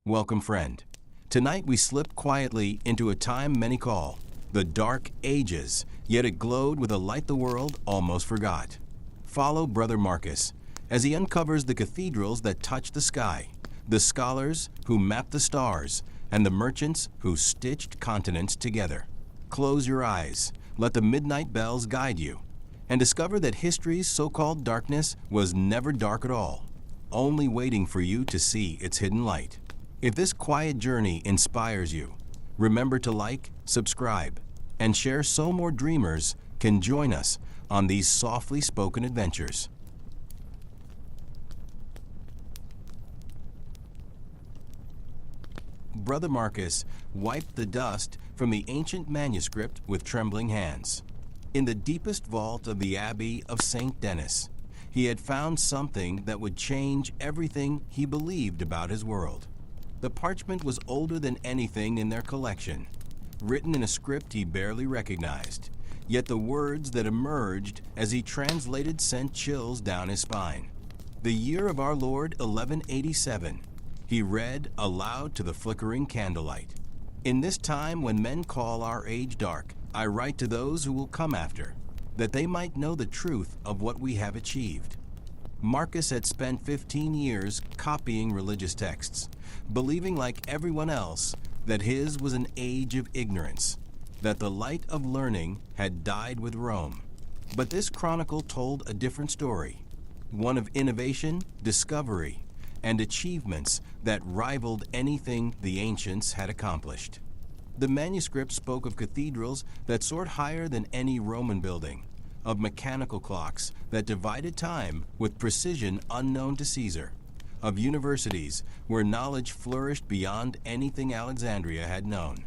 Welcome, friend. Tonight we slip quietly into a time many call the Dark Ages, yet it glowed with a light the world almost forgot. Follow Brother Marcus as he uncovers the cathedrals that touch the sky, the scholars who mapped the stars, and the merchants who stitched continents together. Close your eyes, let the midnight bells guide you, and discover that history's so-called darkness was never dark at all, only waiting for you to see its hidden light. If this quiet journey inspires you, remember to like, subscribe, and share so more dreamers can join us on these softly spoken adventures. Brother Marcus wiped the dust from the ancient manuscript with trembling hands. In the deepest vault of the Abbey of St. Denis, he had found something that would change everything he believed about his world. The parchment was older than anything in their collection, written in a script he barely recognized, yet the words that emerged as he translated sent chills down his spine. The year of our Lord 1187, he read aloud to the flickering candlelight. In this time when men call our age dark, I write to those who will come after, that they might know the truth of what we have achieved. Marcus had spent 15 years copying religious texts, believing like everyone else that his was an age of ignorance, that the light of learning had died with Rome. But this chronicle told a different story, one of innovation, discovery, and achievements that rivaled anything the ancients had accomplished. The manuscript spoke of cathedrals that soared higher than any Roman building, of mechanical clocks that divided time with precision unknown to Caesar, of universities where knowledge flourished beyond anything Alexandria had known.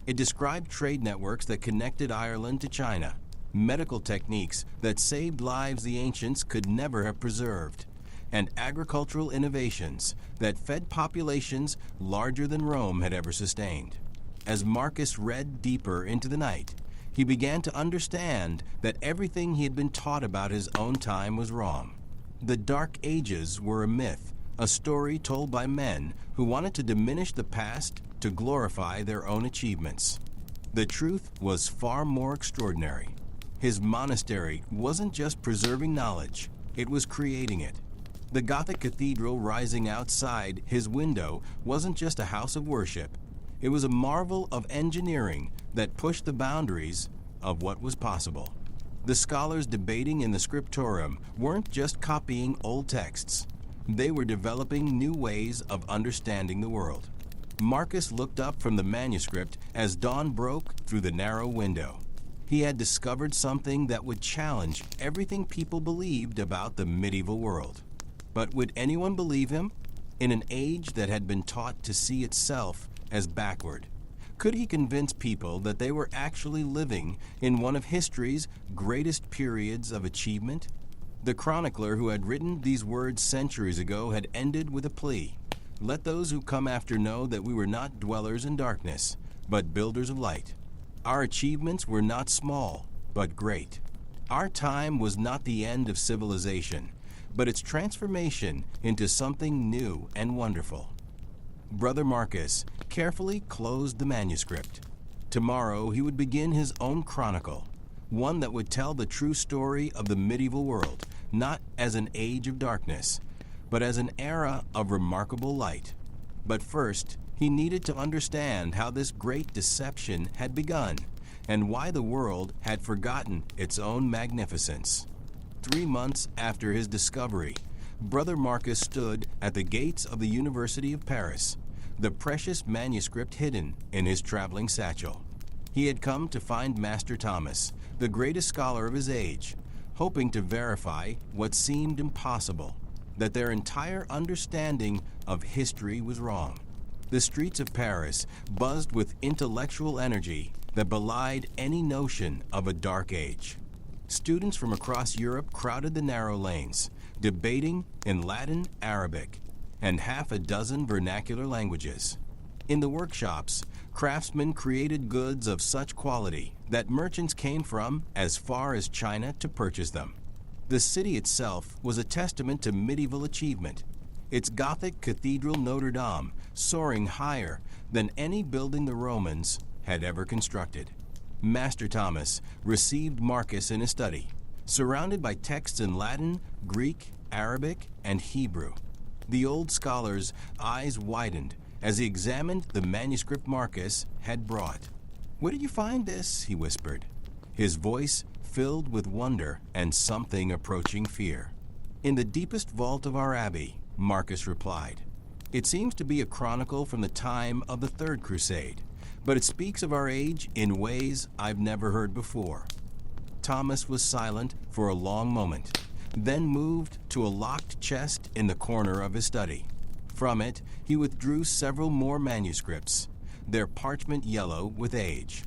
It described trade networks that connected Ireland to China, medical techniques that saved lives the ancients could never have preserved, and agricultural innovations that fed populations larger than Rome had ever sustained. As Marcus read deeper into the night, he began to understand that everything he had been taught about his own time was wrong. The Dark Ages were a myth, a story told by men who wanted to diminish the past to glorify their own achievements. The truth was far more extraordinary. His monastery wasn't just preserving knowledge, it was creating it. The Gothic cathedral rising outside his window wasn't just a house of worship. It was a marvel of engineering that pushed the boundaries of what was possible. The scholars debating in the scriptorium weren't just copying old texts. They were developing new ways of understanding the world. Marcus looked up from the manuscript as dawn broke through the narrow window. He had discovered something that would challenge everything people believed about the medieval world. But would anyone believe him? In an age that had been taught to see itself as backward, could he convince people that they were actually living in one of history's greatest periods of achievement? The chronicler who had written these words centuries ago had ended with a plea. Let those who come after know that we were not dwellers in darkness, but builders of light. Our achievements were not small, but great. Our time was not the end of civilization, but its transformation into something new and wonderful. Brother Marcus carefully closed the manuscript. Tomorrow he would begin his own chronicle, one that would tell the true story of the medieval world, not as an age of darkness, but as an era of remarkable light. But first, he needed to understand how this great deception had begun and why the world had forgotten its own magnificence. 3 months after his discovery, Brother Marcus stood at the gates of the University of Paris, the precious manuscript hidden in his traveling satchel. He had come to find Master Thomas, the greatest scholar of his age, hoping to verify what seemed impossible, that their entire understanding of history was wrong. The streets of Paris buzzed with intellectual energy that belied any notion of a dark age. Students from across Europe crowded the narrow lanes, debating in Latin, Arabic, and half a dozen vernacular languages. In the workshops, craftsmen created goods of such quality that merchants came from as far as China to purchase them. The city itself was a testament to medieval achievement. its Gothic Cathedral Notre Dame soaring higher than any building the Romans had ever constructed. Master Thomas received Marcus in his study, surrounded by texts in Latin, Greek, Arabic, and Hebrew. The old scholar's eyes widened as he examined the manuscript Marcus had brought. "Where did you find this?" he whispered, his voice filled with wonder and something approaching fear. "In the deepest vault of our abbey," Marcus replied. "It seems to be a chronicle from the time of the Third Crusade, but it speaks of our age in ways I've never heard before." Thomas was silent for a long moment, then moved to a locked chest in the corner of his study. From it, he withdrew several more manuscripts, their parchment yellow with age.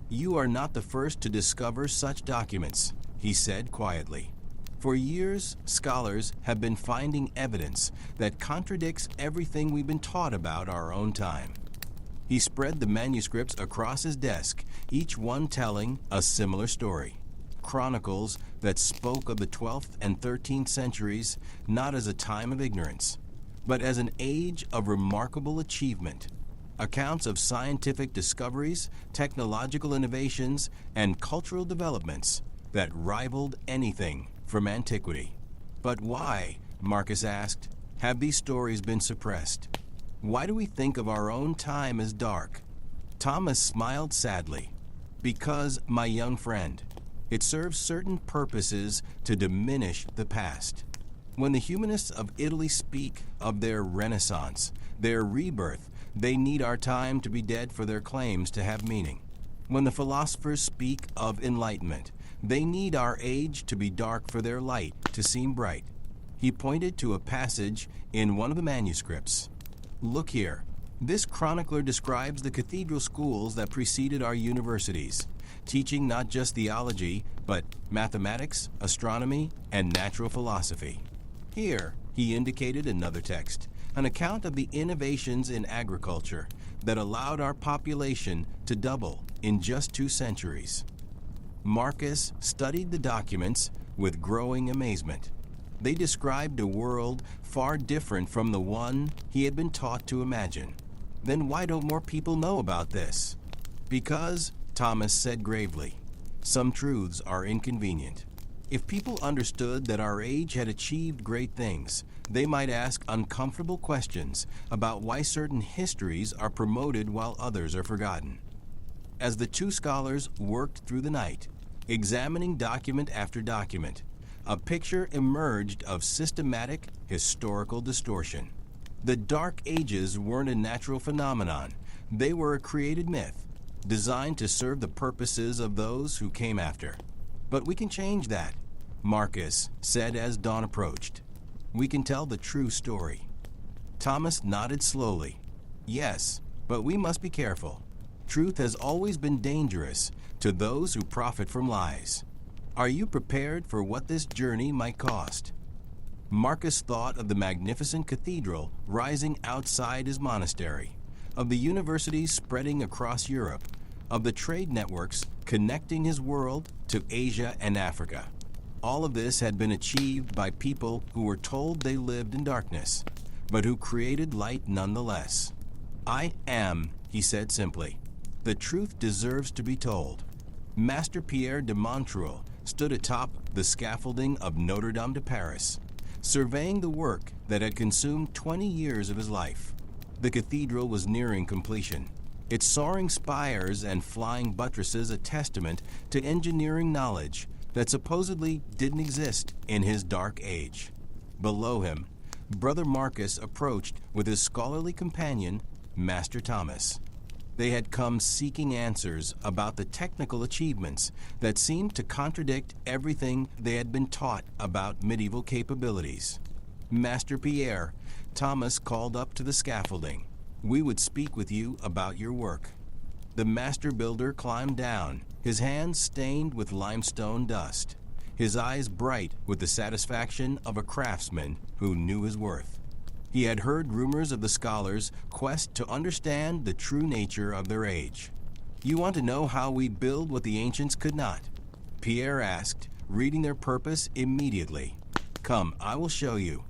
"You are not the first to discover such documents," he said quietly. "For years, scholars have been finding evidence that contradicts everything we've been taught about our own time." He spread the manuscripts across his desk, each one telling a similar story. Chronicles that spoke of the 12th and 13th centuries not as a time of ignorance, but as an age of remarkable achievement. Accounts of scientific discoveries, technological innovations, and cultural developments that rivaled anything from antiquity. "But why," Marcus asked, "have these stories been suppressed? Why do we think of our own time as dark?" Thomas smiled sadly. "Because, my young friend, it serves certain purposes to diminish the past. When the humanists of Italy speak of their Renaissance, their rebirth, they need our time to be dead for their claims to have meaning. When the philosophers speak of enlightenment, they need our age to be dark for their light to seem bright." He pointed to a passage in one of the manuscripts. "Look here. This chronicler describes the cathedral schools that preceded our universities, teaching not just theology, but mathematics, astronomy, and natural philosophy. Here," he indicated another text, "an account of the innovations in agriculture that allowed our population to double in just 2 centuries. Marcus studied the documents with growing amazement. They described a world far different from the one he had been taught to imagine. "Then why don't more people know about this?" "Because," Thomas said gravely, "some truths are inconvenient. If people understood that our age had achieved great things, they might ask uncomfortable questions about why certain histories are promoted while others are forgotten." As the two scholars worked through the night, examining document after document, a picture emerged of systematic historical distortion. The Dark Ages weren't a natural phenomenon. They were a created myth, designed to serve the purposes of those who came after. "But we can change that," Marcus said as dawn approached. "We can tell the true story." Thomas nodded slowly. "Yes, but we must be careful. Truth has always been dangerous to those who profit from lies. Are you prepared for what this journey might cost?" Marcus thought of the magnificent cathedral rising outside his monastery, of the universities spreading across Europe, of the trade networks connecting his world to Asia and Africa. All of this had been achieved by people who were told they lived in darkness, but who created light nonetheless. "I am," he said simply. "The truth deserves to be told." Master Pierre de Montreuil stood atop the scaffolding of Notre Dame de Paris, surveying the work that had consumed 20 years of his life. The cathedral was nearing completion, its soaring spires and flying buttresses a testament to engineering knowledge that supposedly didn't exist in his dark age. Below him, Brother Marcus approached with his scholarly companion, Master Thomas. They had come seeking answers about the technical achievements that seemed to contradict everything they had been taught about medieval capabilities. "Master Pierre," Thomas called up to the scaffolding, "we would speak with you about your work." The master builder climbed down, his hands stained with limestone dust, his eyes bright with the satisfaction of a craftsman who knew his worth. He had heard rumors of the scholars' quest to understand the true nature of their age. "You want to know how we build what the ancients could not?" Pierre asked, reading their purpose immediately. "Come, I will show you."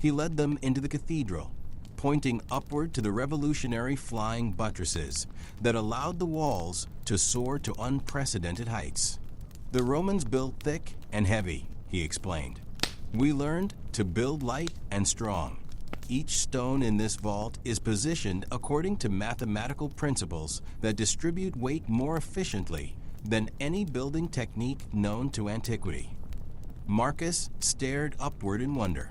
He led them into the cathedral, pointing upward to the revolutionary flying buttresses that allowed the walls to soar to unprecedented heights. The Romans built thick and heavy, he explained. We learned to build light and strong. Each stone in this vault is positioned according to mathematical principles that distribute weight more efficiently than any building technique known to antiquity. Marcus stared upward in wonder.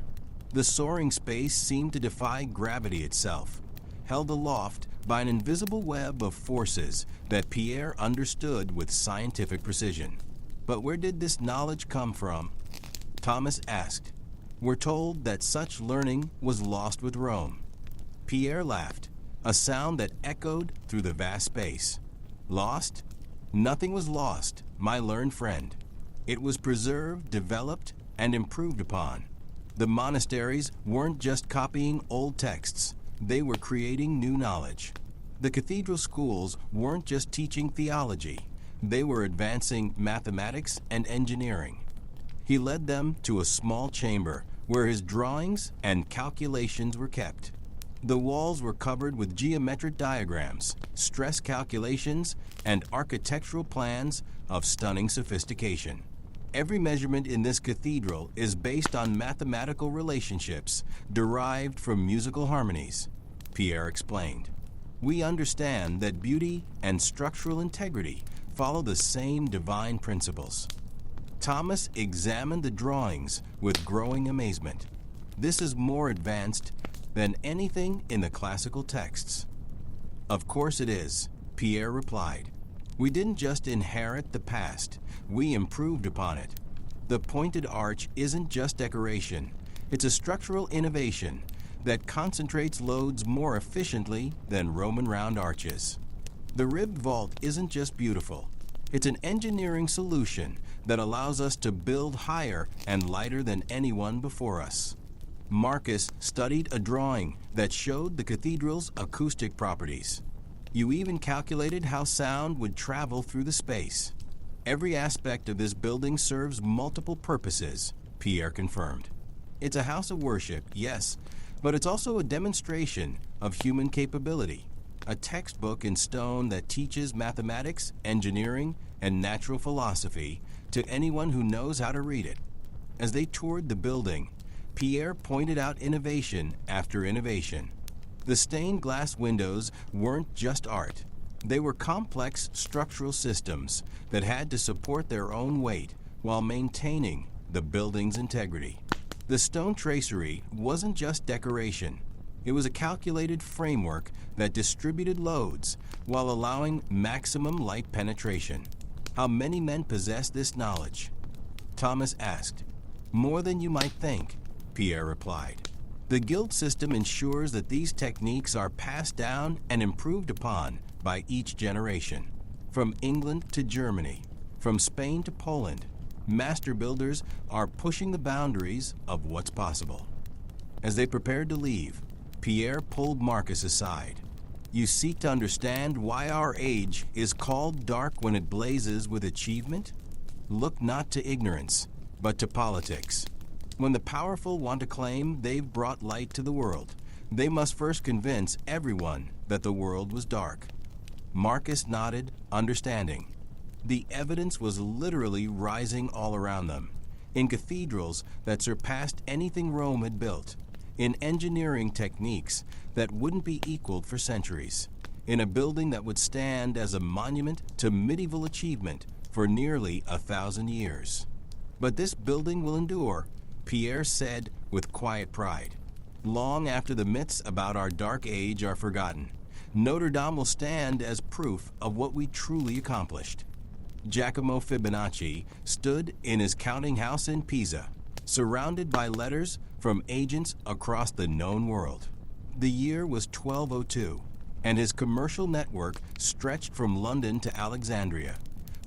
The soaring space seemed to defy gravity itself, held aloft by an invisible web of forces that Pierre understood with scientific precision. But where did this knowledge come from? Thomas asked. We're told that such learning was lost with Rome. Pierre laughed, a sound that echoed through the vast space. Lost? Nothing was lost, my learned friend. It was preserved, developed, and improved upon. The monasteries weren't just copying old texts, they were creating new knowledge. The cathedral schools weren't just teaching theology, they were advancing mathematics and engineering. He led them to a small chamber where his drawings and calculations were kept. The walls were covered with geometric diagrams, stress calculations, and architectural plans of stunning sophistication. Every measurement in this cathedral is based on mathematical relationships derived from musical harmonies, Pierre explained. We understand that beauty and structural integrity follow the same divine principles. Thomas examined the drawings with growing amazement. This is more advanced than anything in the classical texts. Of course it is, Pierre replied. We didn't just inherit the past, we improved upon it. The pointed arch isn't just decoration, it's a structural innovation that concentrates loads more efficiently than Roman round arches. The ribbed vault isn't just beautiful, it's an engineering solution that allows us to build higher and lighter than anyone before us. Marcus studied a drawing that showed the cathedral's acoustic properties. You even calculated how sound would travel through the space. Every aspect of this building serves multiple purposes, Pierre confirmed. It's a house of worship, yes, but it's also a demonstration of human capability, a textbook in stone that teaches mathematics, engineering, and natural philosophy to anyone who knows how to read it. As they toured the building, Pierre pointed out innovation after innovation. The stained glass windows weren't just art. They were complex structural systems that had to support their own weight while maintaining the building's integrity. The stone tracery wasn't just decoration. It was a calculated framework that distributed loads while allowing maximum light penetration. How many men possess this knowledge? Thomas asked. More than you might think, Pierre replied. The guild system ensures that these techniques are passed down and improved upon by each generation. From England to Germany, from Spain to Poland, master builders are pushing the boundaries of what's possible. As they prepared to leave, Pierre pulled Marcus aside. You seek to understand why our age is called dark when it blazes with achievement? Look not to ignorance, but to politics. When the powerful want to claim they've brought light to the world, they must first convince everyone that the world was dark. Marcus nodded, understanding. The evidence was literally rising all around them, in cathedrals that surpassed anything Rome had built, in engineering techniques that wouldn't be equaled for centuries, in a building that would stand as a monument to medieval achievement for nearly 1,000 years. But this building will endure, Pierre said with quiet pride. Long after the myths about our dark age are forgotten, Notre Dame will stand as proof of what we truly accomplished. Giacomo Fibonacci stood in his counting house in Pisa, surrounded by letters from agents across the known world. The year was 1202, and his commercial network stretched from London to Alexandria,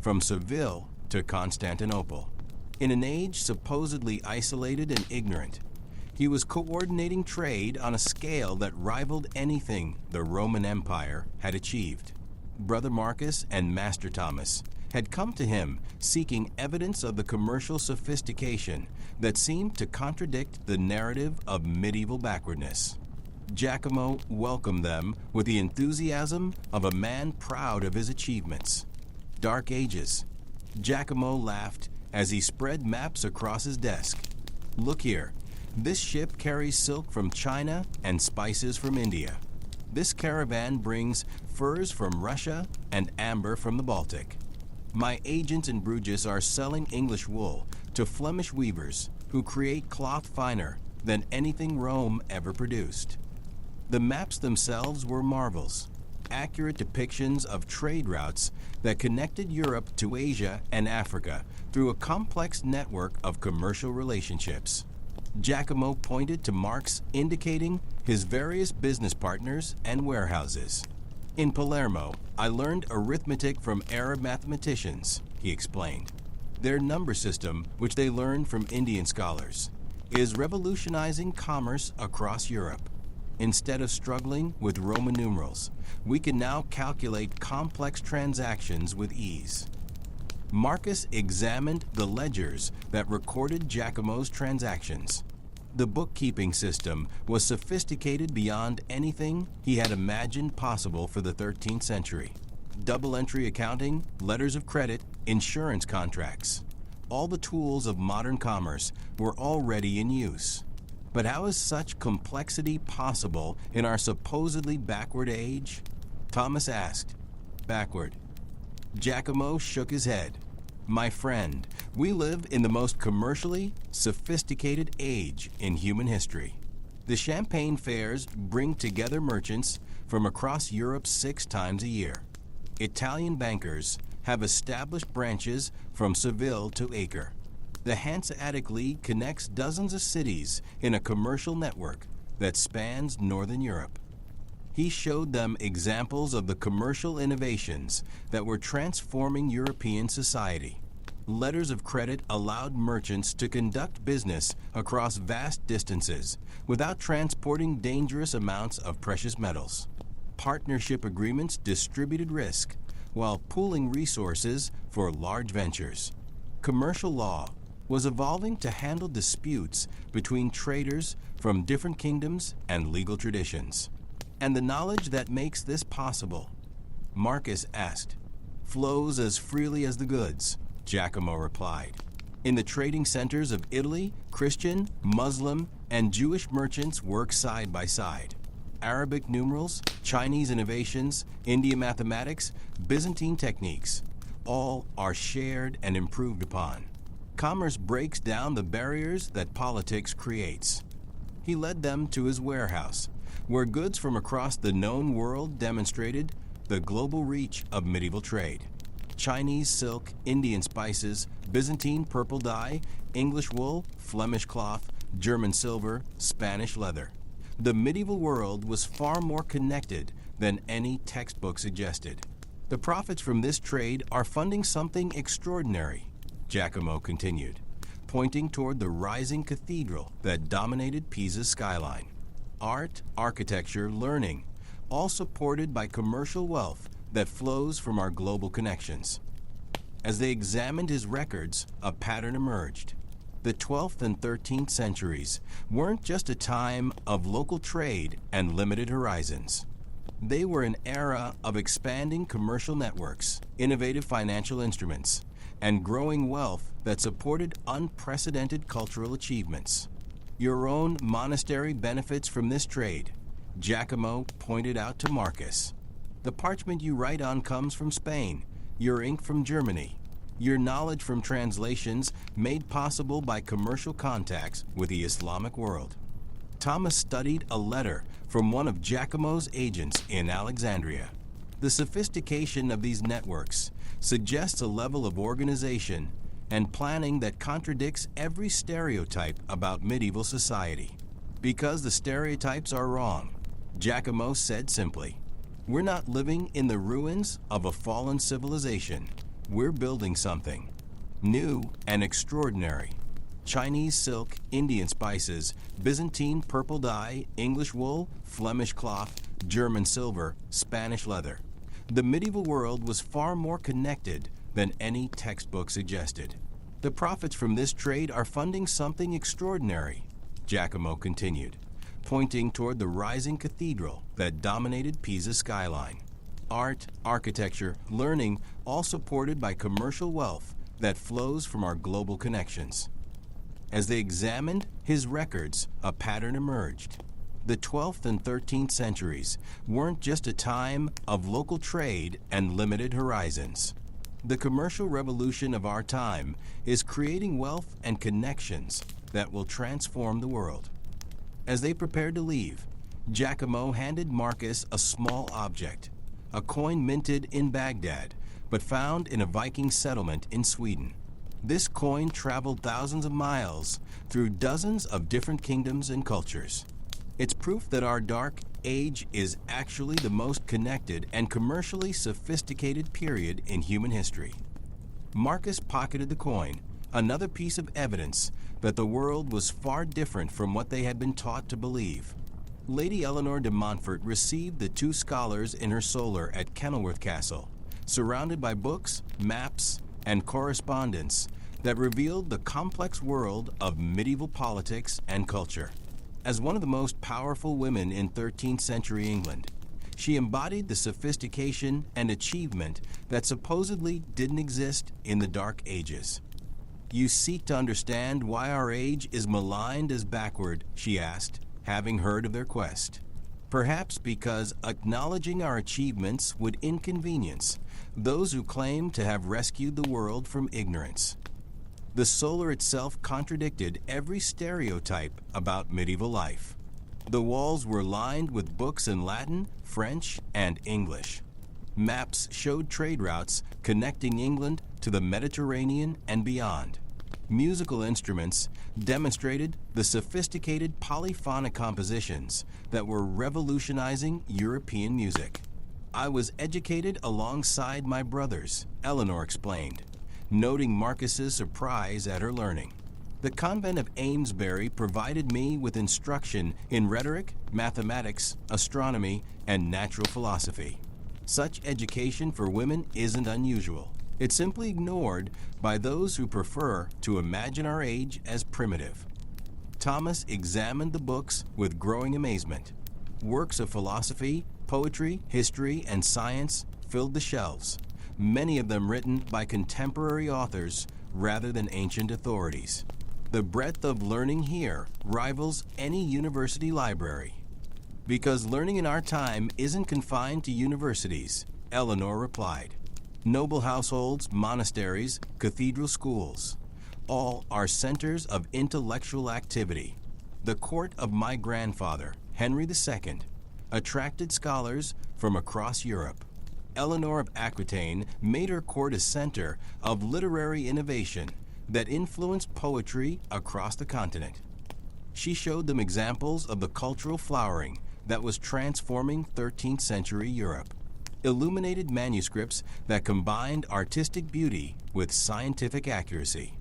from Seville to Constantinople. In an age supposedly isolated and ignorant, he was coordinating trade on a scale that rivaled anything the Roman Empire had achieved. Brother Marcus and Master Thomas, had come to him seeking evidence of the commercial sophistication that seemed to contradict the narrative of medieval backwardness. Giacomo welcomed them with the enthusiasm of a man proud of his achievements. Dark Ages. Giacomo laughed as he spread maps across his desk. Look here. This ship carries silk from China and spices from India. This caravan brings furs from Russia and amber from the Baltic. My agents in Bruges are selling English wool to Flemish weavers who create cloth finer than anything Rome ever produced. The maps themselves were marvels, accurate depictions of trade routes that connected Europe to Asia and Africa through a complex network of commercial relationships. Giacomo pointed to marks indicating his various business partners and warehouses. In Palermo, I learned arithmetic from Arab mathematicians, he explained. Their number system, which they learned from Indian scholars, is revolutionizing commerce across Europe. Instead of struggling with Roman numerals, we can now calculate complex transactions with ease. Marcus examined the ledgers that recorded Giacomo's transactions. The bookkeeping system was sophisticated beyond anything he had imagined possible for the 13th century. Double-entry accounting, letters of credit, insurance contracts. All the tools of modern commerce were already in use. But how is such complexity possible in our supposedly backward age? Thomas asked. Backward. Giacomo shook his head. My friend, we live in the most commercially sophisticated age in human history. The Champagne fairs bring together merchants from across Europe 6 times a year. Italian bankers have established branches from Seville to Acre. The Hanseatic League connects dozens of cities in a commercial network that spans Northern Europe. He showed them examples of the commercial innovations that were transforming European society. Letters of credit allowed merchants to conduct business across vast distances without transporting dangerous amounts of precious metals. Partnership agreements distributed risk while pooling resources for large ventures. Commercial law was evolving to handle disputes between traders from different kingdoms and legal traditions. And the knowledge that makes this possible, Marcus asked, flows as freely as the goods, Giacomo replied. In the trading centers of Italy, Christian, Muslim, and Jewish merchants work side by side. Arabic numerals, Chinese innovations, Indian mathematics, Byzantine techniques, all are shared and improved upon. Commerce breaks down the barriers that politics creates. He led them to his warehouse, where goods from across the known world demonstrated the global reach of medieval trade. Chinese silk, Indian spices, Byzantine purple dye, English wool, Flemish cloth, German silver, Spanish leather. The medieval world was far more connected than any textbook suggested. The profits from this trade are funding something extraordinary, Giacomo continued, pointing toward the rising cathedral that dominated Pisa's skyline. Art, architecture, learning, all supported by commercial wealth that flows from our global connections. As they examined his records, a pattern emerged. The 12th and 13th centuries weren't just a time of local trade and limited horizons. They were an era of expanding commercial networks, innovative financial instruments, and growing wealth that supported unprecedented cultural achievements. Your own monastery benefits from this trade, Giacomo pointed out to Marcus. The parchment you write on comes from Spain, your ink from Germany, your knowledge from translations made possible by commercial contacts with the Islamic world. Thomas studied a letter from one of Giacomo's agents in Alexandria. The sophistication of these networks suggests a level of organization and planning that contradicts every stereotype about medieval society. Because the stereotypes are wrong, Giacomo said simply, we're not living in the ruins of a fallen civilization. We're building something new and extraordinary. Chinese silk, Indian spices, Byzantine purple dye, English wool, Flemish cloth, German silver, Spanish leather. The medieval world was far more connected than any textbook suggested. The profits from this trade are funding something extraordinary, Giacomo continued, pointing toward the rising cathedral that dominated Pisa's skyline. Art, architecture, learning, all supported by commercial wealth that flows from our global connections. As they examined his records, a pattern emerged. The 12th and 13th centuries weren't just a time of local trade and limited horizons. The commercial revolution of our time is creating wealth and connections that will transform the world. As they prepared to leave, Giacomo handed Marcus a small object, a coin minted in Baghdad, but found in a Viking settlement in Sweden. This coin traveled thousands of miles through dozens of different kingdoms and cultures. It's proof that our dark age is actually the most connected and commercially sophisticated period in human history. Marcus pocketed the coin, another piece of evidence that the world was far different from what they had been taught to believe. Lady Eleanor de Montfort received the two scholars in her solar at Kenilworth Castle, surrounded by books, maps, and correspondence that revealed the complex world of medieval politics and culture. As one of the most powerful women in 13th century England, she embodied the sophistication and achievement that supposedly didn't exist in the Dark Ages. "You seek to understand why our age is maligned as backward," she asked, having heard of their quest. "Perhaps because acknowledging our achievements would inconvenience those who claim to have rescued the world from ignorance." The solar itself contradicted every stereotype about medieval life. The walls were lined with books in Latin, French, and English. Maps showed trade routes connecting England to the Mediterranean and beyond. Musical instruments demonstrated the sophisticated polyphonic compositions that were revolutionizing European music. "I was educated alongside my brothers," Eleanor explained, noting Marcus's surprise at her learning. "The convent of Amesbury provided me with instruction in rhetoric, mathematics, astronomy, and natural philosophy. Such education for women isn't unusual. It's simply ignored by those who prefer to imagine our age as primitive." Thomas examined the books with growing amazement. Works of philosophy, poetry, history, and science filled the shelves, many of them written by contemporary authors rather than ancient authorities. The breadth of learning here rivals any university library. "Because learning in our time isn't confined to universities," Eleanor replied. "Noble households, monasteries, cathedral schools, all are centers of intellectual activity. The court of my grandfather, Henry II, attracted scholars from across Europe. Eleanor of Aquitaine made her court a center of literary innovation that influenced poetry across the continent." She showed them examples of the cultural flowering that was transforming 13th century Europe. Illuminated manuscripts that combined artistic beauty with scientific accuracy.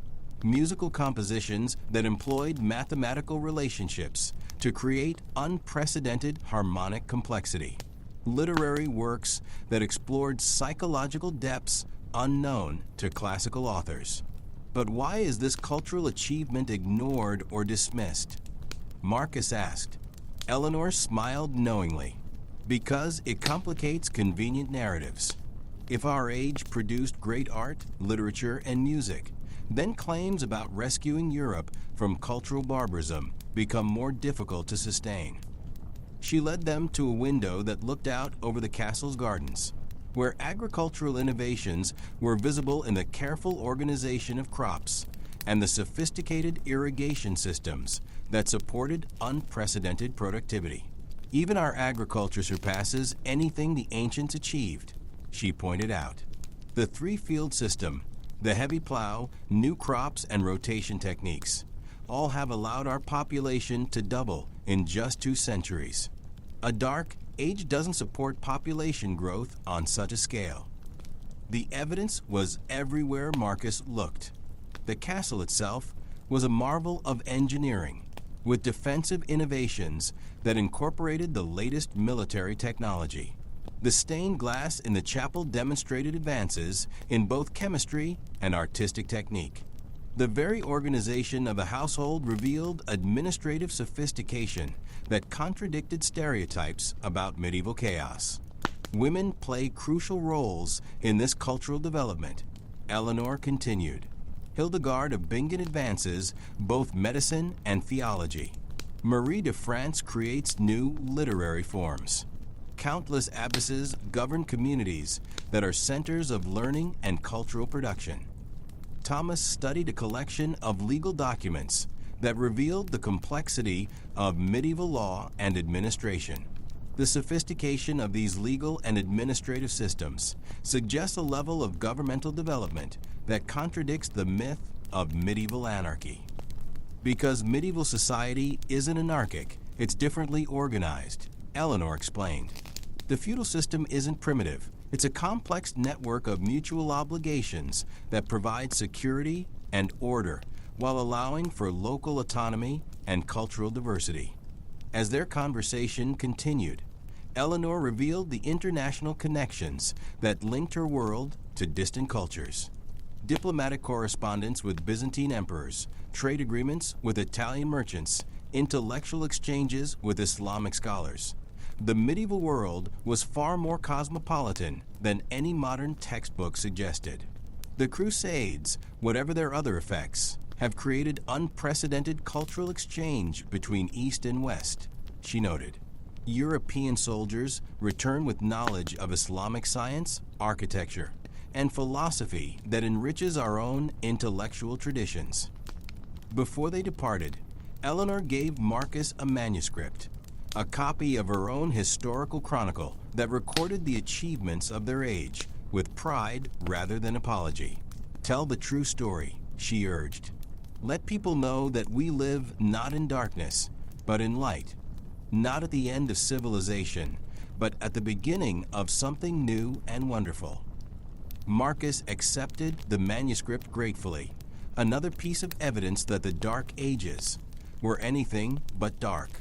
Musical compositions that employed mathematical relationships to create unprecedented harmonic complexity. Literary works that explored psychological depths unknown to classical authors. But why is this cultural achievement ignored or dismissed? Marcus asked. Eleanor smiled knowingly. "Because it complicates convenient narratives. If our age produced great art, literature, and music, then claims about rescuing Europe from cultural barbarism become more difficult to sustain." She led them to a window that looked out over the castle's gardens, where agricultural innovations were visible in the careful organization of crops and the sophisticated irrigation systems that supported unprecedented productivity. "Even our agriculture surpasses anything the ancients achieved," she pointed out. "The three-field system, the heavy plow, new crops, and rotation techniques all have allowed our population to double in just 2 centuries. A dark age doesn't support population growth on such a scale." The evidence was everywhere Marcus looked. The castle itself was a marvel of engineering, with defensive innovations that incorporated the latest military technology. The stained glass in the chapel demonstrated advances in both chemistry and artistic technique. The very organization of the household revealed administrative sophistication that contradicted stereotypes about medieval chaos. Women play crucial roles in this cultural development, Eleanor continued. Hildegard of Bingen advances both medicine and theology. Marie de France creates new literary forms. Countless abbesses govern communities that are centers of learning and cultural production. Thomas studied a collection of legal documents that revealed the complexity of medieval law and administration. The sophistication of these legal and administrative systems suggests a level of governmental development that contradicts the myth of medieval anarchy. Because medieval society isn't anarchic, it's differently organized, Eleanor explained. The feudal system isn't primitive. It's a complex network of mutual obligations that provide security and order while allowing for local autonomy and cultural diversity. As their conversation continued, Eleanor revealed the international connections that linked her world to distant cultures. Diplomatic correspondence with Byzantine emperors, trade agreements with Italian merchants, intellectual exchanges with Islamic scholars. The medieval world was far more cosmopolitan than any modern textbook suggested. The Crusades, whatever their other effects, have created unprecedented cultural exchange between East and West, she noted. European soldiers return with knowledge of Islamic science, architecture, and philosophy that enriches our own intellectual traditions. Before they departed, Eleanor gave Marcus a manuscript, a copy of her own historical chronicle that recorded the achievements of their age with pride rather than apology. Tell the true story, she urged. Let people know that we live not in darkness, but in light, not at the end of civilization, but at the beginning of something new and wonderful. Marcus accepted the manuscript gratefully, another piece of evidence that the Dark Ages were anything but dark.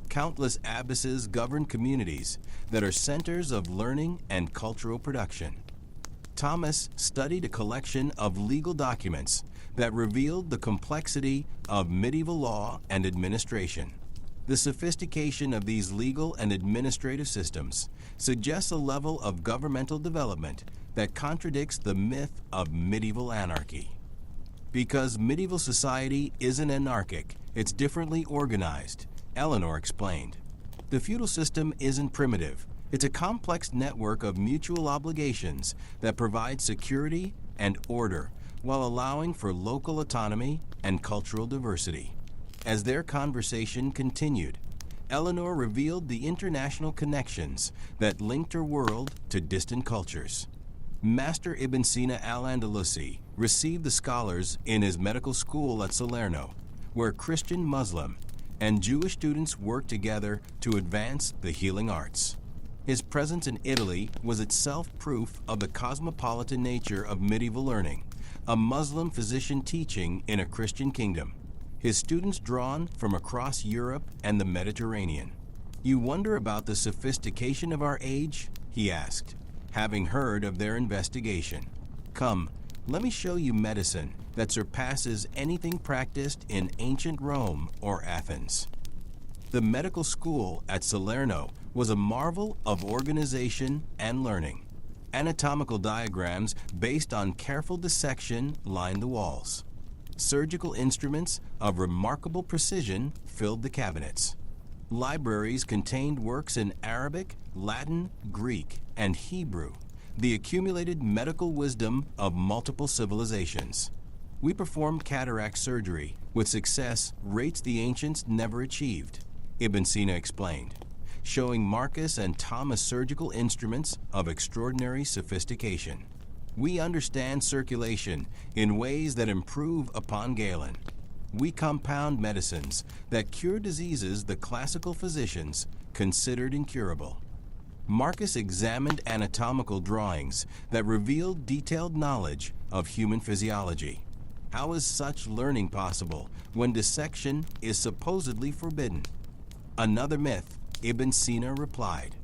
Countless abbesses govern communities that are centers of learning and cultural production. Thomas studied a collection of legal documents that revealed the complexity of medieval law and administration. The sophistication of these legal and administrative systems suggests a level of governmental development that contradicts the myth of medieval anarchy. Because medieval society isn't anarchic, it's differently organized, Eleanor explained. The feudal system isn't primitive. It's a complex network of mutual obligations that provide security and order while allowing for local autonomy and cultural diversity. As their conversation continued, Eleanor revealed the international connections that linked her world to distant cultures. Master Ibn Sina al-Andalusi received the scholars in his medical school at Salerno, where Christian, Muslim, and Jewish students worked together to advance the healing arts. His presence in Italy was itself proof of the cosmopolitan nature of medieval learning, a Muslim physician teaching in a Christian kingdom. His students drawn from across Europe and the Mediterranean. You wonder about the sophistication of our age? He asked, having heard of their investigation. Come, let me show you medicine that surpasses anything practiced in ancient Rome or Athens. The medical school at Salerno was a marvel of organization and learning. Anatomical diagrams based on careful dissection lined the walls. Surgical instruments of remarkable precision filled the cabinets. Libraries contained works in Arabic, Latin, Greek, and Hebrew, the accumulated medical wisdom of multiple civilizations. We performed cataract surgery with success rates the ancients never achieved, Ibn Sina explained, showing Marcus and Thomas surgical instruments of extraordinary sophistication. We understand circulation in ways that improve upon Galen. We compound medicines that cure diseases the classical physicians considered incurable. Marcus examined anatomical drawings that revealed detailed knowledge of human physiology. How is such learning possible when dissection is supposedly forbidden? Another myth, Ibn Sina replied.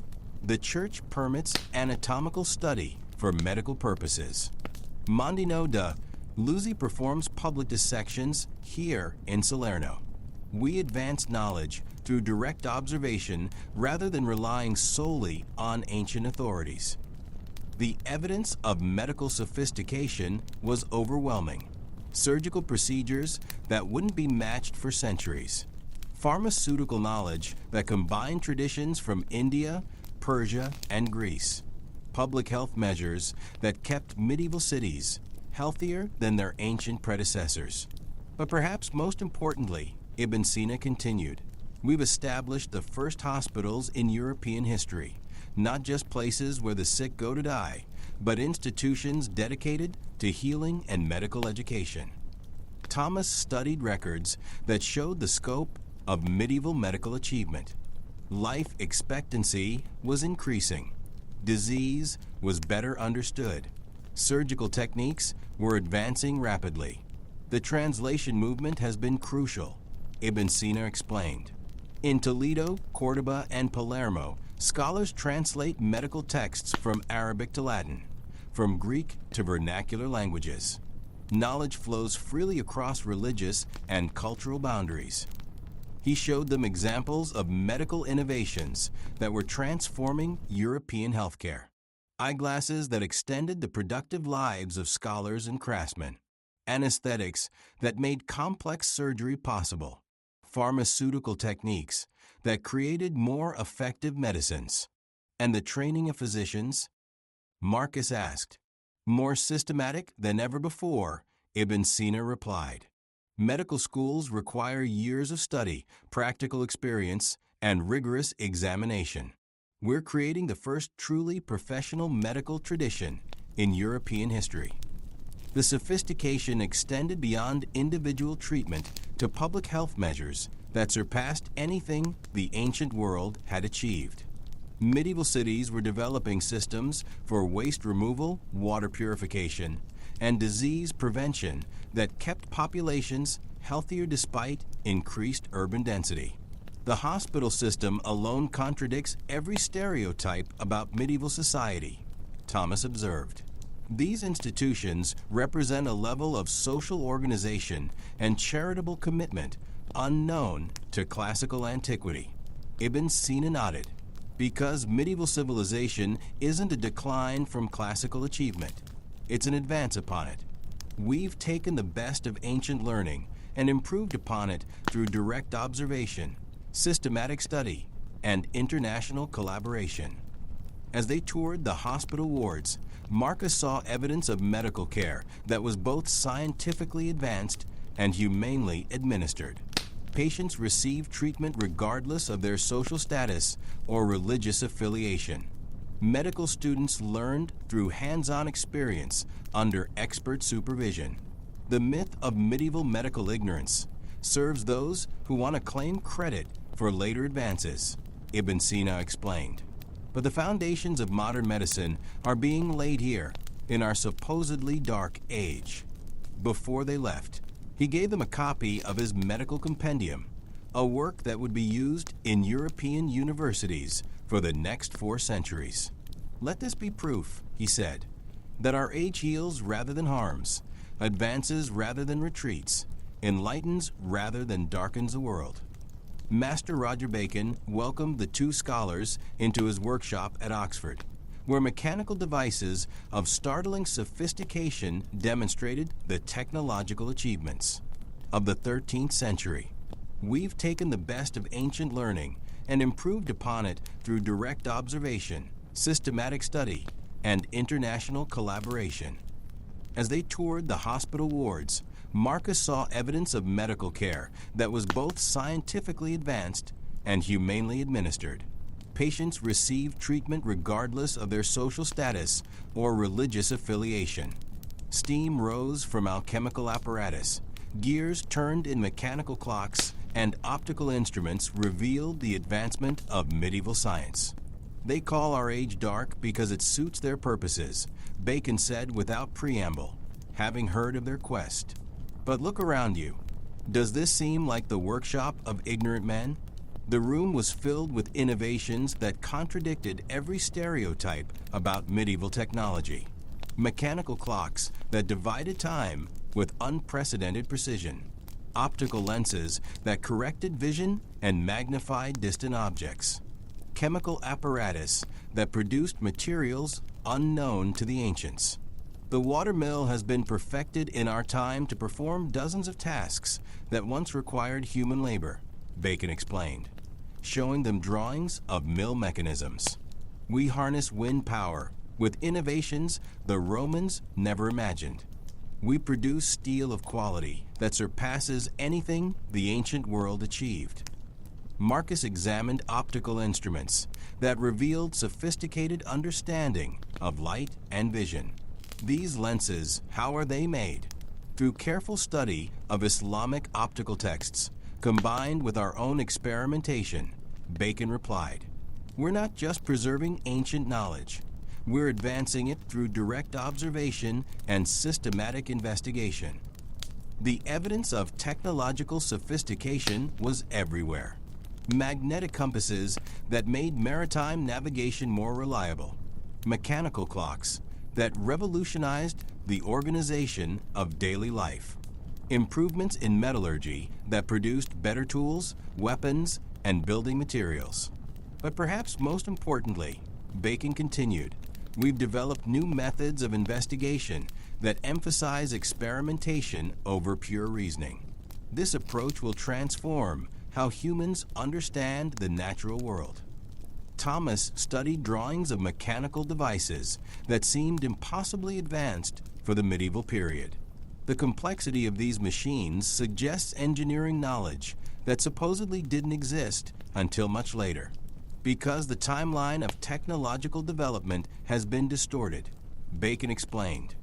The Church permits anatomical study for medical purposes. Mondino da Luzzi performs public dissections here in Salerno. We advance knowledge through direct observation rather than relying solely on ancient authorities. The evidence of medical sophistication was overwhelming. Surgical procedures that wouldn't be matched for centuries. Pharmaceutical knowledge that combined traditions from India, Persia, and Greece. Public health measures that kept medieval cities healthier than their ancient predecessors. But perhaps most importantly, Ibn Sina continued. We've established the first hospitals in European history, not just places where the sick go to die, but institutions dedicated to healing and medical education. Thomas studied records that showed the scope of medieval medical achievement. Life expectancy was increasing. Disease was better understood. Surgical techniques were advancing rapidly. The translation movement has been crucial, Ibn Sina explained. In Toledo, Cordoba, and Palermo, scholars translate medical texts from Arabic to Latin, from Greek to vernacular languages. Knowledge flows freely across religious and cultural boundaries. He showed them examples of medical innovations that were transforming European healthcare. Eyeglasses that extended the productive lives of scholars and craftsmen. Anesthetics that made complex surgery possible. Pharmaceutical techniques that created more effective medicines. And the training of physicians? Marcus asked. More systematic than ever before, Ibn Sina replied. Medical schools require years of study, practical experience, and rigorous examination. We're creating the first truly professional medical tradition in European history. The sophistication extended beyond individual treatment to public health measures that surpassed anything the ancient world had achieved. Medieval cities were developing systems for waste removal, water purification, and disease prevention that kept populations healthier despite increased urban density. The hospital system alone contradicts every stereotype about medieval society, Thomas observed. These institutions represent a level of social organization and charitable commitment unknown to classical antiquity. Ibn Sina nodded. Because medieval civilization isn't a decline from classical achievement, it's an advance upon it. We've taken the best of ancient learning and improved upon it through direct observation, systematic study, and international collaboration. As they toured the hospital wards, Marcus saw evidence of medical care that was both scientifically advanced and humanely administered. Patients received treatment regardless of their social status or religious affiliation. Medical students learned through hands-on experience under expert supervision. The myth of medieval medical ignorance serves those who want to claim credit for later advances, Ibn Sina explained. But the foundations of modern medicine are being laid here in our supposedly dark age. Before they left, he gave them a copy of his medical compendium, a work that would be used in European universities for the next 4 centuries. Let this be proof, he said, that our age heals rather than harms, advances rather than retreats, enlightens rather than darkens the world. Master Roger Bacon welcomed the 2 scholars into his workshop at Oxford, where mechanical devices of startling sophistication demonstrated the technological achievements of the 13th century. We've taken the best of ancient learning and improved upon it through direct observation, systematic study, and international collaboration. As they toured the hospital wards, Marcus saw evidence of medical care that was both scientifically advanced and humanely administered. Patients received treatment regardless of their social status or religious affiliation. Steam rose from alchemical apparatus. Gears turned in mechanical clocks, and optical instruments revealed the advancement of medieval science. They call our age dark because it suits their purposes, Bacon said without preamble, having heard of their quest. But look around you. Does this seem like the workshop of ignorant men? The room was filled with innovations that contradicted every stereotype about medieval technology. Mechanical clocks that divided time with unprecedented precision. Optical lenses that corrected vision and magnified distant objects. Chemical apparatus that produced materials unknown to the ancients. The watermill has been perfected in our time to perform dozens of tasks that once required human labor, Bacon explained, showing them drawings of mill mechanisms. We harness wind power with innovations the Romans never imagined. We produce steel of quality that surpasses anything the ancient world achieved. Marcus examined optical instruments that revealed sophisticated understanding of light and vision. These lenses, how are they made? Through careful study of Islamic optical texts, combined with our own experimentation, Bacon replied, we're not just preserving ancient knowledge. We're advancing it through direct observation and systematic investigation. The evidence of technological sophistication was everywhere. Magnetic compasses that made maritime navigation more reliable. Mechanical clocks that revolutionized the organization of daily life. Improvements in metallurgy that produced better tools, weapons, and building materials. But perhaps most importantly, Bacon continued, we've developed new methods of investigation that emphasize experimentation over pure reasoning. This approach will transform how humans understand the natural world. Thomas studied drawings of mechanical devices that seemed impossibly advanced for the medieval period. The complexity of these machines suggests engineering knowledge that supposedly didn't exist until much later. Because the timeline of technological development has been distorted, Bacon explained,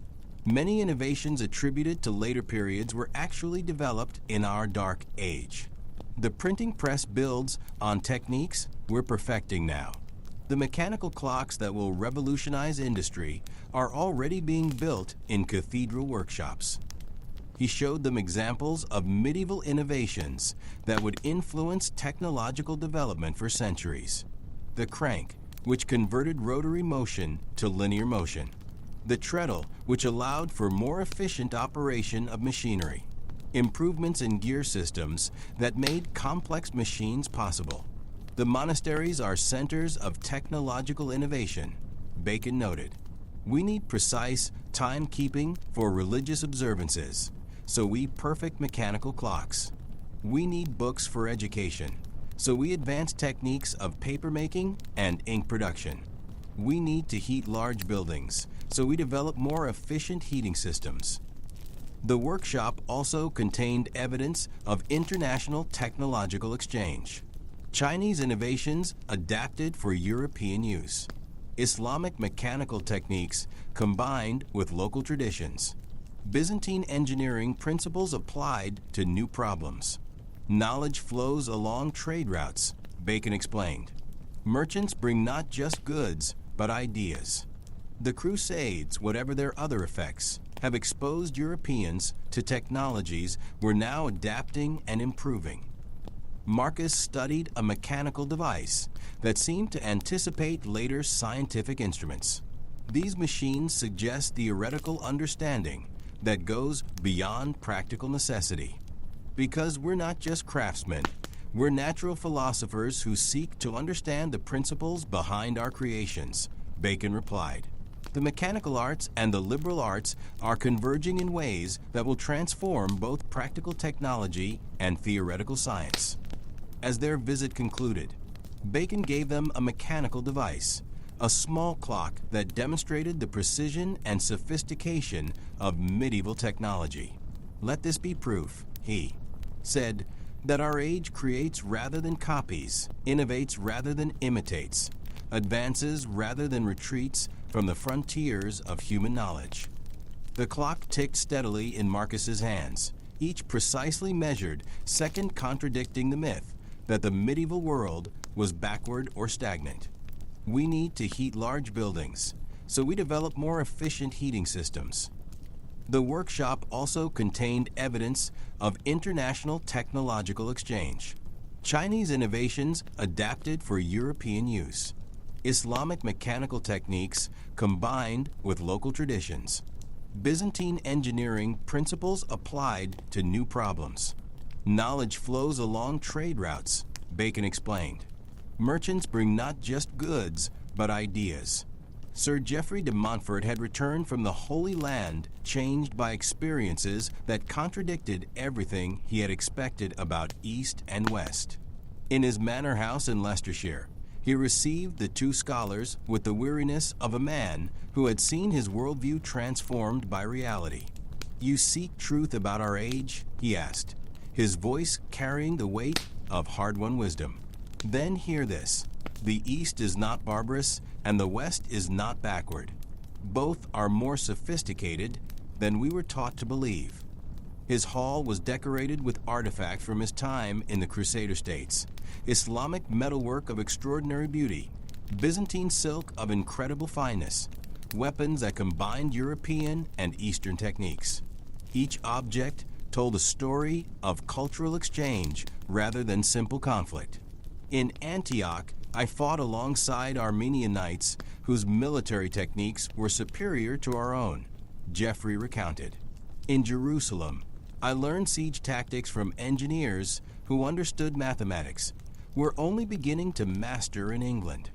many innovations attributed to later periods were actually developed in our dark age. The printing press builds on techniques we're perfecting now. The mechanical clocks that will revolutionize industry are already being built in cathedral workshops. He showed them examples of medieval innovations that would influence technological development for centuries. The crank, which converted rotary motion to linear motion. The treadle, which allowed for more efficient operation of machinery. Improvements in gear systems that made complex machines possible. The monasteries are centers of technological innovation, Bacon noted. We need precise timekeeping for religious observances, so we perfect mechanical clocks. We need books for education, so we advance techniques of papermaking and ink production. We need to heat large buildings, so we develop more efficient heating systems. The workshop also contained evidence of international technological exchange. Chinese innovations adapted for European use. Islamic mechanical techniques combined with local traditions. Byzantine engineering principles applied to new problems. Knowledge flows along trade routes, Bacon explained. Merchants bring not just goods, but ideas. The Crusades, whatever their other effects, have exposed Europeans to technologies we're now adapting and improving. Marcus studied a mechanical device that seemed to anticipate later scientific instruments. These machines suggest theoretical understanding that goes beyond practical necessity. Because we're not just craftsmen, we're natural philosophers who seek to understand the principles behind our creations, Bacon replied. The mechanical arts and the liberal arts are converging in ways that will transform both practical technology and theoretical science. As their visit concluded, Bacon gave them a mechanical device, a small clock that demonstrated the precision and sophistication of medieval technology. Let this be proof, he said, that our age creates rather than copies, innovates rather than imitates, advances rather than retreats from the frontiers of human knowledge. The clock ticked steadily in Marcus's hands, each precisely measured second contradicting the myth that the medieval world was backward or stagnant. We need to heat large buildings, so we develop more efficient heating systems. The workshop also contained evidence of international technological exchange. Chinese innovations adapted for European use. Islamic mechanical techniques combined with local traditions. Byzantine engineering principles applied to new problems. Knowledge flows along trade routes, Bacon explained. Merchants bring not just goods, but ideas. Sir Geoffrey de Montfort had returned from the Holy Land changed by experiences that contradicted everything he had expected about East and West. In his manor house in Leicestershire, he received the two scholars with the weariness of a man who had seen his worldview transformed by reality. "You seek truth about our age?" he asked, his voice carrying the weight of hard-won wisdom. "Then hear this. The East is not barbarous, and the West is not backward. Both are more sophisticated than we were taught to believe." His hall was decorated with artifacts from his time in the Crusader states. Islamic metalwork of extraordinary beauty, Byzantine silk of incredible fineness, weapons that combined European and Eastern techniques. Each object told a story of cultural exchange rather than simple conflict. "In Antioch, I fought alongside Armenian knights whose military techniques were superior to our own," Geoffrey recounted. "In Jerusalem, I learned siege tactics from engineers who understood mathematics. We're only beginning to master in England."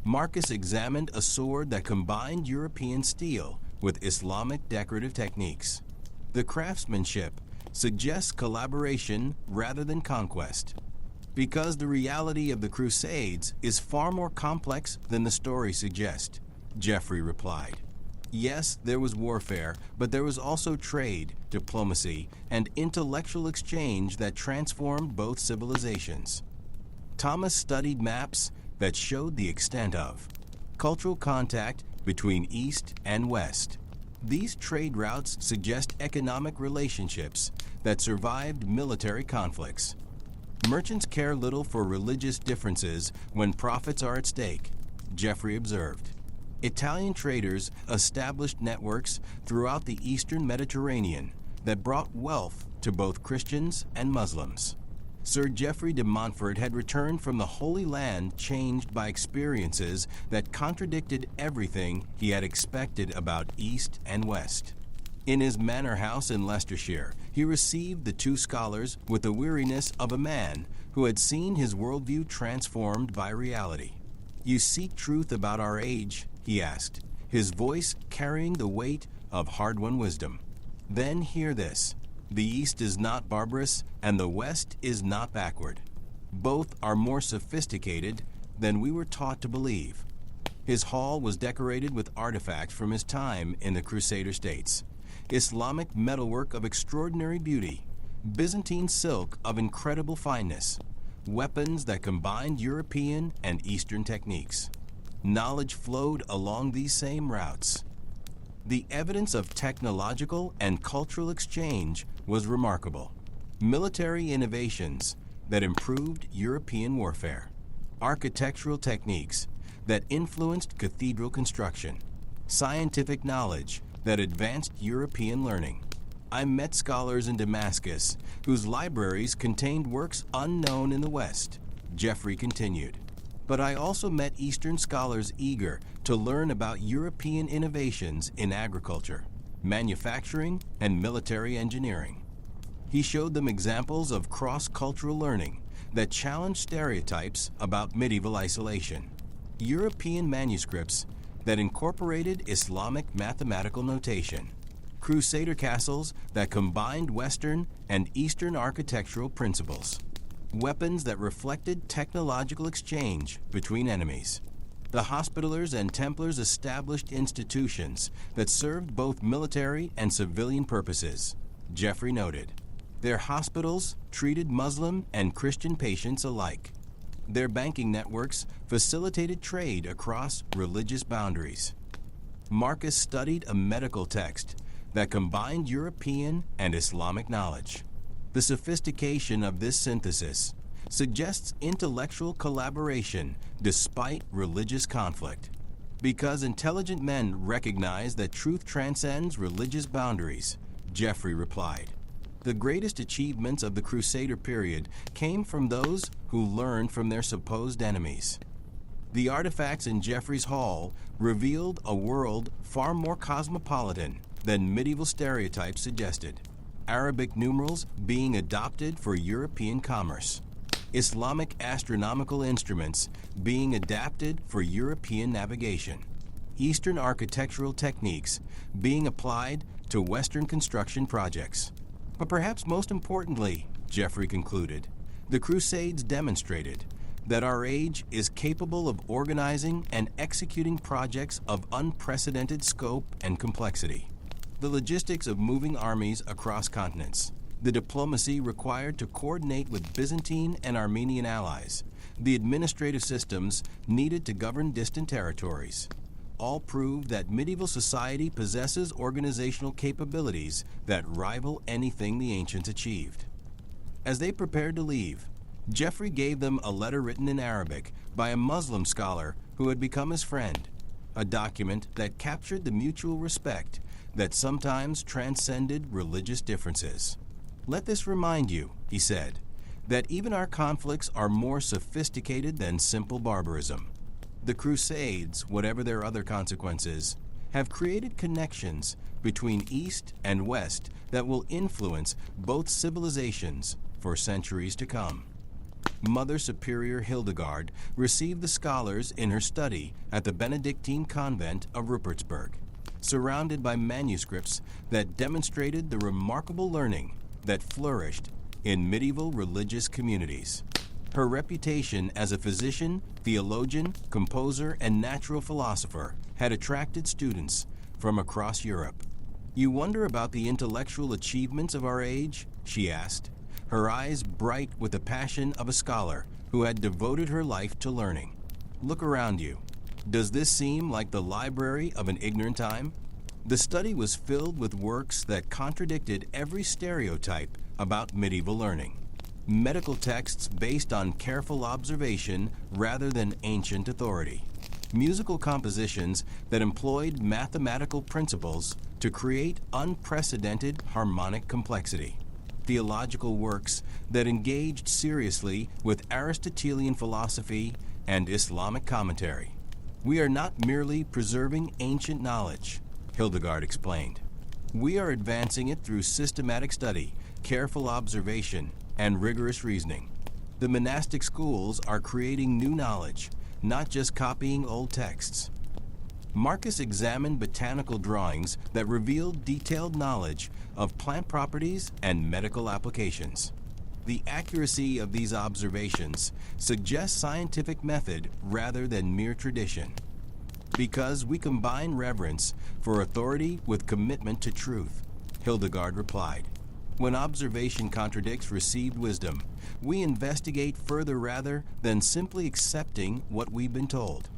Marcus examined a sword that combined European steel with Islamic decorative techniques. The craftsmanship suggests collaboration rather than conquest. "Because the reality of the Crusades is far more complex than the story suggests," Geoffrey replied. "Yes, there was warfare, but there was also trade, diplomacy, and intellectual exchange that transformed both civilizations." Thomas studied maps that showed the extent of cultural contact between East and West. These trade routes suggest economic relationships that survived military conflicts. "Merchants care little for religious differences when profits are at stake," Geoffrey observed. Italian traders established networks throughout the eastern Mediterranean that brought wealth to both Christians and Muslims. Sir Geoffrey de Montfort had returned from the Holy Land changed by experiences that contradicted everything he had expected about East and West. In his manor house in Leicestershire, he received the two scholars with the weariness of a man who had seen his worldview transformed by reality. "You seek truth about our age?" he asked, his voice carrying the weight of hard-won wisdom. "Then hear this. The East is not barbarous, and the West is not backward. Both are more sophisticated than we were taught to believe." His hall was decorated with artifacts from his time in the Crusader states. Islamic metalwork of extraordinary beauty, Byzantine silk of incredible fineness, weapons that combined European and Eastern techniques. Knowledge flowed along these same routes. The evidence of technological and cultural exchange was remarkable. Military innovations that improved European warfare, architectural techniques that influenced cathedral construction, scientific knowledge that advanced European learning. "I met scholars in Damascus whose libraries contained works unknown in the West," Geoffrey continued. "But I also met Eastern scholars eager to learn about European innovations in agriculture, manufacturing, and military engineering." He showed them examples of cross-cultural learning that challenged stereotypes about medieval isolation. European manuscripts that incorporated Islamic mathematical notation. Crusader castles that combined Western and Eastern architectural principles. Weapons that reflected technological exchange between enemies. The Hospitallers and Templars established institutions that served both military and civilian purposes, Geoffrey noted. Their hospitals treated Muslim and Christian patients alike. Their banking networks facilitated trade across religious boundaries. Marcus studied a medical text that combined European and Islamic knowledge. The sophistication of this synthesis suggests intellectual collaboration despite religious conflict. Because intelligent men recognize that truth transcends religious boundaries, Geoffrey replied. The greatest achievements of the Crusader period came from those who learned from their supposed enemies. The artifacts in Geoffrey's Hall revealed a world far more cosmopolitan than medieval stereotypes suggested. Arabic numerals being adopted for European commerce. Islamic astronomical instruments being adapted for European navigation. Eastern architectural techniques being applied to Western construction projects. But perhaps most importantly, Geoffrey concluded, the Crusades demonstrated that our age is capable of organizing and executing projects of unprecedented scope and complexity. The logistics of moving armies across continents, the diplomacy required to coordinate with Byzantine and Armenian allies, the administrative systems needed to govern distant territories, all prove that medieval society possesses organizational capabilities that rival anything the ancients achieved. As they prepared to leave, Geoffrey gave them a letter written in Arabic by a Muslim scholar who had become his friend, a document that captured the mutual respect that sometimes transcended religious differences. "Let this remind you," he said, "that even our conflicts are more sophisticated than simple barbarism. The Crusades, whatever their other consequences, have created connections between East and West that will influence both civilizations for centuries to come." Mother Superior Hildegard received the scholars in her study at the Benedictine convent of Rupertsberg, surrounded by manuscripts that demonstrated the remarkable learning that flourished in medieval religious communities. Her reputation as a physician, theologian, composer, and natural philosopher had attracted students from across Europe. "You wonder about the intellectual achievements of our age?" she asked, her eyes bright with the passion of a scholar who had devoted her life to learning. "Look around you. Does this seem like the library of an ignorant time?" The study was filled with works that contradicted every stereotype about medieval learning. Medical texts based on careful observation rather than ancient authority. Musical compositions that employed mathematical principles to create unprecedented harmonic complexity. Theological works that engaged seriously with Aristotelian philosophy and Islamic commentary. "We are not merely preserving ancient knowledge," Hildegard explained. "We are advancing it through systematic study, careful observation, and rigorous reasoning. The monastic schools are creating new knowledge, not just copying old texts." Marcus examined botanical drawings that revealed detailed knowledge of plant properties and medical applications. The accuracy of these observations suggests scientific method rather than mere tradition. "Because we combine reverence for authority with commitment to truth," Hildegard replied. "When observation contradicts received wisdom, we investigate further rather than simply accepting what we've been told."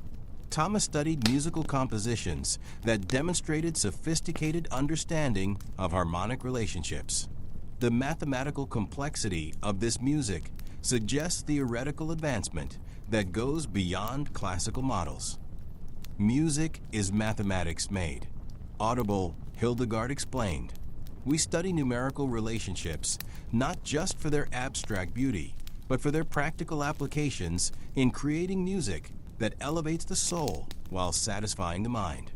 Thomas studied musical compositions that demonstrated sophisticated understanding of harmonic relationships. The mathematical complexity of this music suggests theoretical advancement that goes beyond classical models. "Music is mathematics made." Audible, Hildegard explained. "We study numerical relationships not just for their abstract beauty, but for their practical applications in creating music that elevates the soul while satisfying the mind."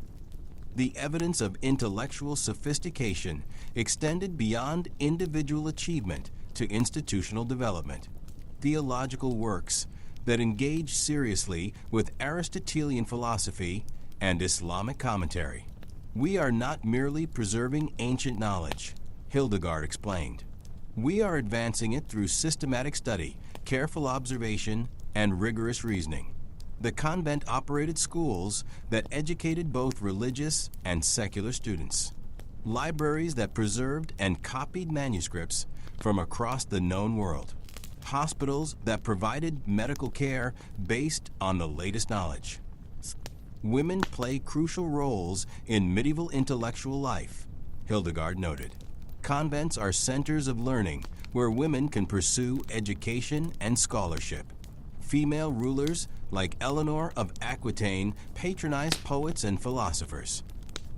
The evidence of intellectual sophistication extended beyond individual achievement to institutional development. Theological works that engage seriously with Aristotelian philosophy and Islamic commentary. "We are not merely preserving ancient knowledge," Hildegard explained. "We are advancing it through systematic study, careful observation, and rigorous reasoning." The convent operated schools that educated both religious and secular students. Libraries that preserved and copied manuscripts from across the known world. Hospitals that provided medical care based on the latest knowledge. "Women play crucial roles in medieval intellectual life," Hildegard noted. "Convents are centers of learning where women can pursue education and scholarship. Female rulers like Eleanor of Aquitaine patronized poets and philosophers.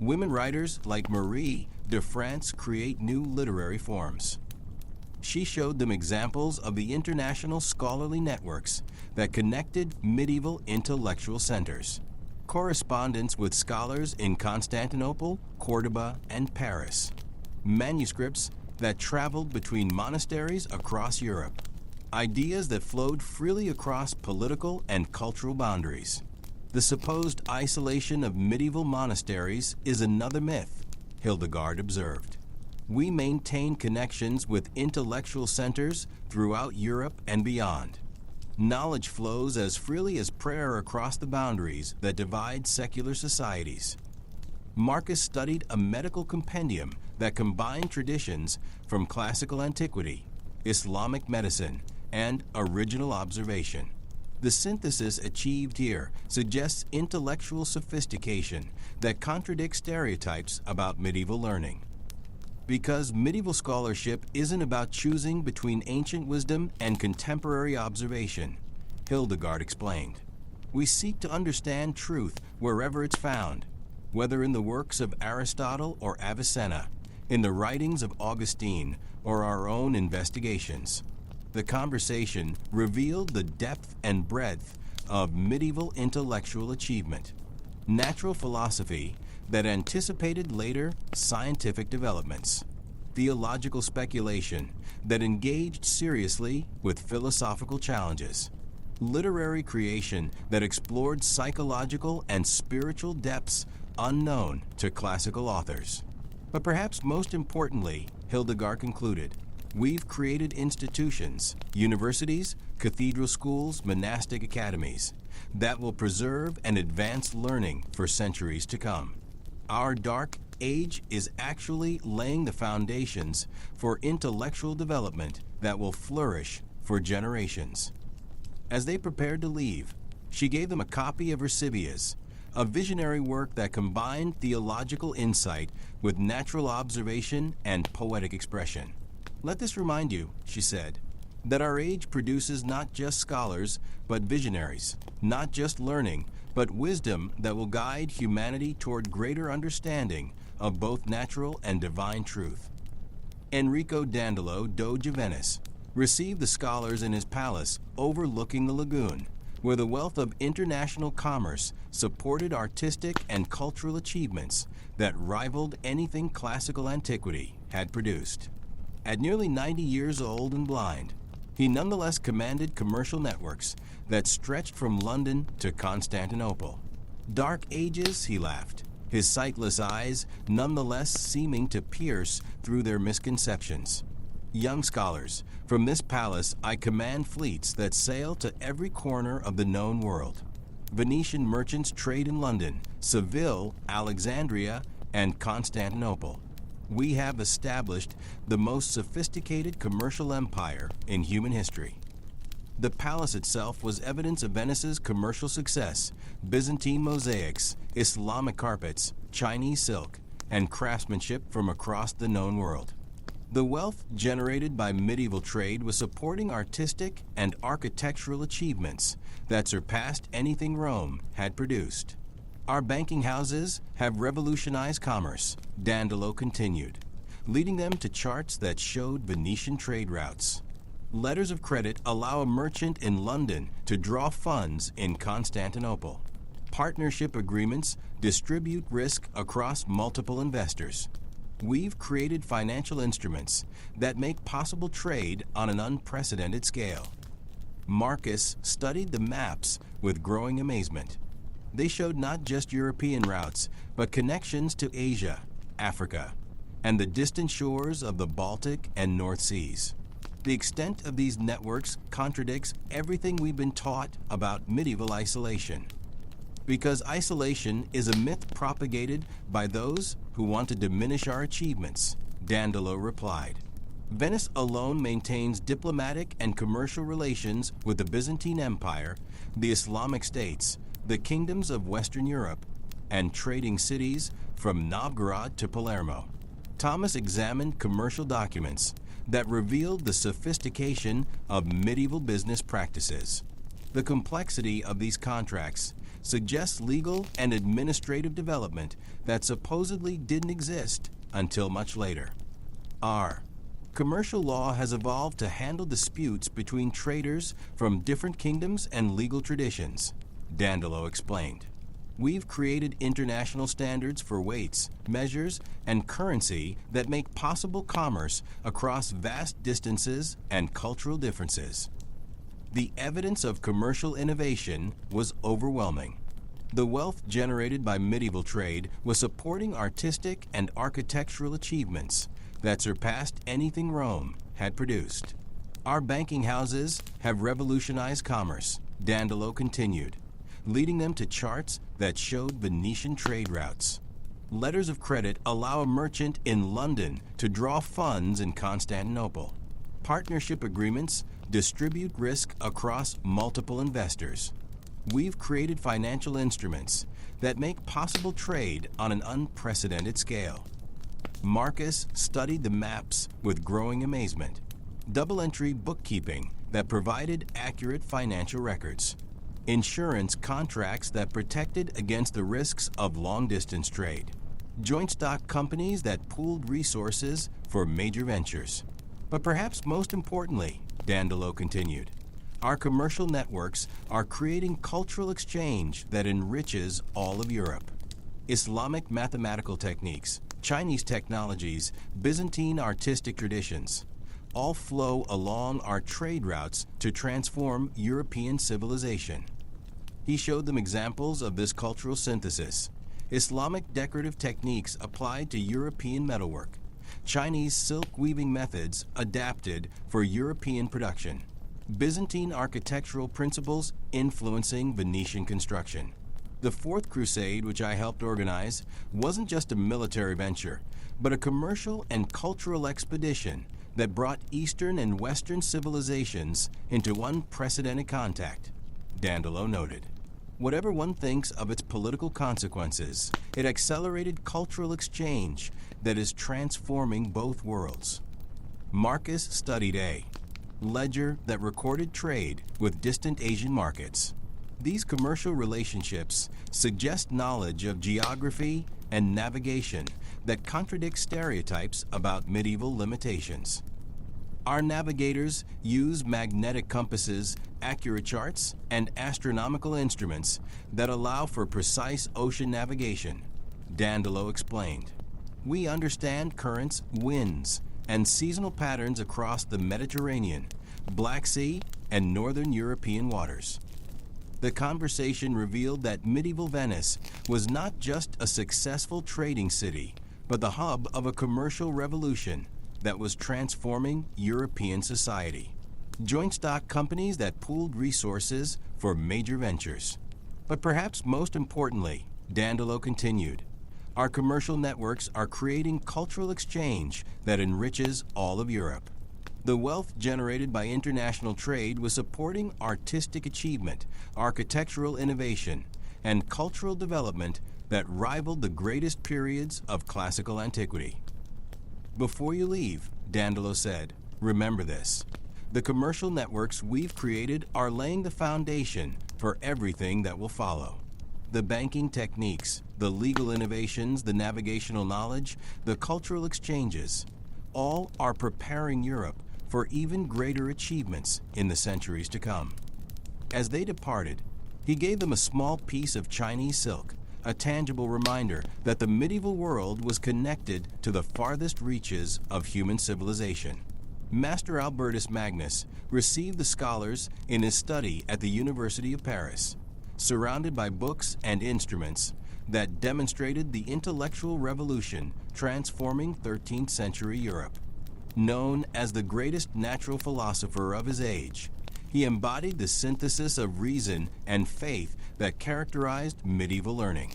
Women writers like Marie de France create new literary forms. She showed them examples of the international scholarly networks that connected medieval intellectual centers, correspondence with scholars in Constantinople, Cordoba, and Paris, manuscripts that traveled between monasteries across Europe, ideas that flowed freely across political and cultural boundaries. The supposed isolation of medieval monasteries is another myth, Hildegard observed. We maintain connections with intellectual centers throughout Europe and beyond. Knowledge flows as freely as prayer across the boundaries that divide secular societies. Marcus studied a medical compendium that combined traditions from classical antiquity, Islamic medicine, and original observation. The synthesis achieved here suggests intellectual sophistication that contradicts stereotypes about medieval learning. Because medieval scholarship isn't about choosing between ancient wisdom and contemporary observation, Hildegard explained. We seek to understand truth wherever it's found, whether in the works of Aristotle or Avicenna, in the writings of Augustine, or our own investigations. The conversation revealed the depth and breadth of medieval intellectual achievement, natural philosophy that anticipated later scientific developments, theological speculation that engaged seriously with philosophical challenges, literary creation that explored psychological and spiritual depths unknown to classical authors. But perhaps most importantly, Hildegard concluded, we've created institutions, universities, cathedral schools, monastic academies, that will preserve and advance learning for centuries to come. Our dark age is actually laying the foundations for intellectual development that will flourish for generations. As they prepared to leave, she gave them a copy of Recibias, a visionary work that combined theological insight with natural observation and poetic expression. Let this remind you, she said, that our age produces not just scholars, but visionaries, not just learning, but wisdom that will guide humanity toward greater understanding of both natural and divine truth. Enrico Dandolo, Doge of Venice, received the scholars in his palace overlooking the lagoon, where the wealth of international commerce supported artistic and cultural achievements that rivaled anything classical antiquity had produced. At nearly 90 years old and blind, he nonetheless commanded commercial networks that stretched from London to Constantinople. Dark ages, he laughed, his sightless eyes nonetheless seeming to pierce through their misconceptions. Young scholars, from this palace I command fleets that sail to every corner of the known world. Venetian merchants trade in London, Seville, Alexandria, and Constantinople. We have established the most sophisticated commercial empire in human history. The palace itself was evidence of Venice's commercial success: Byzantine mosaics, Islamic carpets, Chinese silk, and craftsmanship from across the known world. The wealth generated by medieval trade was supporting artistic and architectural achievements that surpassed anything Rome had produced. Our banking houses have revolutionized commerce, Dandolo continued, leading them to charts that showed Venetian trade routes. Letters of credit allow a merchant in London to draw funds in Constantinople. Partnership agreements distribute risk across multiple investors. We've created financial instruments that make possible trade on an unprecedented scale. Marcus studied the maps with growing amazement. They showed not just European routes, but connections to Asia, Africa, and the distant shores of the Baltic and North Seas. The extent of these networks contradicts everything we've been taught about medieval isolation. Because isolation is a myth propagated by those who want to diminish our achievements, Dandolo replied. Venice alone maintains diplomatic and commercial relations with the Byzantine Empire, the Islamic states, the kingdoms of Western Europe, and trading cities from Novgorod to Palermo. Thomas examined commercial documents that revealed the sophistication of medieval business practices. The complexity of these contracts suggests legal and administrative development that supposedly didn't exist until much later. Commercial law has evolved to handle disputes between traders from different kingdoms and legal traditions, Dandolo explained. We've created international standards for weights, measures, and currency that make possible commerce across vast distances and cultural differences. The evidence of commercial innovation was overwhelming. The wealth generated by medieval trade was supporting artistic and architectural achievements that surpassed anything Rome had produced. Our banking houses have revolutionized commerce, Dandolo continued, leading them to charts that showed Venetian trade routes. Letters of credit allow a merchant in London to draw funds in Constantinople. Partnership agreements distribute risk across multiple investors. We've created financial instruments that make possible trade on an unprecedented scale. Marcus studied the maps with growing amazement. Double-entry bookkeeping that provided accurate financial records. Insurance contracts that protected against the risks of long-distance trade. Joint stock companies that pooled resources for major ventures. But perhaps most importantly, Dandolo continued, our commercial networks are creating cultural exchange that enriches all of Europe. Islamic mathematical techniques, Chinese technologies, Byzantine artistic traditions, all flow along our trade routes to transform European civilization. He showed them examples of this cultural synthesis. Islamic decorative techniques applied to European metalwork, Chinese silk weaving methods adapted for European production, Byzantine architectural principles influencing Venetian construction. The Fourth Crusade, which I helped organize, wasn't just a military venture, but a commercial and cultural expedition that brought Eastern and Western civilizations into unprecedented contact, Dandolo noted. Whatever one thinks of its political consequences, it accelerated cultural exchange that is transforming both worlds. Marcus studied a ledger that recorded trade with distant Asian markets. These commercial relationships suggest knowledge of geography and navigation that contradicts stereotypes about medieval limitations. Our navigators use magnetic compasses, accurate charts, and astronomical instruments that allow for precise ocean navigation, Dandolo explained. We understand currents, winds, and seasonal patterns across the Mediterranean, Black Sea, and northern European waters. The conversation revealed that medieval Venice was not just a successful trading city, but the hub of a commercial revolution that was transforming European society. Joint stock companies that pooled resources for major ventures. But perhaps most importantly, Dandolo continued, our commercial networks are creating cultural exchange that enriches all of Europe. The wealth generated by international trade was supporting artistic achievement, architectural innovation, and cultural development that rivaled the greatest periods of classical antiquity. Before you leave, Dandolo said, remember this. The commercial networks we've created are laying the foundation for everything that will follow. The banking techniques, the legal innovations, the navigational knowledge, the cultural exchanges, all are preparing Europe for even greater achievements in the centuries to come. As they departed, he gave them a small piece of Chinese silk, a tangible reminder that the medieval world was connected to the farthest reaches of human civilization. Master Albertus Magnus received the scholars in his study at the University of Paris, surrounded by books and instruments that demonstrated the intellectual revolution transforming 13th century Europe. Known as the greatest natural philosopher of his age, he embodied the synthesis of reason and faith that characterized medieval learning.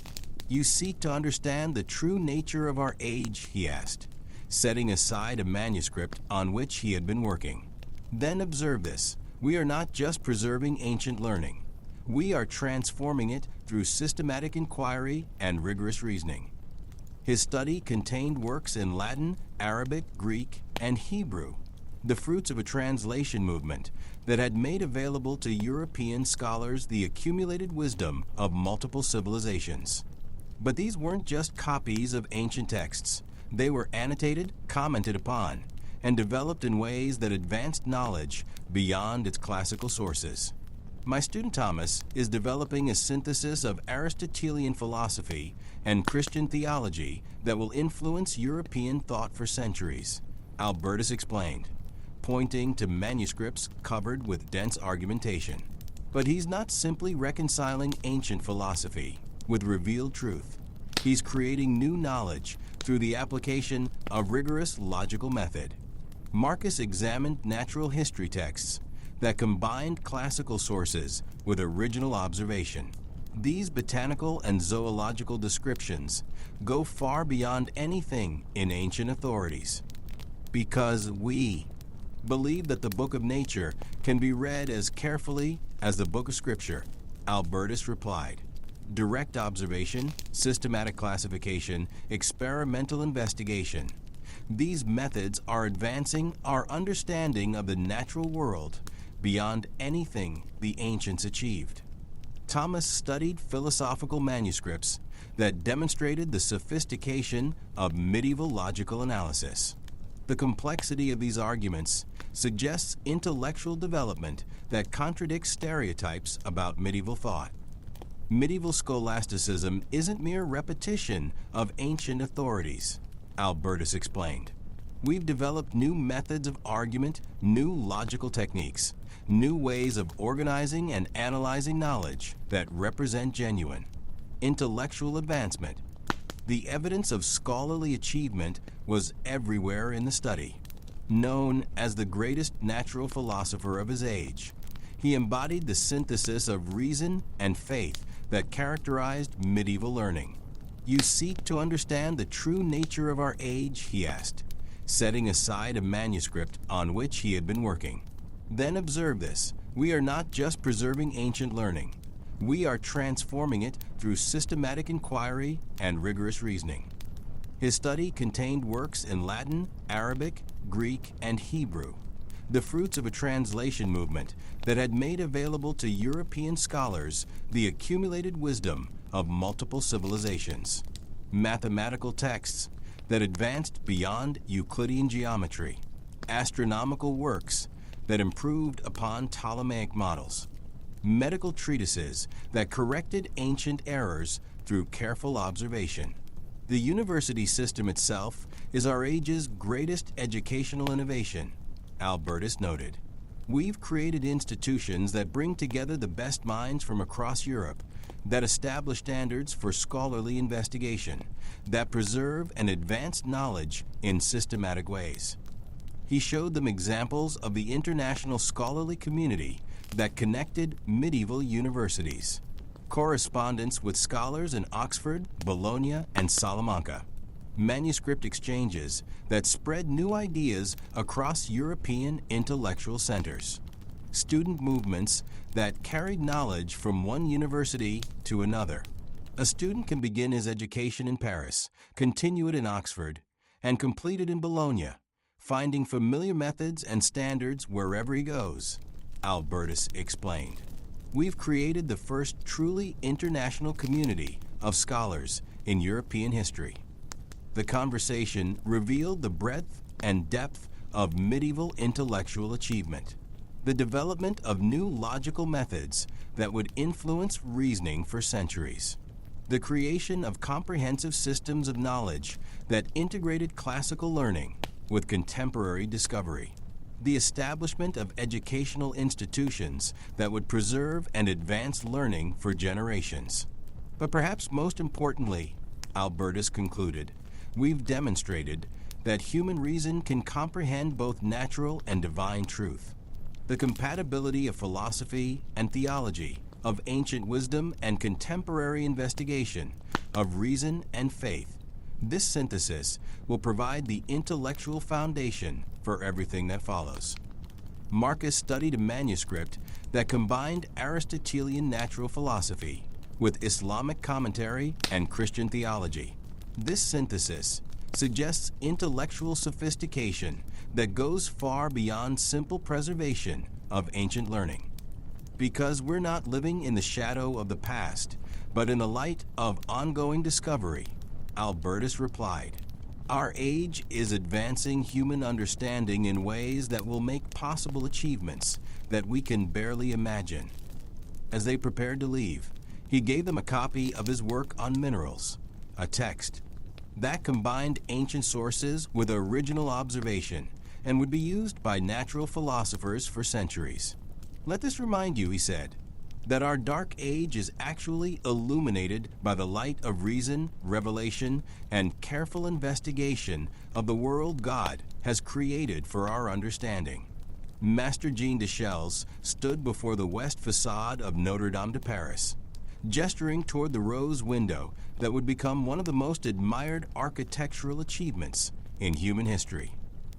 You seek to understand the true nature of our age, he asked, setting aside a manuscript on which he had been working. Then observe this. We are not just preserving ancient learning. We are transforming it through systematic inquiry and rigorous reasoning. His study contained works in Latin, Arabic, Greek, and Hebrew, the fruits of a translation movement that had made available to European scholars the accumulated wisdom of multiple civilizations. But these weren't just copies of ancient texts. They were annotated, commented upon, and developed in ways that advanced knowledge beyond its classical sources. My student Thomas is developing a synthesis of Aristotelian philosophy and Christian theology that will influence European thought for centuries, Albertus explained, pointing to manuscripts covered with dense argumentation. But he's not simply reconciling ancient philosophy with revealed truth. He's creating new knowledge through the application of rigorous logical method. Marcus examined natural history texts that combined classical sources with original observation. These botanical and zoological descriptions go far beyond anything in ancient authorities. Because we believe that the book of nature can be read as carefully as the book of Scripture, Albertus replied. Direct observation, systematic classification, experimental investigation. These methods are advancing our understanding of the natural world beyond anything the ancients achieved. Thomas studied philosophical manuscripts that demonstrated the sophistication of medieval logical analysis. The complexity of these arguments suggests intellectual development that contradicts stereotypes about medieval thought. Medieval scholasticism isn't mere repetition of ancient authorities, Albertus explained. We've developed new methods of argument, new logical techniques, new ways of organizing and analyzing knowledge that represent genuine intellectual advancement. The evidence of scholarly achievement was everywhere in the study. Known as the greatest natural philosopher of his age, he embodied the synthesis of reason and faith that characterized medieval learning. You seek to understand the true nature of our age, he asked, setting aside a manuscript on which he had been working. Then observe this. We are not just preserving ancient learning. We are transforming it through systematic inquiry and rigorous reasoning. His study contained works in Latin, Arabic, Greek, and Hebrew, the fruits of a translation movement that had made available to European scholars the accumulated wisdom of multiple civilizations. Mathematical texts that advanced beyond Euclidean geometry, astronomical works that improved upon Ptolemaic models, medical treatises that corrected ancient errors through careful observation. The university system itself is our age's greatest educational innovation, Albertus noted. We've created institutions that bring together the best minds from across Europe, that establish standards for scholarly investigation, that preserve and advance knowledge in systematic ways. He showed them examples of the international scholarly community that connected medieval universities, correspondence with scholars in Oxford, Bologna, and Salamanca, manuscript exchanges that spread new ideas across European intellectual centers, student movements that carried knowledge from one university to another. A student can begin his education in Paris, continue it in Oxford, and complete it in Bologna, finding familiar methods and standards wherever he goes, Albertus explained. We've created the first truly international community of scholars in European history. The conversation revealed the breadth and depth of medieval intellectual achievement, the development of new logical methods that would influence reasoning for centuries, the creation of comprehensive systems of knowledge that integrated classical learning with contemporary discovery, the establishment of educational institutions that would preserve and advance learning for generations. But perhaps most importantly, Albertus concluded, we've demonstrated that human reason can comprehend both natural and divine truth. The compatibility of philosophy and theology, of ancient wisdom and contemporary investigation, of reason and faith. This synthesis will provide the intellectual foundation for everything that follows. Marcus studied a manuscript that combined Aristotelian natural philosophy with Islamic commentary and Christian theology. This synthesis suggests intellectual sophistication that goes far beyond simple preservation of ancient learning. Because we're not living in the shadow of the past, but in the light of ongoing discovery, Albertus replied, Our age is advancing human understanding in ways that will make possible achievements that we can barely imagine. As they prepared to leave, he gave them a copy of his work on minerals, a text that combined ancient sources with original observation and would be used by natural philosophers for centuries. Let this remind you, he said, that our dark age is actually illuminated by the light of reason, revelation, and careful investigation of the world God has created for our understanding. Master Jean de Chelles stood before the west facade of Notre Dame de Paris, gesturing toward the rose window that would become one of the most admired architectural achievements in human history.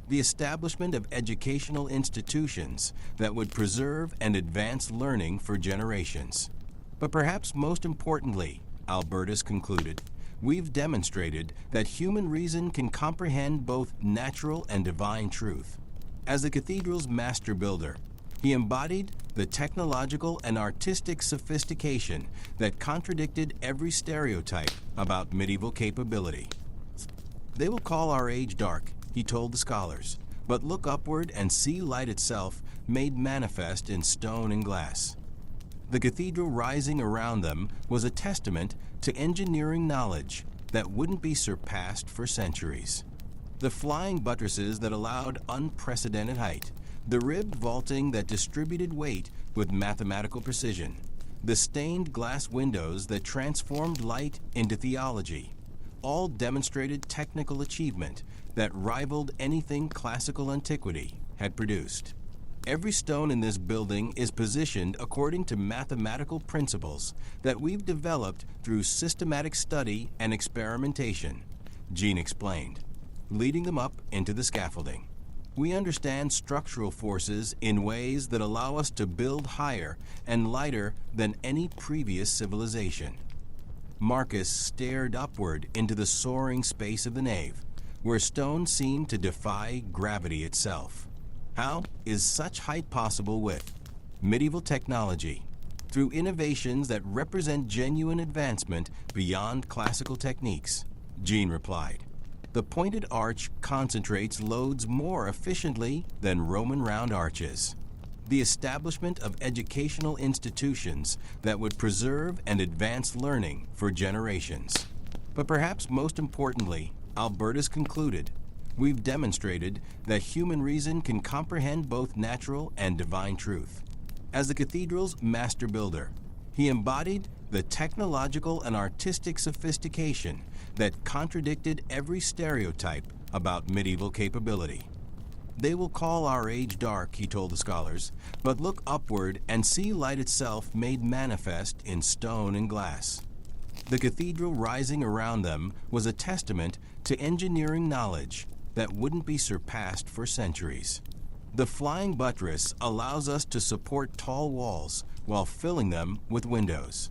The establishment of educational institutions that would preserve and advance learning for generations. But perhaps most importantly, Albertus concluded, we've demonstrated that human reason can comprehend both natural and divine truth. As the cathedral's master builder, he embodied the technological and artistic sophistication that contradicted every stereotype about medieval capability. They will call our age dark, he told the scholars, but look upward and see light itself made manifest in stone and glass. The cathedral rising around them was a testament to engineering knowledge that wouldn't be surpassed for centuries. The flying buttresses that allowed unprecedented height, the ribbed vaulting that distributed weight with mathematical precision, the stained glass windows that transformed light into theology, all demonstrated technical achievement that rivaled anything classical antiquity had produced. Every stone in this building is positioned according to mathematical principles that we've developed through systematic study and experimentation, Jean explained, leading them up into the scaffolding. We understand structural forces in ways that allow us to build higher and lighter than any previous civilization. Marcus stared upward into the soaring space of the nave, where stone seemed to defy gravity itself. How is such height possible with medieval technology, through innovations that represent genuine advancement beyond classical techniques? Jean replied. The pointed arch concentrates loads more efficiently than Roman round arches. The establishment of educational institutions that would preserve and advance learning for generations. But perhaps most importantly, Albertus concluded, we've demonstrated that human reason can comprehend both natural and divine truth. As the cathedral's master builder, he embodied the technological and artistic sophistication that contradicted every stereotype about medieval capability. They will call our age dark, he told the scholars, but look upward and see light itself made manifest in stone and glass. The cathedral rising around them was a testament to engineering knowledge that wouldn't be surpassed for centuries. The flying buttress allows us to support tall walls while filling them with windows.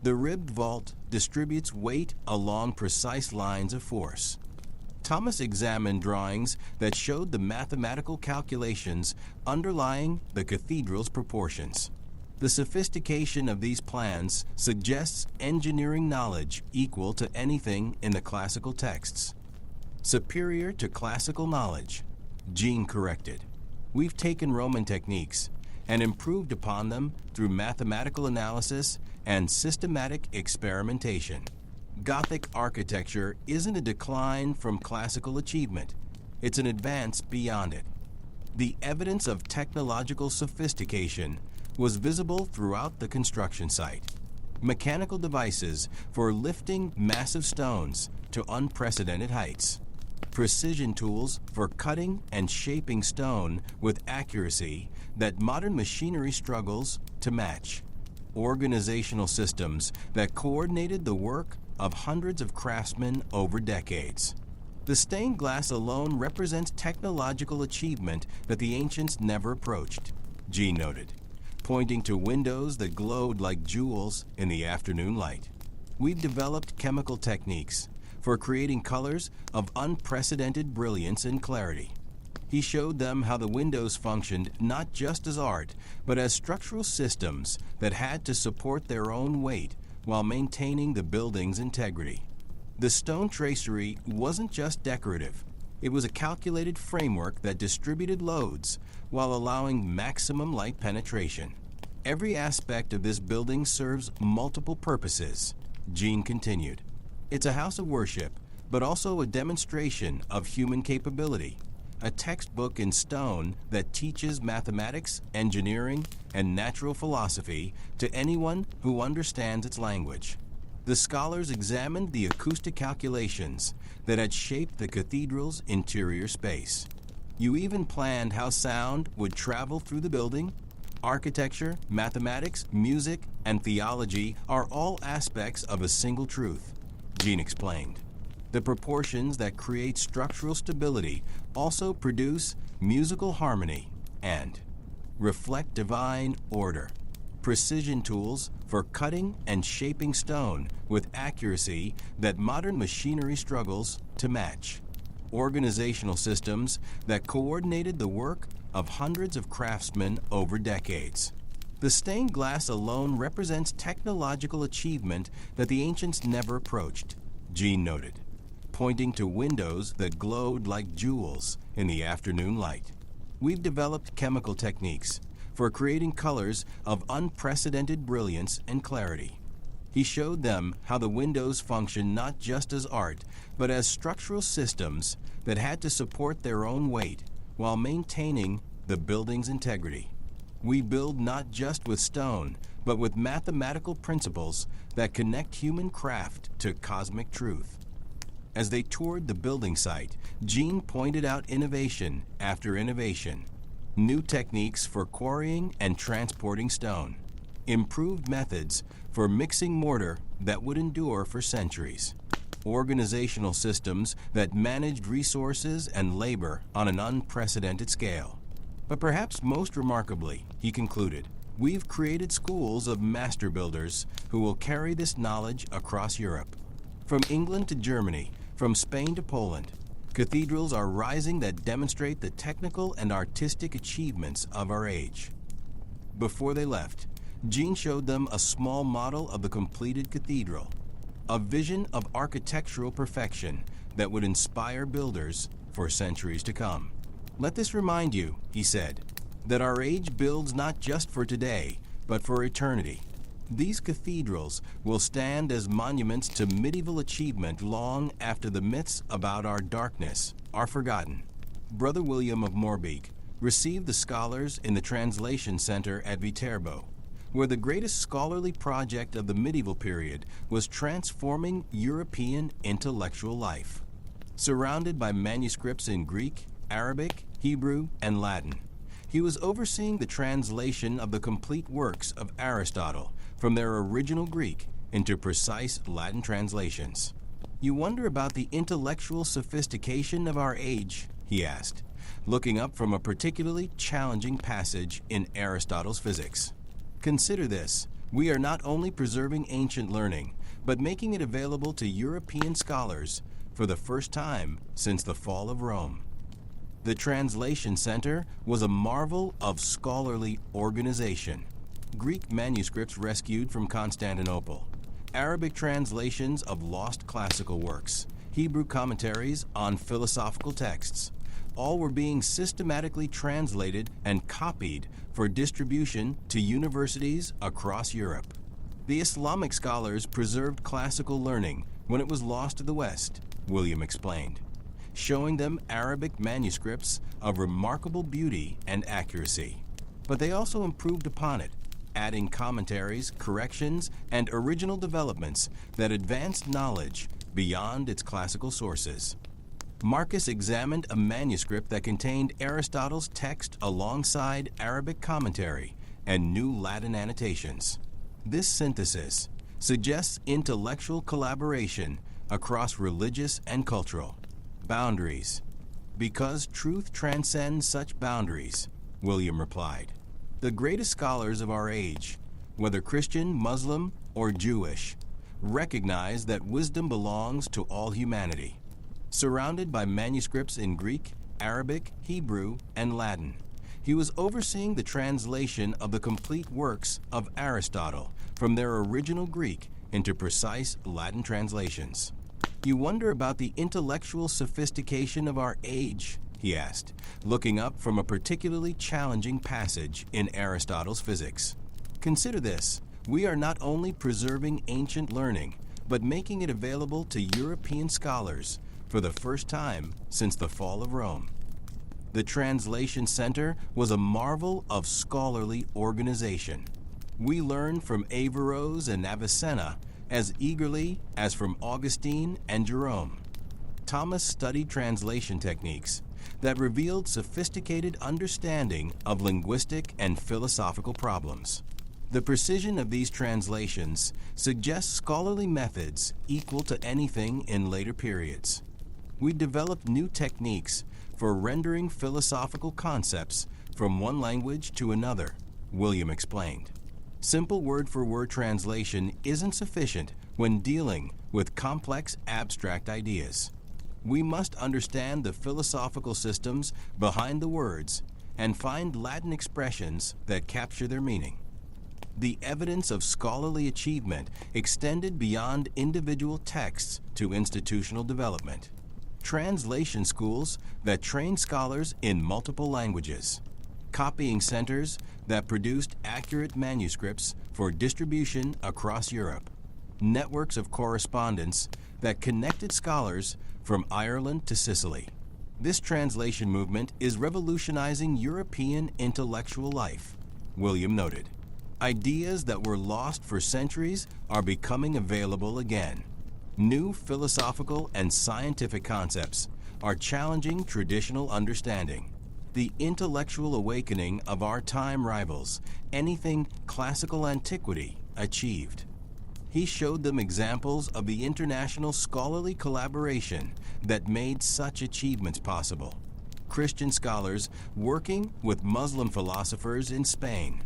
The ribbed vault distributes weight along precise lines of force. Thomas examined drawings that showed the mathematical calculations underlying the cathedral's proportions. The sophistication of these plans suggests engineering knowledge equal to anything in the classical texts. Superior to classical knowledge, Jean corrected. We've taken Roman techniques and improved upon them through mathematical analysis and systematic experimentation. Gothic architecture isn't a decline from classical achievement. It's an advance beyond it. The evidence of technological sophistication was visible throughout the construction site. Mechanical devices for lifting massive stones to unprecedented heights. Precision tools for cutting and shaping stone with accuracy that modern machinery struggles to match. Organizational systems that coordinated the work of hundreds of craftsmen over decades. The stained glass alone represents technological achievement that the ancients never approached, Jean noted, pointing to windows that glowed like jewels in the afternoon light. We've developed chemical techniques for creating colors of unprecedented brilliance and clarity. He showed them how the windows functioned not just as art, but as structural systems that had to support their own weight while maintaining the building's integrity. The stone tracery wasn't just decorative. It was a calculated framework that distributed loads while allowing maximum light penetration. Every aspect of this building serves multiple purposes, Jean continued. It's a house of worship, but also a demonstration of human capability, a textbook in stone that teaches mathematics, engineering, and natural philosophy to anyone who understands its language. The scholars examined the acoustic calculations that had shaped the cathedral's interior space. You even planned how sound would travel through the building. Architecture, mathematics, music, and theology are all aspects of a single truth, Jean explained. The proportions that create structural stability also produce musical harmony and reflect divine order. Precision tools for cutting and shaping stone with accuracy that modern machinery struggles to match. Organizational systems that coordinated the work of hundreds of craftsmen over decades. The stained glass alone represents technological achievement that the ancients never approached, Jean noted, pointing to windows that glowed like jewels in the afternoon light. We've developed chemical techniques for creating colors of unprecedented brilliance and clarity. He showed them how the windows function not just as art, but as structural systems that had to support their own weight while maintaining the building's integrity. We build not just with stone, but with mathematical principles that connect human craft to cosmic truth. As they toured the building site, Jean pointed out innovation after innovation. New techniques for quarrying and transporting stone. Improved methods for mixing mortar that would endure for centuries. Organizational systems that managed resources and labor on an unprecedented scale. But perhaps most remarkably, he concluded, we've created schools of master builders who will carry this knowledge across Europe. From England to Germany, from Spain to Poland, cathedrals are rising that demonstrate the technical and artistic achievements of our age. Before they left, Jean showed them a small model of the completed cathedral, a vision of architectural perfection that would inspire builders for centuries to come. Let this remind you, he said, that our age builds not just for today, but for eternity. These cathedrals will stand as monuments to medieval achievement long after the myths about our darkness are forgotten. Brother William of Moerbeek received the scholars in the Translation Center at Viterbo, where the greatest scholarly project of the medieval period was transforming European intellectual life. Surrounded by manuscripts in Greek, Arabic, Hebrew, and Latin, he was overseeing the translation of the complete works of Aristotle from their original Greek into precise Latin translations. You wonder about the intellectual sophistication of our age, he asked, looking up from a particularly challenging passage in Aristotle's Physics. Consider this, we are not only preserving ancient learning, but making it available to European scholars for the first time since the fall of Rome. The Translation Center was a marvel of scholarly organization. Greek manuscripts rescued from Constantinople, Arabic translations of lost classical works, Hebrew commentaries on philosophical texts, all were being systematically translated and copied for distribution to universities across Europe. The Islamic scholars preserved classical learning when it was lost to the West, William explained, showing them Arabic manuscripts of remarkable beauty and accuracy. But they also improved upon it, adding commentaries, corrections, and original developments that advanced knowledge beyond its classical sources. Marcus examined a manuscript that contained Aristotle's text alongside Arabic commentary and new Latin annotations. This synthesis suggests intellectual collaboration across religious and cultural boundaries. Because truth transcends such boundaries, William replied. The greatest scholars of our age, whether Christian, Muslim, or Jewish, recognize that wisdom belongs to all humanity. Surrounded by manuscripts in Greek, Arabic, Hebrew, and Latin, he was overseeing the translation of the complete works of Aristotle from their original Greek into precise Latin translations. You wonder about the intellectual sophistication of our age, he asked, looking up from a particularly challenging passage in Aristotle's Physics. Consider this. We are not only preserving ancient learning, but making it available to European scholars for the first time since the fall of Rome. The Translation Center was a marvel of scholarly organization. We learned from Averroes and Avicenna as eagerly as from Augustine and Jerome. Thomas studied translation techniques that revealed sophisticated understanding of linguistic and philosophical problems. The precision of these translations suggests scholarly methods equal to anything in later periods. We developed new techniques for rendering philosophical concepts from one language to another, William explained. Simple word-for-word translation isn't sufficient when dealing with complex abstract ideas. We must understand the philosophical systems behind the words and find Latin expressions that capture their meaning. The evidence of scholarly achievement extended beyond individual texts to institutional development. Translation schools that trained scholars in multiple languages. Copying centers that produced accurate manuscripts for distribution across Europe. Networks of correspondence that connected scholars from Ireland to Sicily. This translation movement is revolutionizing European intellectual life, William noted. Ideas that were lost for centuries are becoming available again. New philosophical and scientific concepts are challenging traditional understanding. The intellectual awakening of our time rivals anything classical antiquity achieved. He showed them examples of the international scholarly collaboration that made such achievements possible. Christian scholars working with Muslim philosophers in Spain.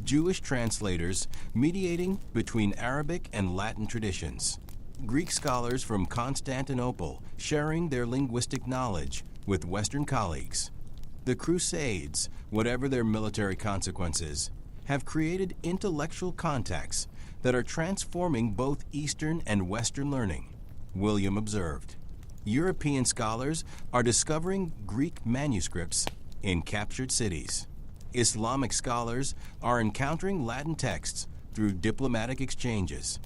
Jewish translators mediating between Arabic and Latin traditions. Greek scholars from Constantinople sharing their linguistic knowledge with Western colleagues. The Crusades, whatever their military consequences, have created intellectual contacts that are transforming both Eastern and Western learning, William observed. European scholars are discovering Greek manuscripts in captured cities. Islamic scholars are encountering Latin texts through diplomatic exchanges.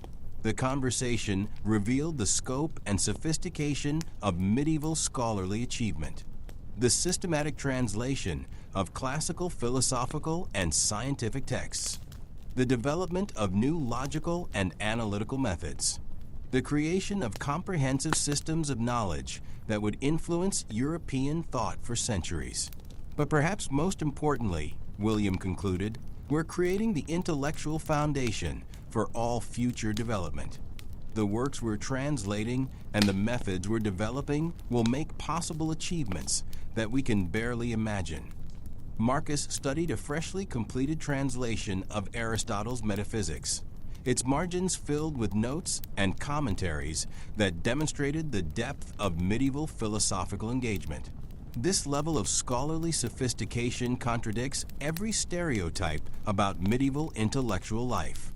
The conversation revealed the scope and sophistication of medieval scholarly achievement. The systematic translation of classical philosophical and scientific texts. The development of new logical and analytical methods. The creation of comprehensive systems of knowledge that would influence European thought for centuries. But perhaps most importantly, William concluded, we're creating the intellectual foundation for all future development. The works we're translating and the methods we're developing will make possible achievements that we can barely imagine. Marcus studied a freshly completed translation of Aristotle's Metaphysics, its margins filled with notes and commentaries that demonstrated the depth of medieval philosophical engagement. This level of scholarly sophistication contradicts every stereotype about medieval intellectual life.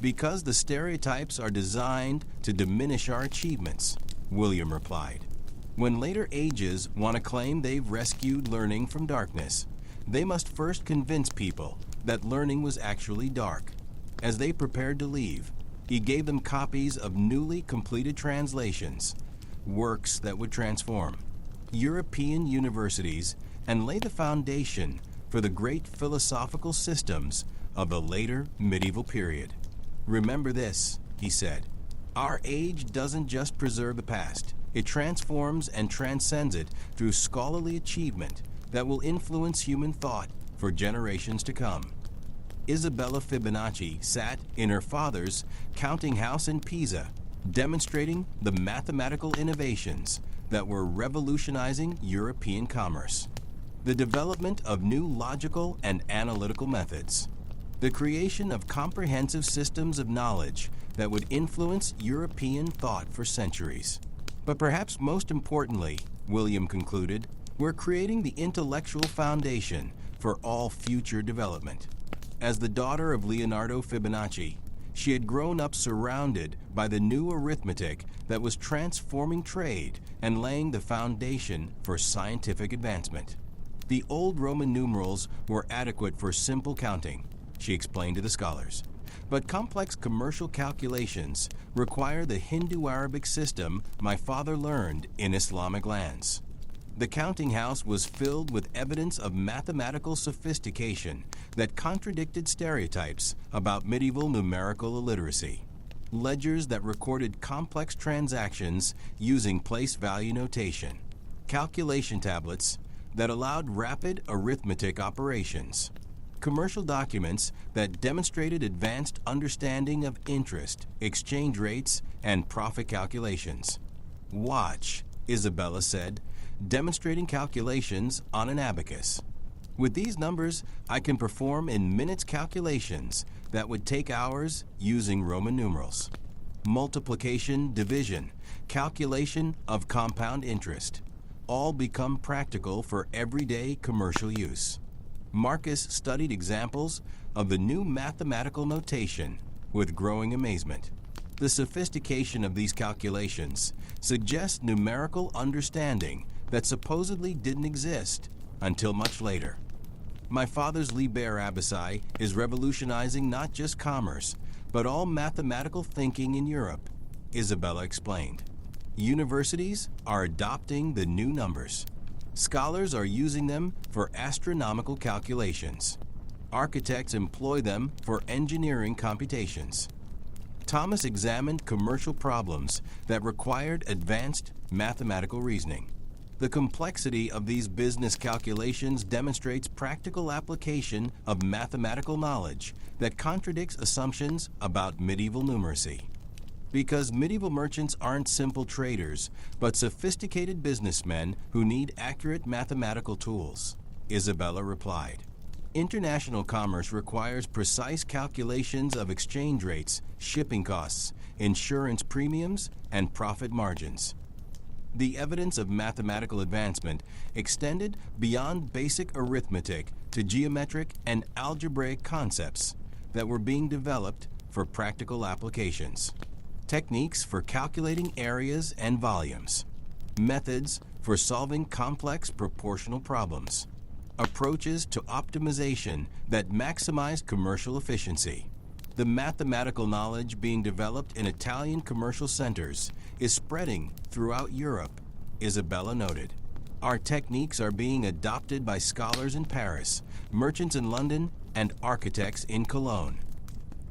Because the stereotypes are designed to diminish our achievements, William replied. When later ages want to claim they've rescued learning from darkness, they must first convince people that learning was actually dark. As they prepared to leave, he gave them copies of newly completed translations, works that would transform European universities and lay the foundation for the great philosophical systems of the later medieval period. Remember this, he said. Our age doesn't just preserve the past. It transforms and transcends it through scholarly achievement that will influence human thought for generations to come. Isabella Fibonacci sat in her father's counting house in Pisa, demonstrating the mathematical innovations that were revolutionizing European commerce. The development of new logical and analytical methods. The creation of comprehensive systems of knowledge that would influence European thought for centuries. But perhaps most importantly, William concluded, we're creating the intellectual foundation for all future development. As the daughter of Leonardo Fibonacci, She had grown up surrounded by the new arithmetic that was transforming trade and laying the foundation for scientific advancement. The old Roman numerals were adequate for simple counting, she explained to the scholars. But complex commercial calculations require the Hindu-Arabic system my father learned in Islamic lands. The counting house was filled with evidence of mathematical sophistication that contradicted stereotypes about medieval numerical illiteracy. Ledgers that recorded complex transactions using place value notation. Calculation tablets that allowed rapid arithmetic operations. Commercial documents that demonstrated advanced understanding of interest, exchange rates, and profit calculations. Watch, Isabella said, demonstrating calculations on an abacus. With these numbers, I can perform in minutes calculations that would take hours using Roman numerals. Multiplication, division, calculation of compound interest, all become practical for everyday commercial use. Marcus studied examples of the new mathematical notation with growing amazement. The sophistication of these calculations suggests numerical understanding that supposedly didn't exist until much later. My father's Liber Abaci is revolutionizing not just commerce, but all mathematical thinking in Europe, Isabella explained. Universities are adopting the new numbers. Scholars are using them for astronomical calculations. Architects employ them for engineering computations. Thomas examined commercial problems that required advanced mathematical reasoning. The complexity of these business calculations demonstrates practical application of mathematical knowledge that contradicts assumptions about medieval numeracy. Because medieval merchants aren't simple traders, but sophisticated businessmen who need accurate mathematical tools, Isabella replied. International commerce requires precise calculations of exchange rates, shipping costs, insurance premiums, and profit margins. The evidence of mathematical advancement extended beyond basic arithmetic to geometric and algebraic concepts that were being developed for practical applications. Techniques for calculating areas and volumes. Methods for solving complex proportional problems. Approaches to optimization that maximize commercial efficiency. The mathematical knowledge being developed in Italian commercial centers is spreading throughout Europe, Isabella noted. Our techniques are being adopted by scholars in Paris, merchants in London, and architects in Cologne.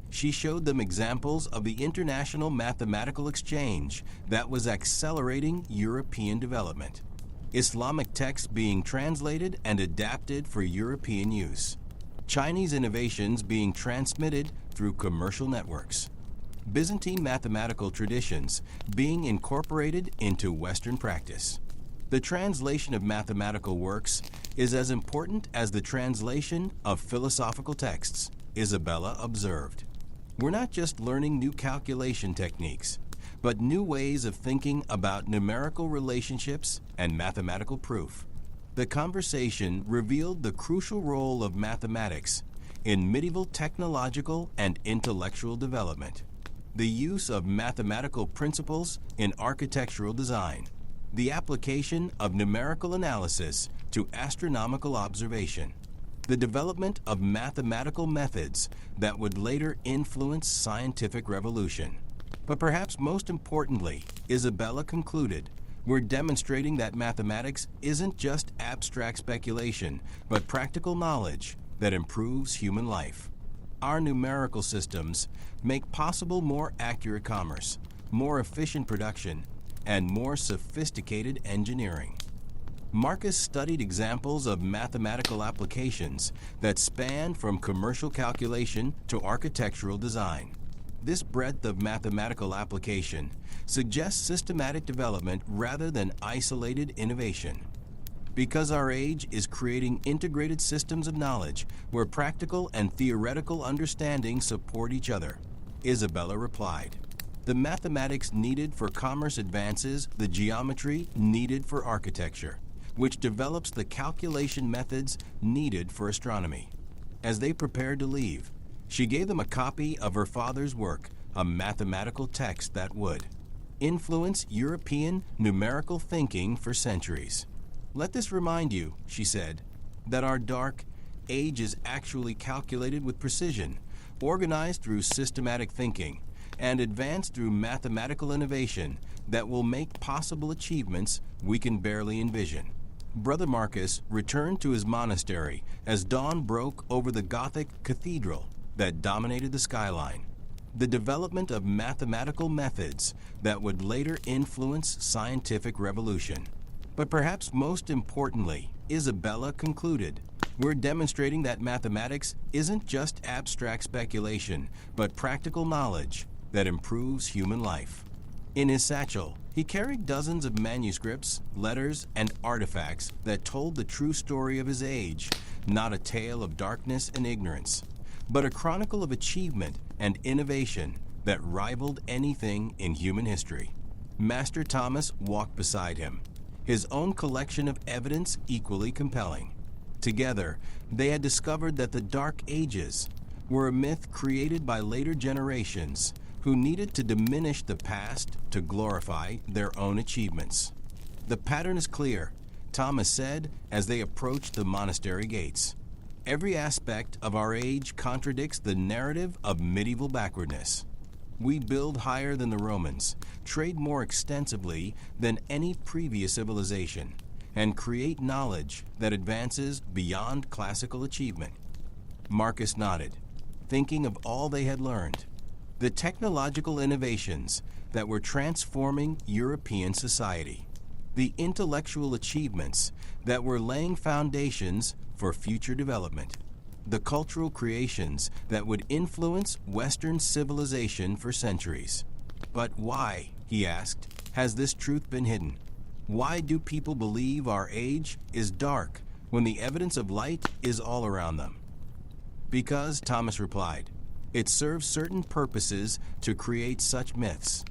She showed them examples of the international mathematical exchange that was accelerating European development. Islamic texts being translated and adapted for European use. Chinese innovations being transmitted through commercial networks. Byzantine mathematical traditions being incorporated into Western practice. The translation of mathematical works is as important as the translation of philosophical texts, Isabella observed. We're not just learning new calculation techniques, but new ways of thinking about numerical relationships and mathematical proof. The conversation revealed the crucial role of mathematics in medieval technological and intellectual development, the use of mathematical principles in architectural design, the application of numerical analysis to astronomical observation, the development of mathematical methods that would later influence scientific revolution. But perhaps most importantly, Isabella concluded, we're demonstrating that mathematics isn't just abstract speculation, but practical knowledge that improves human life. Our numerical systems make possible more accurate commerce, more efficient production, and more sophisticated engineering. Marcus studied examples of mathematical applications that span from commercial calculation to architectural design. This breadth of mathematical application suggests systematic development rather than isolated innovation. Because our age is creating integrated systems of knowledge where practical and theoretical understanding support each other, Isabella replied. The mathematics needed for commerce advances the geometry needed for architecture, which develops the calculation methods needed for astronomy. As they prepared to leave, She gave them a copy of her father's work, a mathematical text that would influence European numerical thinking for centuries. "Let this remind you," she said, "that our dark age is actually calculated with precision, organized through systematic thinking, and advanced through mathematical innovation that will make possible achievements we can barely envision." Brother Marcus returned to his monastery as dawn broke over the Gothic cathedral that dominated the skyline. The development of mathematical methods that would later influence scientific revolution. But perhaps most importantly, Isabella concluded, "We're demonstrating that mathematics isn't just abstract speculation, but practical knowledge that improves human life." In his satchel, he carried dozens of manuscripts, letters, and artifacts that told the true story of his age, not a tale of darkness and ignorance, but a chronicle of achievement and innovation that rivaled anything in human history. Master Thomas walked beside him, his own collection of evidence equally compelling. Together, they had discovered that the Dark Ages were a myth created by later generations who needed to diminish the past to glorify their own achievements. "The pattern is clear," Thomas said as they approached the monastery gates. "Every aspect of our age contradicts the narrative of medieval backwardness. We build higher than the Romans, trade more extensively than any previous civilization, and create knowledge that advances beyond classical achievement." Marcus nodded, thinking of all they had learned. The technological innovations that were transforming European society. The intellectual achievements that were laying foundations for future development. The cultural creations that would influence Western civilization for centuries. "But why," he asked, "has this truth been hidden? Why do people believe our age is dark when the evidence of light is all around them?" "Because," Thomas replied, "it serves certain purposes to create such myths.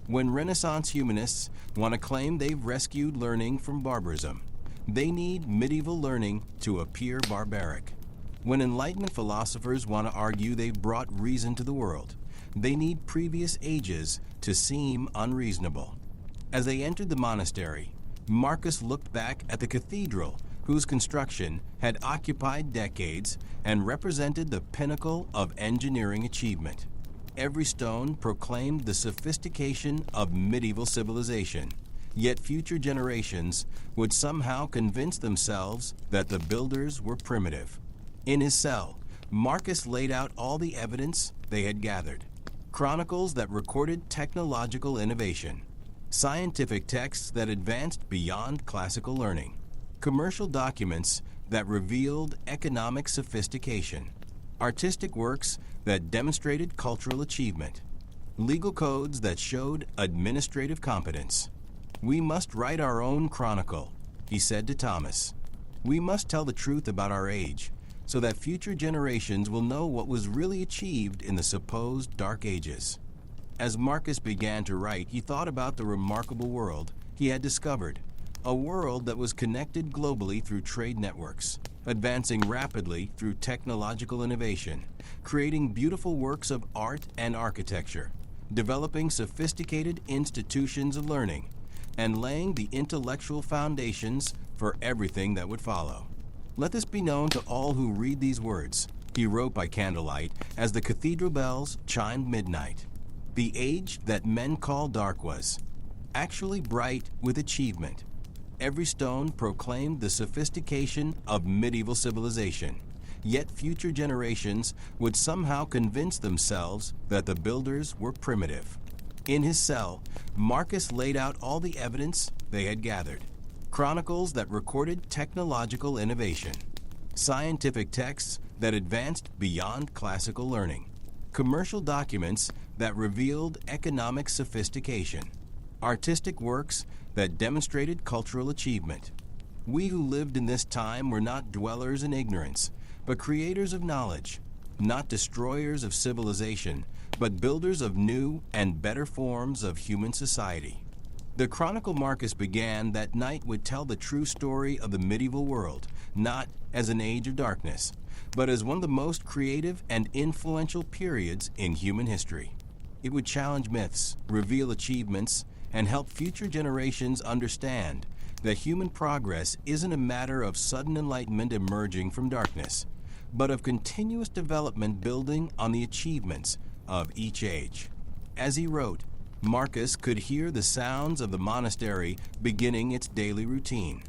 When Renaissance humanists want to claim they've rescued learning from barbarism, they need medieval learning to appear barbaric. When Enlightenment philosophers want to argue they've brought reason to the world, they need previous ages to seem unreasonable." As they entered the monastery, Marcus looked back at the cathedral, whose construction had occupied decades and represented the pinnacle of engineering achievement. Every stone proclaimed the sophistication of medieval civilization, yet future generations would somehow convince themselves that the builders were primitive. In his cell, Marcus laid out all the evidence they had gathered. Chronicles that recorded technological innovation, scientific texts that advanced beyond classical learning, commercial documents that revealed economic sophistication, artistic works that demonstrated cultural achievement, legal codes that showed administrative competence. "We must write our own chronicle," he said to Thomas. "We must tell the truth about our age, so that future generations will know what was really achieved in the supposed Dark Ages." As Marcus began to write, he thought about the remarkable world he had discovered, a world that was connected globally through trade networks, advancing rapidly through technological innovation, creating beautiful works of art and architecture, developing sophisticated institutions of learning, and laying the intellectual foundations for everything that would follow. "Let this be known to all who read these words," he wrote by candlelight as the cathedral bells chimed midnight. "The age that men call dark was actually bright with achievement. Every stone proclaimed the sophistication of medieval civilization, yet future generations would somehow convince themselves that the builders were primitive." In his cell, Marcus laid out all the evidence they had gathered. Chronicles that recorded technological innovation, scientific texts that advanced beyond classical learning, commercial documents that revealed economic sophistication, artistic works that demonstrated cultural achievement. We who lived in this time were not dwellers in ignorance, but creators of knowledge, not destroyers of civilization, but builders of new and better forms of human society. The chronicle Marcus began that night would tell the true story of the medieval world not as an age of darkness, but as one of the most creative and influential periods in human history. It would challenge myths, reveal achievements, and help future generations understand that human progress isn't a matter of sudden enlightenment emerging from darkness, but of continuous development building on the achievements of each age. As he wrote, Marcus could hear the sounds of the monastery beginning its daily routine.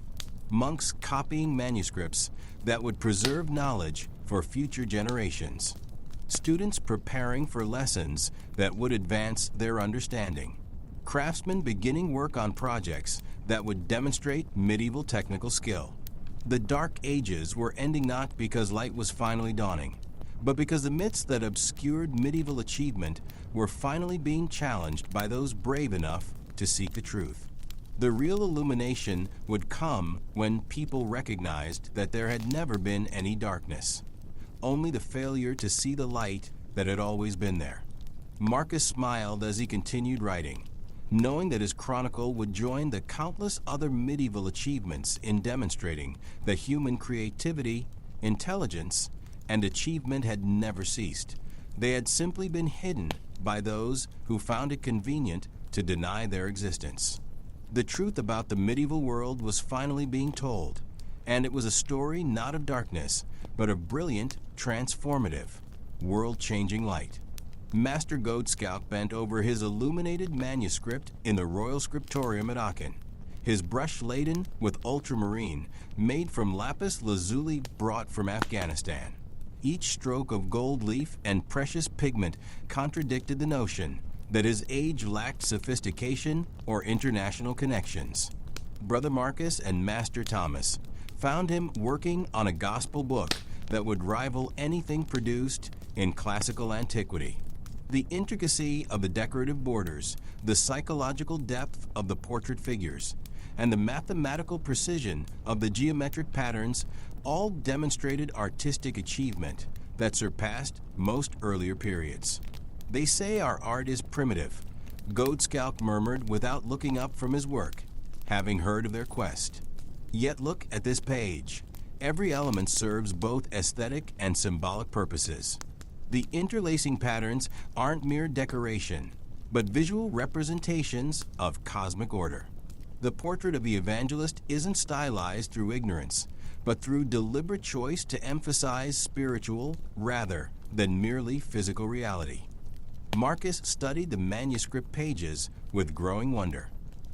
Monks copying manuscripts that would preserve knowledge for future generations. Students preparing for lessons that would advance their understanding. Craftsmen beginning work on projects that would demonstrate medieval technical skill. The Dark Ages were ending not because light was finally dawning, but because the myths that obscured medieval achievement were finally being challenged by those brave enough to seek the truth. The real illumination would come when people recognized that there had never been any darkness, only the failure to see the light that had always been there. Marcus smiled as he continued writing, knowing that his chronicle would join the countless other medieval achievements in demonstrating that human creativity, intelligence, and achievement had never ceased. They had simply been hidden by those who found it convenient to deny their existence. The truth about the medieval world was finally being told, and it was a story not of darkness, but of brilliant, transformative, world-changing light. Master Godescalc bent over his illuminated manuscript in the Royal Scriptorium at Aachen, his brush laden with ultramarine made from lapis lazuli brought from Afghanistan. Each stroke of gold leaf and precious pigment contradicted the notion that his age lacked sophistication or international connections. Brother Marcus and Master Thomas found him working on a gospel book that would rival anything produced in classical antiquity. The intricacy of the decorative borders, the psychological depth of the portrait figures, and the mathematical precision of the geometric patterns all demonstrated artistic achievement that surpassed most earlier periods. They say our art is primitive, Godescalc murmured without looking up from his work, having heard of their quest. Yet look at this page. Every element serves both aesthetic and symbolic purposes. The interlacing patterns aren't mere decoration, but visual representations of cosmic order. The portrait of the evangelist isn't stylized through ignorance, but through deliberate choice to emphasize spiritual rather than merely physical reality. Marcus studied the manuscript pages with growing wonder.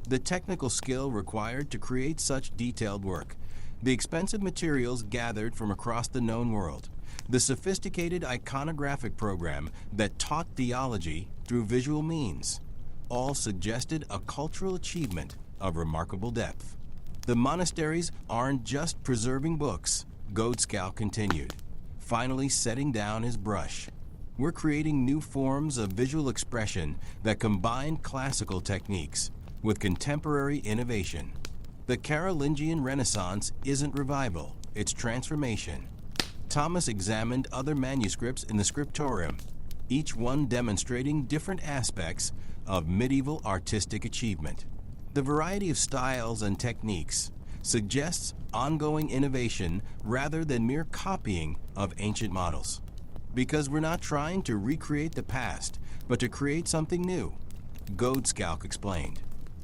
The technical skill required to create such detailed work, the expensive materials gathered from across the known world, the sophisticated iconographic program that taught theology through visual means, all suggested a cultural achievement of remarkable depth. The monasteries aren't just preserving books, Godescalc continued, finally setting down his brush. We're creating new forms of visual expression that combine classical techniques with contemporary innovation. The Carolingian Renaissance isn't revival, it's transformation. Thomas examined other manuscripts in the scriptorium, each one demonstrating different aspects of medieval artistic achievement. The variety of styles and techniques suggests ongoing innovation rather than mere copying of ancient models. Because we're not trying to recreate the past, but to create something new, Godescalc explained.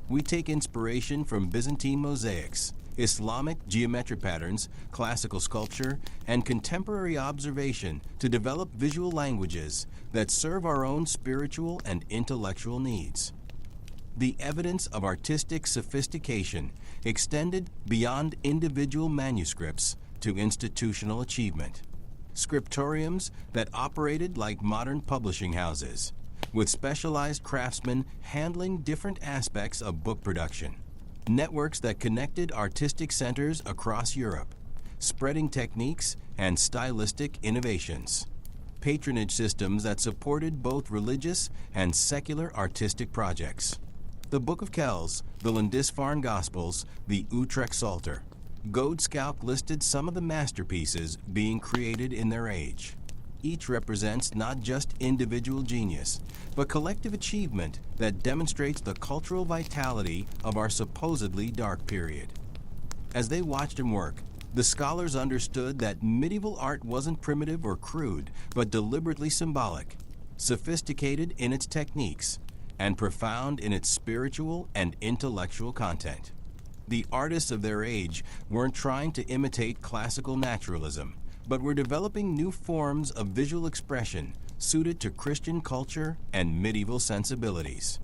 We take inspiration from Byzantine mosaics, Islamic geometric patterns, classical sculpture, and contemporary observation to develop visual languages that serve our own spiritual and intellectual needs. The evidence of artistic sophistication extended beyond individual manuscripts to institutional achievement. Scriptoriums that operated like modern publishing houses, with specialized craftsmen handling different aspects of book production. Networks that connected artistic centers across Europe, spreading techniques and stylistic innovations. Patronage systems that supported both religious and secular artistic projects. The Book of Kells, the Lindisfarne Gospels, the Utrecht Psalter. Godescalc listed some of the masterpieces being created in their age. Each represents not just individual genius, but collective achievement that demonstrates the cultural vitality of our supposedly dark period. As they watched him work, The scholars understood that medieval art wasn't primitive or crude, but deliberately symbolic, sophisticated in its techniques, and profound in its spiritual and intellectual content. The artists of their age weren't trying to imitate classical naturalism, but were developing new forms of visual expression suited to Christian culture and medieval sensibilities.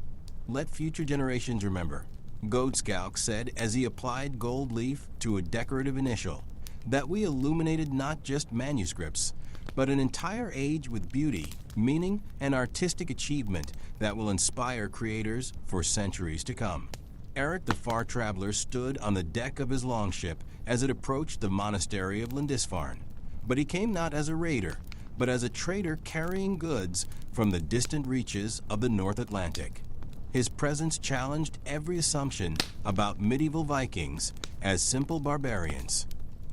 Let future generations remember, Godescalc said as he applied gold leaf to a decorative initial, that we illuminated not just manuscripts, but an entire age with beauty, meaning, and artistic achievement that will inspire creators for centuries to come. Eric the Far Traveler stood on the deck of his longship as it approached the monastery of Lindisfarne. But he came not as a raider, but as a trader carrying goods from the distant reaches of the North Atlantic. His presence challenged every assumption about medieval Vikings as simple barbarians.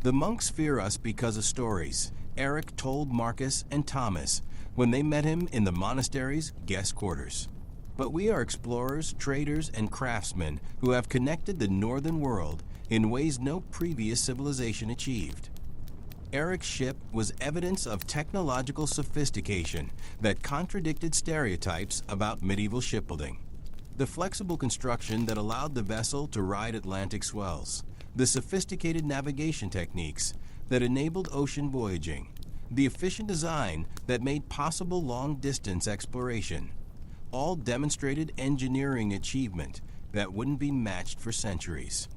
The monks fear us because of stories, Eric told Marcus and Thomas when they met him in the monastery's guest quarters. But we are explorers, traders, and craftsmen who have connected the northern world in ways no previous civilization achieved. Eric's ship was evidence of technological sophistication that contradicted stereotypes about medieval shipbuilding. The flexible construction that allowed the vessel to ride Atlantic swells, the sophisticated navigation techniques that enabled ocean voyaging, the efficient design that made possible long-distance exploration, all demonstrated engineering achievement that wouldn't be matched for centuries.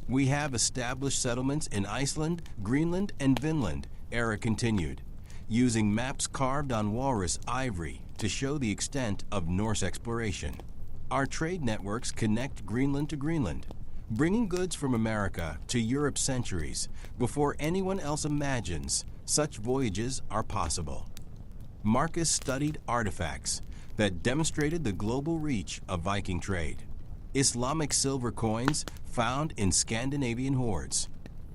We have established settlements in Iceland, Greenland, and Vinland, Eric continued, using maps carved on walrus ivory to show the extent of Norse exploration. Our trade networks connect Greenland to Greenland, bringing goods from America to Europe centuries before anyone else imagines such voyages are possible. Marcus studied artifacts that demonstrated the global reach of Viking trade. Islamic silver coins found in Scandinavian hoards,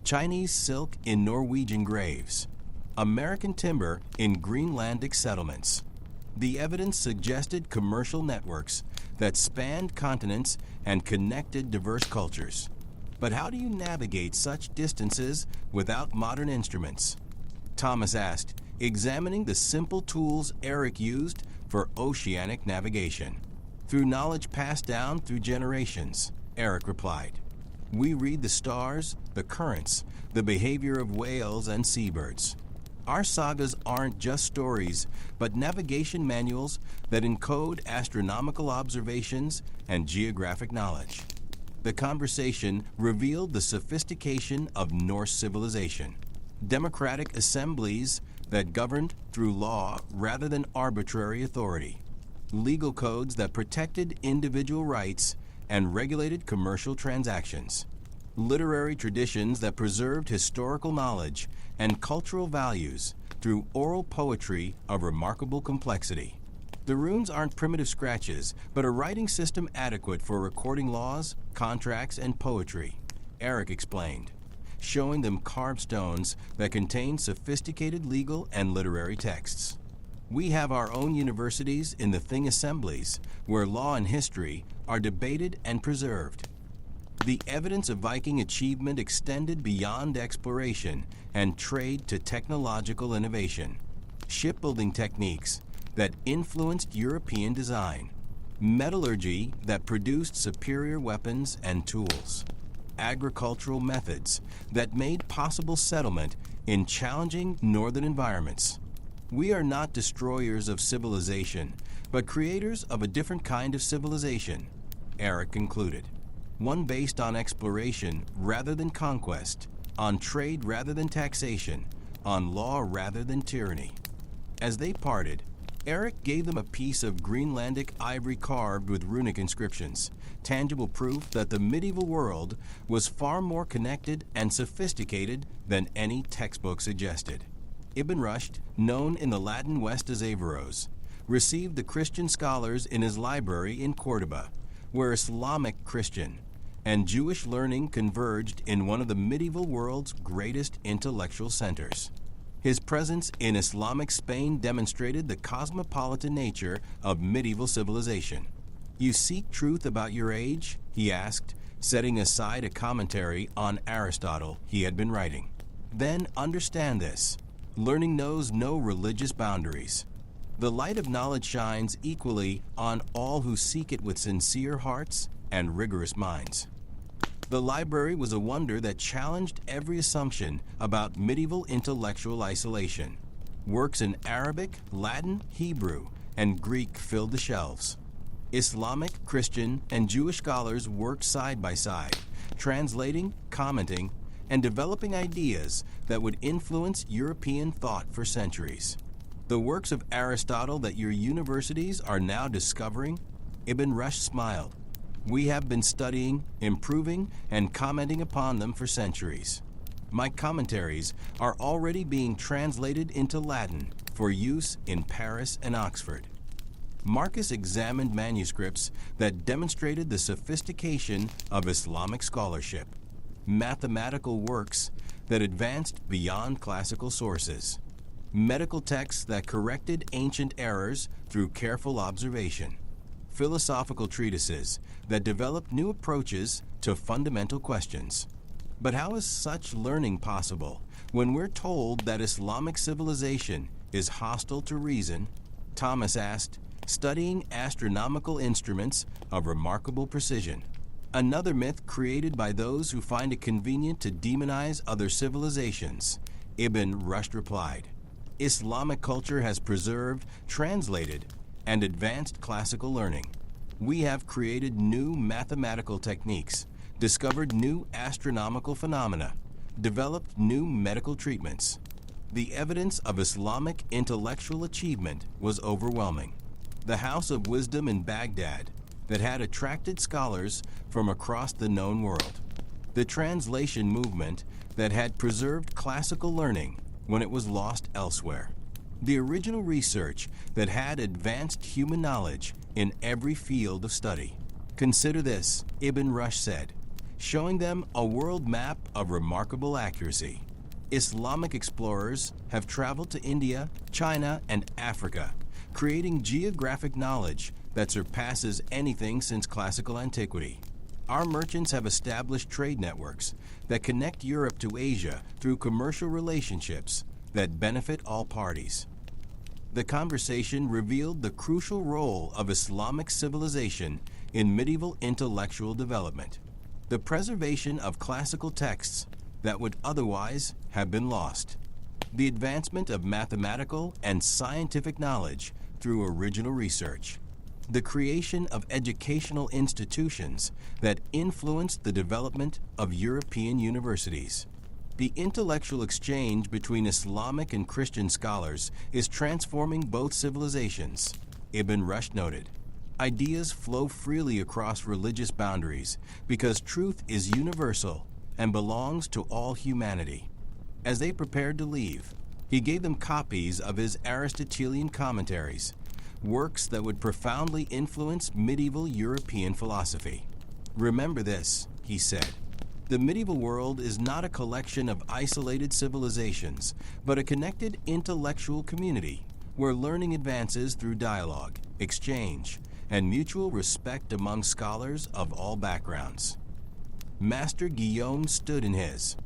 Chinese silk in Norwegian graves, American timber in Greenlandic settlements. The evidence suggested commercial networks that spanned continents and connected diverse cultures. But how do you navigate such distances without modern instruments? Thomas asked, examining the simple tools Eric used for oceanic navigation. Through knowledge passed down through generations, Eric replied. We read the stars, the currents, the behavior of whales and seabirds. Our sagas aren't just stories, but navigation manuals that encode astronomical observations and geographic knowledge. The conversation revealed the sophistication of Norse civilization, democratic assemblies that governed through law rather than arbitrary authority, legal codes that protected individual rights and regulated commercial transactions, literary traditions that preserved historical knowledge and cultural values through oral poetry of remarkable complexity. The runes aren't primitive scratches, but a writing system adequate for recording laws, contracts, and poetry, Eric explained, showing them carved stones that contain sophisticated legal and literary texts. We have our own universities in the Thing assemblies, where law and history are debated and preserved. The evidence of Viking achievement extended beyond exploration and trade to technological innovation, shipbuilding techniques that influenced European design, metallurgy that produced superior weapons and tools, agricultural methods that made possible settlement in challenging northern environments. We are not destroyers of civilization, but creators of a different kind of civilization, Eric concluded. One based on exploration rather than conquest, on trade rather than taxation, on law rather than tyranny. As they parted, Eric gave them a piece of Greenlandic ivory carved with runic inscriptions, tangible proof that the medieval world was far more connected and sophisticated than any textbook suggested. Ibn Rushd, known in the Latin West as Averroes, received the Christian scholars in his library in Cordoba, where Islamic Christian and Jewish learning converged in one of the medieval world's greatest intellectual centers. His presence in Islamic Spain demonstrated the cosmopolitan nature of medieval civilization. You seek truth about your age? He asked, setting aside a commentary on Aristotle he had been writing. Then understand this: learning knows no religious boundaries. The light of knowledge shines equally on all who seek it with sincere hearts and rigorous minds. The library was a wonder that challenged every assumption about medieval intellectual isolation. Works in Arabic, Latin, Hebrew, and Greek filled the shelves. Islamic, Christian, and Jewish scholars worked side by side, translating, commenting, and developing ideas that would influence European thought for centuries. The works of Aristotle that your universities are now discovering? Ibn Rushd smiled. We have been studying, improving, and commenting upon them for centuries. My commentaries are already being translated into Latin for use in Paris and Oxford. Marcus examined manuscripts that demonstrated the sophistication of Islamic scholarship, mathematical works that advanced beyond classical sources, medical texts that corrected ancient errors through careful observation, philosophical treatises that developed new approaches to fundamental questions. But how is such learning possible when we're told that Islamic civilization is hostile to reason? Thomas asked, studying astronomical instruments of remarkable precision. Another myth created by those who find it convenient to demonize other civilizations. Ibn Rushd replied, Islamic culture has preserved, translated, and advanced classical learning. We have created new mathematical techniques, discovered new astronomical phenomena, developed new medical treatments. The evidence of Islamic intellectual achievement was overwhelming. The House of Wisdom in Baghdad that had attracted scholars from across the known world. The translation movement that had preserved classical learning when it was lost elsewhere. The original research that had advanced human knowledge in every field of study. Consider this, Ibn Rushd said, showing them a world map of remarkable accuracy. Islamic explorers have traveled to India, China, and Africa, creating geographic knowledge that surpasses anything since classical antiquity. Our merchants have established trade networks that connect Europe to Asia through commercial relationships that benefit all parties. The conversation revealed the crucial role of Islamic civilization in medieval intellectual development, the preservation of classical texts that would otherwise have been lost, the advancement of mathematical and scientific knowledge through original research, the creation of educational institutions that influenced the development of European universities. The intellectual exchange between Islamic and Christian scholars is transforming both civilizations, Ibn Rushd noted. Ideas flow freely across religious boundaries because truth is universal and belongs to all humanity. As they prepared to leave, he gave them copies of his Aristotelian commentaries, works that would profoundly influence medieval European philosophy. Remember this, he said. The medieval world is not a collection of isolated civilizations, but a connected intellectual community where learning advances through dialogue, exchange, and mutual respect among scholars of all backgrounds. Master Guillaume stood in his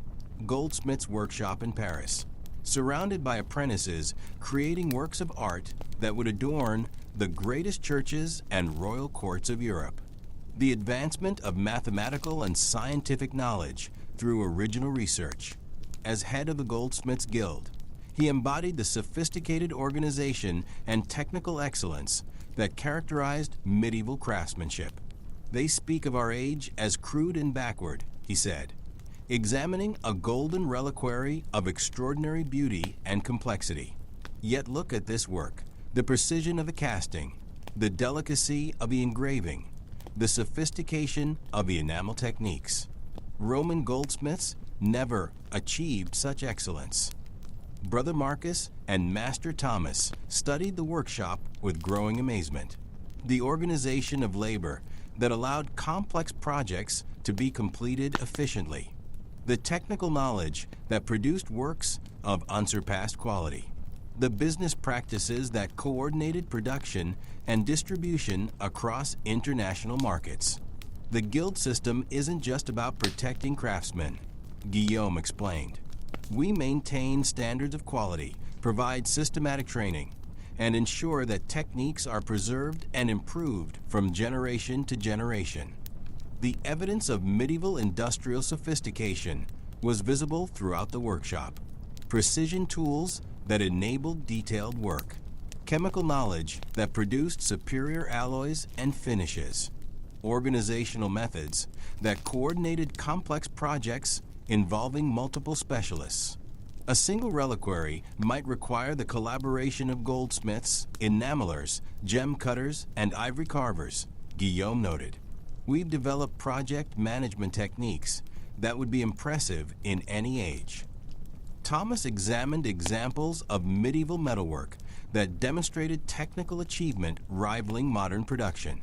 goldsmith's workshop in Paris, surrounded by apprentices creating works of art that would adorn the greatest churches and royal courts of Europe. The advancement of mathematical and scientific knowledge through original research. As head of the Goldsmiths Guild, he embodied the sophisticated organization and technical excellence that characterized medieval craftsmanship. They speak of our age as crude and backward, he said, examining a golden reliquary of extraordinary beauty and complexity. Yet look at this work, the precision of the casting, the delicacy of the engraving, the sophistication of the enamel techniques. Roman goldsmiths never achieved such excellence. Brother Marcus and Master Thomas studied the workshop with growing amazement. The organization of labor that allowed complex projects to be completed efficiently. The technical knowledge that produced works of unsurpassed quality. The business practices that coordinated production and distribution across international markets. The guild system isn't just about protecting craftsmen, Guillaume explained. We maintain standards of quality, provide systematic training, and ensure that techniques are preserved and improved from generation to generation. The evidence of medieval industrial sophistication was visible throughout the workshop. Precision tools that enabled detailed work. Chemical knowledge that produced superior alloys and finishes. Organizational methods that coordinated complex projects involving multiple specialists. A single reliquary might require the collaboration of goldsmiths, enamelers, gem cutters, and ivory carvers, Guillaume noted. We've developed project management techniques that would be impressive in any age. Thomas examined examples of medieval metalwork that demonstrated technical achievement rivaling modern production.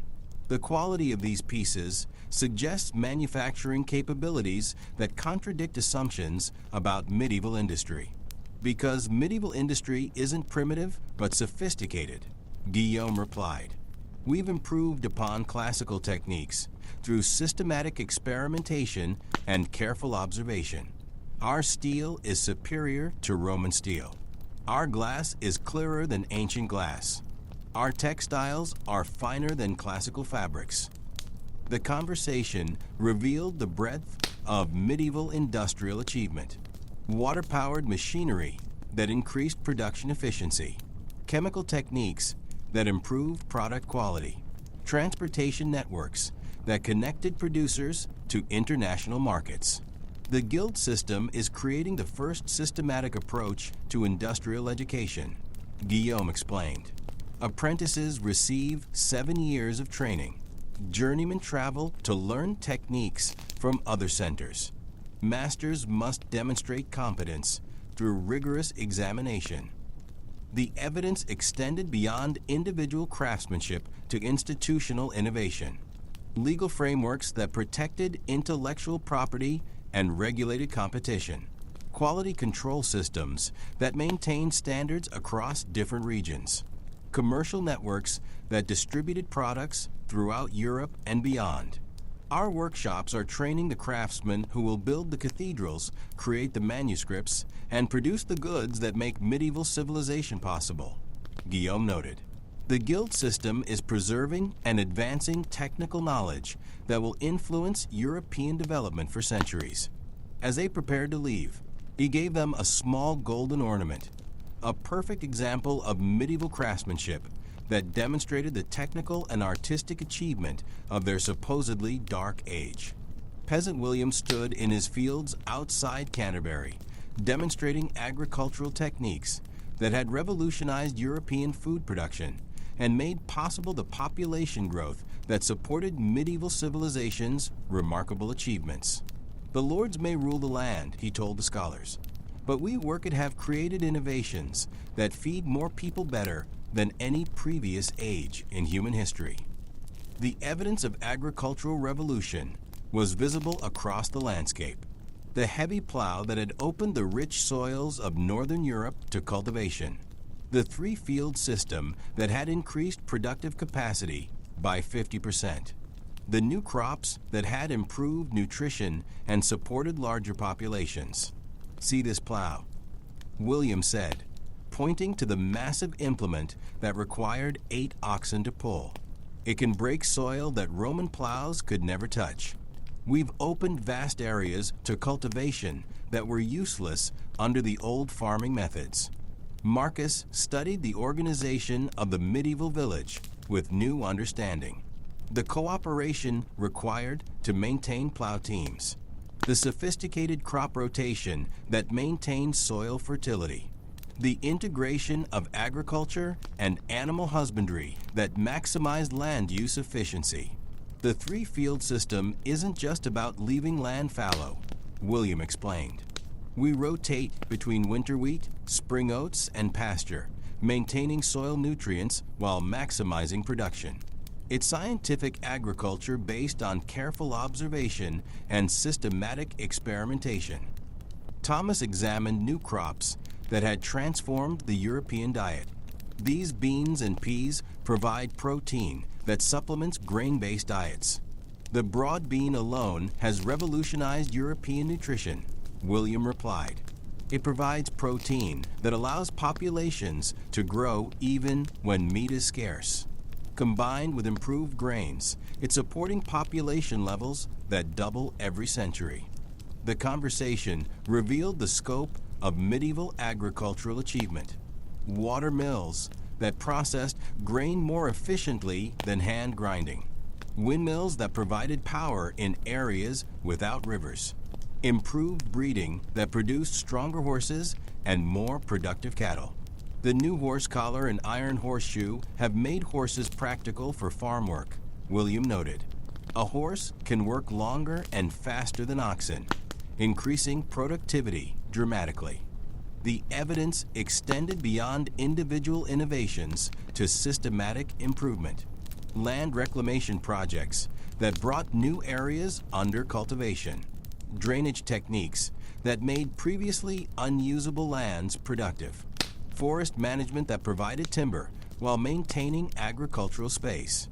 The quality of these pieces suggests manufacturing capabilities that contradict assumptions about medieval industry. Because medieval industry isn't primitive but sophisticated, Guillaume replied. We've improved upon classical techniques through systematic experimentation and careful observation. Our steel is superior to Roman steel. Our glass is clearer than ancient glass. Our textiles are finer than classical fabrics. The conversation revealed the breadth of medieval industrial achievement. Water-powered machinery that increased production efficiency. Chemical techniques that improved product quality. Transportation networks that connected producers to international markets. The guild system is creating the first systematic approach to industrial education, Guillaume explained. Apprentices receive 7 years of training. Journeymen travel to learn techniques from other centers. Masters must demonstrate competence through rigorous examination. The evidence extended beyond individual craftsmanship to institutional innovation. Legal frameworks that protected intellectual property and regulated competition. Quality control systems that maintain standards across different regions. Commercial networks that distributed products throughout Europe and beyond. Our workshops are training the craftsmen who will build the cathedrals, create the manuscripts, and produce the goods that make medieval civilization possible, Guillaume noted. The guild system is preserving and advancing technical knowledge that will influence European development for centuries. As they prepared to leave, he gave them a small golden ornament, a perfect example of medieval craftsmanship that demonstrated the technical and artistic achievement of their supposedly dark age. Peasant William stood in his fields outside Canterbury, demonstrating agricultural techniques that had revolutionized European food production and made possible the population growth that supported medieval civilization's remarkable achievements. The lords may rule the land, he told the scholars, but we work at have created innovations that feed more people better than any previous age in human history. The evidence of agricultural revolution was visible across the landscape. The heavy plow that had opened the rich soils of northern Europe to cultivation. The three-field system that had increased productive capacity by 50%. The new crops that had improved nutrition and supported larger populations. See this plow, William said, pointing to the massive implement that required 8 oxen to pull. It can break soil that Roman plows could never touch. We've opened vast areas to cultivation that were useless under the old farming methods. Marcus studied the organization of the medieval village with new understanding. The cooperation required to maintain plow teams. The sophisticated crop rotation that maintained soil fertility. The integration of agriculture and animal husbandry that maximized land use efficiency. The three-field system isn't just about leaving land fallow, William explained. We rotate between winter wheat, spring oats, and pasture, maintaining soil nutrients while maximizing production. It's scientific agriculture based on careful observation and systematic experimentation. Thomas examined new crops that had transformed the European diet. These beans and peas provide protein that supplements grain-based diets. The broad bean alone has revolutionized European nutrition, William replied. It provides protein that allows populations to grow even when meat is scarce. Combined with improved grains, it's supporting population levels that double every century. The conversation revealed the scope of medieval agricultural achievement. Water mills that processed grain more efficiently than hand grinding. Windmills that provided power in areas without rivers. Improved breeding that produced stronger horses and more productive cattle. The new horse collar and iron horseshoe have made horses practical for farm work, William noted. A horse can work longer and faster than oxen, increasing productivity dramatically. The evidence extended beyond individual innovations to systematic improvement. Land reclamation projects that brought new areas under cultivation. Drainage techniques that made previously unusable lands productive. Forest management that provided timber while maintaining agricultural space.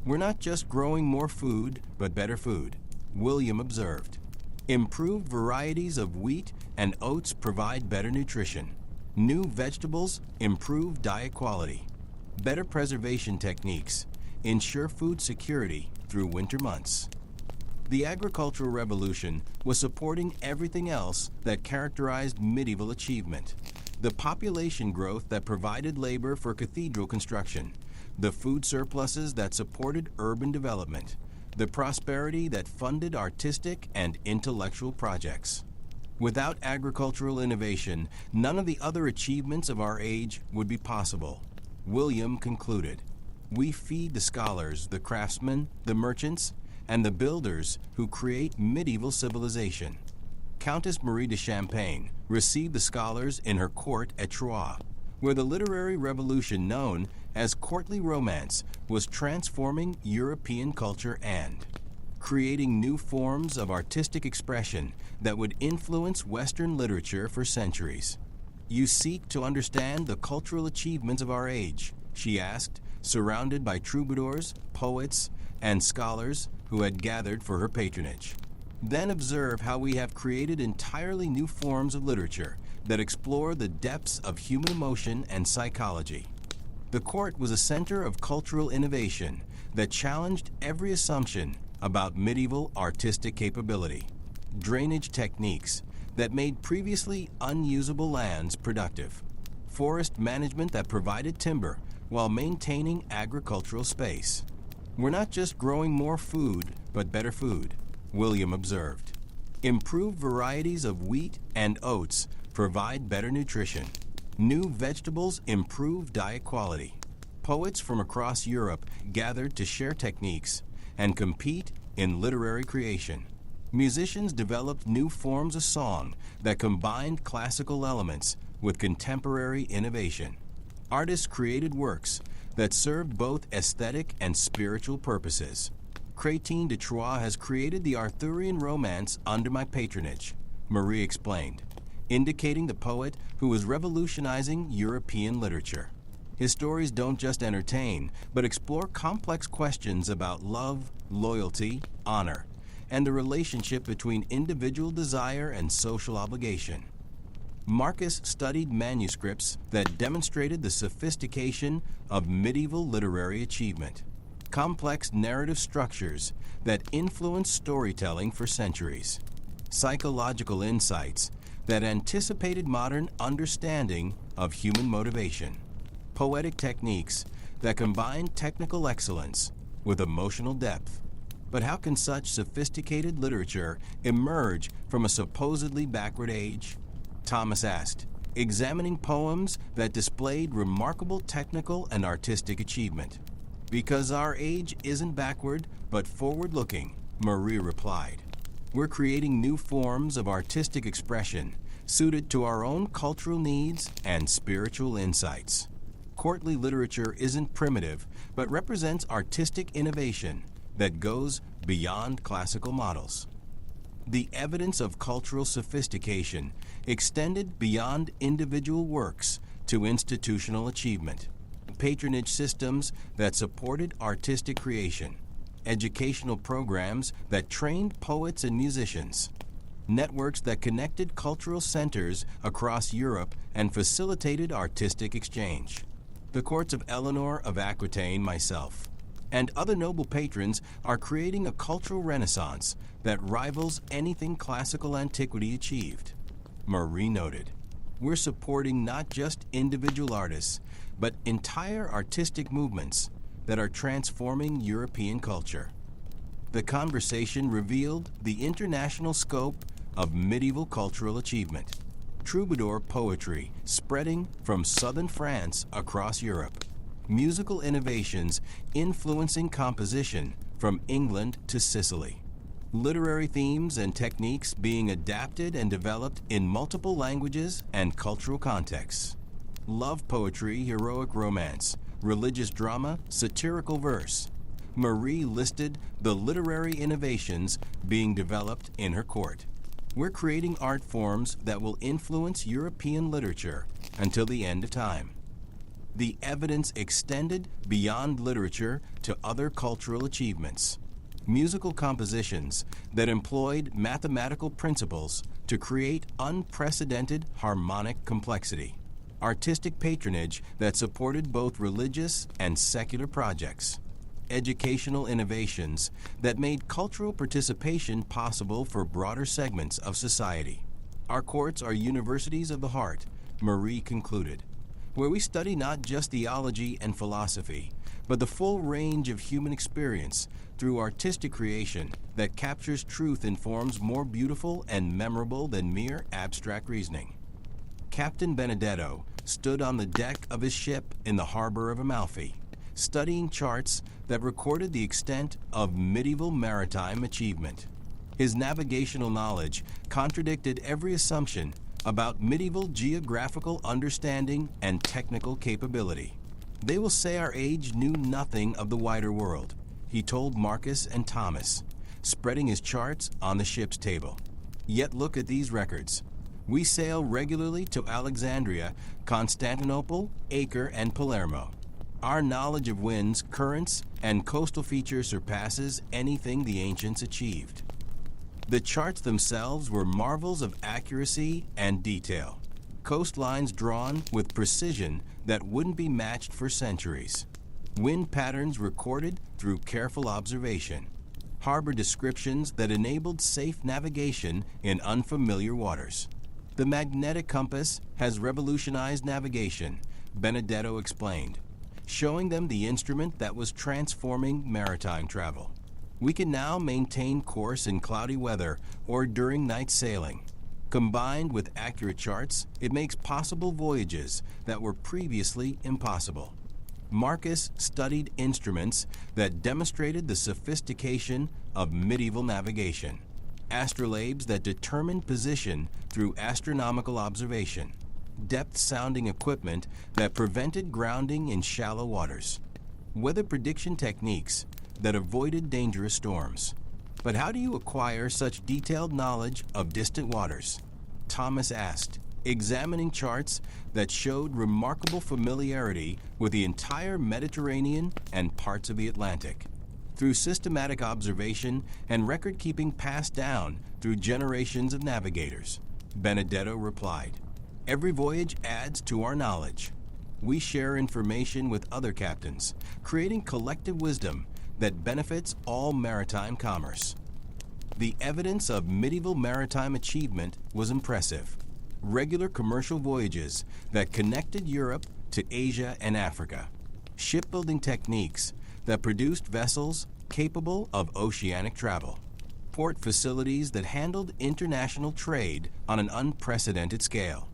We're not just growing more food, but better food, William observed. Improved varieties of wheat and oats provide better nutrition. New vegetables improve diet quality. Better preservation techniques ensure food security through winter months. The agricultural revolution was supporting everything else that characterized medieval achievement. The population growth that provided labor for cathedral construction, the food surpluses that supported urban development, the prosperity that funded artistic and intellectual projects. Without agricultural innovation, none of the other achievements of our age would be possible. William concluded, "We feed the scholars, the craftsmen, the merchants, and the builders who create medieval civilization." Countess Marie de Champagne received the scholars in her court at Troyes, where the literary revolution known as courtly romance was transforming European culture and creating new forms of artistic expression that would influence Western literature for centuries. "You seek to understand the cultural achievements of our age?" she asked, surrounded by troubadours, poets, and scholars who had gathered for her patronage. "Then observe how we have created entirely new forms of literature that explore the depths of human emotion and psychology." The court was a center of cultural innovation that challenged every assumption about medieval artistic capability. Drainage techniques that made previously unusable lands productive. Forest management that provided timber while maintaining agricultural space. "We're not just growing more food, but better food," William observed. Improved varieties of wheat and oats provide better nutrition. New vegetables improve diet quality. Poets from across Europe gathered to share techniques and compete in literary creation. Musicians developed new forms of song that combined classical elements with contemporary innovation. Artists created works that served both aesthetic and spiritual purposes. Chrétien de Troyes has created the Arthurian romance under my patronage, Marie explained, indicating the poet who was revolutionizing European literature. His stories don't just entertain, but explore complex questions about love, loyalty, honor, and the relationship between individual desire and social obligation. Marcus studied manuscripts that demonstrated the sophistication of medieval literary achievement, complex narrative structures that influenced storytelling for centuries, psychological insights that anticipated modern understanding of human motivation, poetic techniques that combine technical excellence with emotional depth. But how can such sophisticated literature emerge from a supposedly backward age? Thomas asked, examining poems that displayed remarkable technical and artistic achievement. "Because our age isn't backward, but forward-looking," Marie replied. "We're creating new forms of artistic expression suited to our own cultural needs and spiritual insights. Courtly literature isn't primitive, but represents artistic innovation that goes beyond classical models." The evidence of cultural sophistication extended beyond individual works to institutional achievement. Patronage systems that supported artistic creation, educational programs that trained poets and musicians, networks that connected cultural centers across Europe and facilitated artistic exchange. The courts of Eleanor of Aquitaine, myself, and other noble patrons are creating a cultural renaissance that rivals anything classical antiquity achieved. Marie noted, we're supporting not just individual artists, but entire artistic movements that are transforming European culture. The conversation revealed the international scope of medieval cultural achievement, troubadour poetry spreading from southern France across Europe, musical innovations influencing composition from England to Sicily, literary themes and techniques being adapted and developed in multiple languages and cultural contexts, love poetry, heroic romance, religious drama, satirical verse. Marie listed the literary innovations being developed in her court. We're creating art forms that will influence European literature until the end of time. The evidence extended beyond literature to other cultural achievements. Musical compositions that employed mathematical principles to create unprecedented harmonic complexity. Artistic patronage that supported both religious and secular projects. Educational innovations that made cultural participation possible for broader segments of society. Our courts are universities of the heart, Marie concluded, where we study not just theology and philosophy, but the full range of human experience through artistic creation that captures truth in forms more beautiful and memorable than mere abstract reasoning. Captain Benedetto stood on the deck of his ship in the harbor of Amalfi, studying charts that recorded the extent of medieval maritime achievement. His navigational knowledge contradicted every assumption about medieval geographical understanding and technical capability. They will say our age knew nothing of the wider world, he told Marcus and Thomas, spreading his charts on the ship's table. Yet look at these records. We sail regularly to Alexandria, Constantinople, Acre, and Palermo. Our knowledge of winds, currents, and coastal features surpasses anything the ancients achieved. The charts themselves were marvels of accuracy and detail, coastlines drawn with precision that wouldn't be matched for centuries, wind patterns recorded through careful observation, harbor descriptions that enabled safe navigation in unfamiliar waters. The magnetic compass has revolutionized navigation, Benedetto explained, showing them the instrument that was transforming maritime travel. We can now maintain course in cloudy weather or during night sailing. Combined with accurate charts, it makes possible voyages that were previously impossible. Marcus studied instruments that demonstrated the sophistication of medieval navigation, astrolabes that determined position through astronomical observation, depth-sounding equipment that prevented grounding in shallow waters, weather prediction techniques that avoided dangerous storms. But how do you acquire such detailed knowledge of distant waters? Thomas asked, examining charts that showed remarkable familiarity with the entire Mediterranean and parts of the Atlantic. Through systematic observation and record-keeping passed down through generations of navigators, Benedetto replied, every voyage adds to our knowledge. We share information with other captains, creating collective wisdom that benefits all maritime commerce. The evidence of medieval maritime achievement was impressive. Regular commercial voyages that connected Europe to Asia and Africa. Shipbuilding techniques that produced vessels capable of oceanic travel. Port facilities that handled international trade on an unprecedented scale.